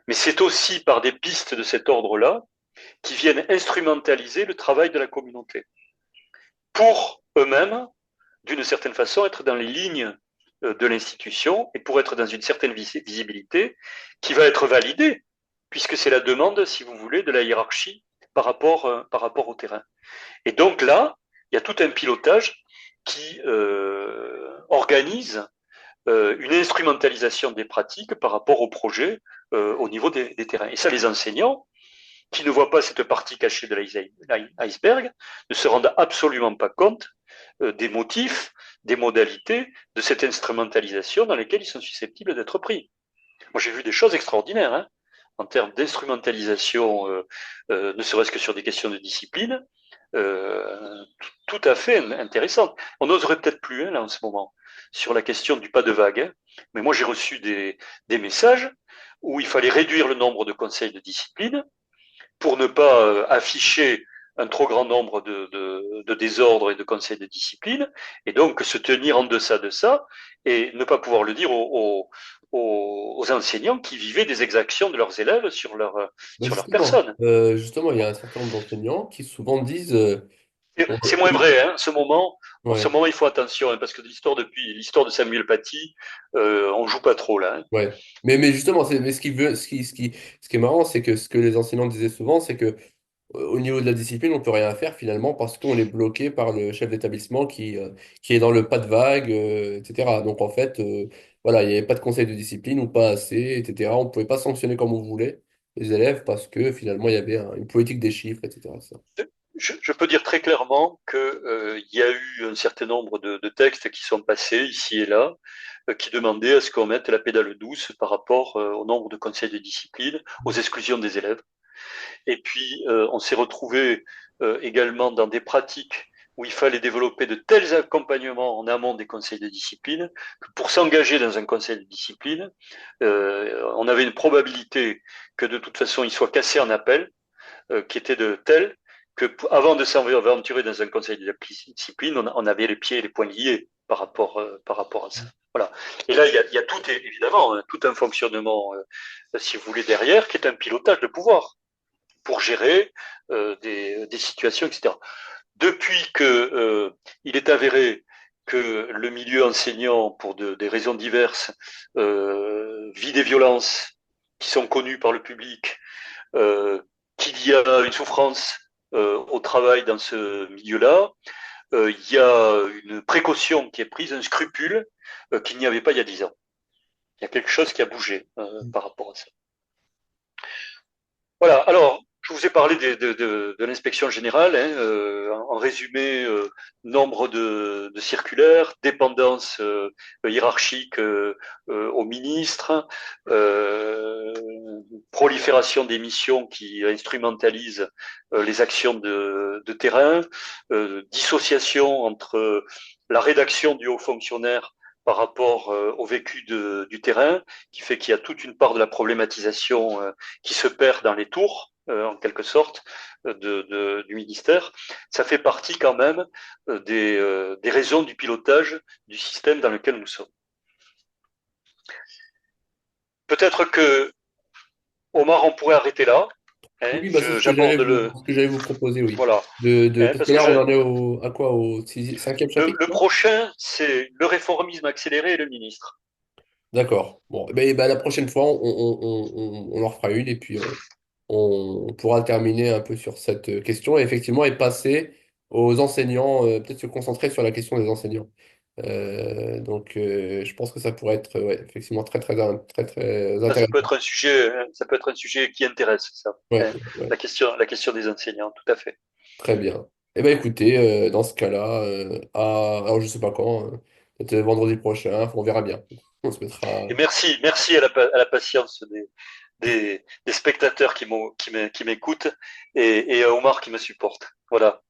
mais c'est aussi par des pistes de cet ordre-là qui viennent instrumentaliser le travail de la communauté pour eux-mêmes, d'une certaine façon, être dans les lignes de l'institution et pour être dans une certaine visibilité qui va être validée, puisque c'est la demande, si vous voulez, de la hiérarchie par rapport au terrain. Et donc là, il y a tout un pilotage qui organise une instrumentalisation des pratiques par rapport au projet au niveau des terrains. Et ça, les enseignants, qui ne voient pas cette partie cachée de l'iceberg, ne se rendent absolument pas compte des motifs, des modalités de cette instrumentalisation dans lesquelles ils sont susceptibles d'être pris. Moi, j'ai vu des choses extraordinaires hein, en termes d'instrumentalisation, ne serait-ce que sur des questions de discipline, tout à fait intéressantes. On n'oserait peut-être plus hein, là en ce moment sur la question du pas de vague, hein, mais moi j'ai reçu des messages où il fallait réduire le nombre de conseils de discipline pour ne pas afficher un trop grand nombre de désordres et de conseils de discipline, et donc se tenir en deçà de ça, et ne pas pouvoir le dire aux enseignants qui vivaient des exactions de leurs élèves Bah, sur leur personne. justement, il y a un certain nombre d'enseignants qui souvent disent C'est moins vrai, hein, en ce ouais, moment il faut attention, hein, parce que l'histoire de Samuel Paty, on joue pas trop là. Hein. ouais. Mais justement, mais ce qui est marrant, c'est que ce que les enseignants disaient souvent, c'est que au niveau de la discipline, on peut rien faire finalement parce qu'on est bloqué par le chef d'établissement qui est dans le pas de vague, etc. Donc en fait, voilà, il n'y avait pas de conseil de discipline ou pas assez, etc. On ne pouvait pas sanctionner comme on voulait les élèves parce que finalement, il y avait une politique des chiffres, etc. Ça. Je peux dire très clairement qu'il y a eu un certain nombre de textes qui sont passés ici et là, qui demandaient à ce qu'on mette la pédale douce par rapport au nombre de conseils de discipline, aux exclusions des élèves. Et puis, on s'est retrouvé également dans des pratiques où il fallait développer de tels accompagnements en amont des conseils de discipline que pour s'engager dans un conseil de discipline, on avait une probabilité que de toute façon il soit cassé en appel, qui était de telle que avant de s'aventurer dans un conseil de discipline, on avait les pieds et les poings liés par rapport à ça. Voilà. Et là, il y a tout, évidemment, tout un fonctionnement, si vous voulez, derrière, qui est un pilotage de pouvoir pour gérer des situations, etc. Depuis que il est avéré que le milieu enseignant, pour des raisons diverses, vit des violences qui sont connues par le public, qu'il y a une souffrance au travail dans ce milieu-là, il y a une précaution qui est prise, un scrupule qu'il n'y avait pas il y a 10 ans. Il y a quelque chose qui a bougé par rapport à ça. Voilà, alors, je vous ai parlé de l'inspection générale, hein, en résumé, nombre de circulaires, dépendance hiérarchique au ministre, euh, prolifération des missions qui instrumentalisent les actions de terrain, dissociation entre la rédaction du haut fonctionnaire par rapport au vécu du terrain, qui fait qu'il y a toute une part de la problématisation qui se perd dans les tours, en quelque sorte, du ministère. Ça fait partie quand même des raisons du pilotage du système dans lequel nous sommes. Peut-être que, Omar, on pourrait arrêter là. Hein, Oui, bah, c'est j'aborde le... ce que j'allais vous proposer, oui. Voilà. Hein, Parce que parce que là, on en est à quoi? Au cinquième chapitre, le là. prochain, c'est le réformisme accéléré et le ministre. D'accord. Bon, la prochaine fois, on en refera une et puis on pourra terminer un peu sur cette question et effectivement et passer aux enseignants, peut-être se concentrer sur la question des enseignants. Je pense que ça pourrait être ouais, effectivement très, très Ça peut intéressant. être un sujet, ça peut être un sujet qui intéresse, ça. Ouais, Hein, ouais, la question des enseignants, tout à fait. très bien. Eh bien, écoutez, dans ce cas-là, alors je sais pas quand, peut-être vendredi prochain, on verra bien. On se mettra. Et merci à la patience des spectateurs qui m'écoutent et à Omar qui me supporte. Voilà.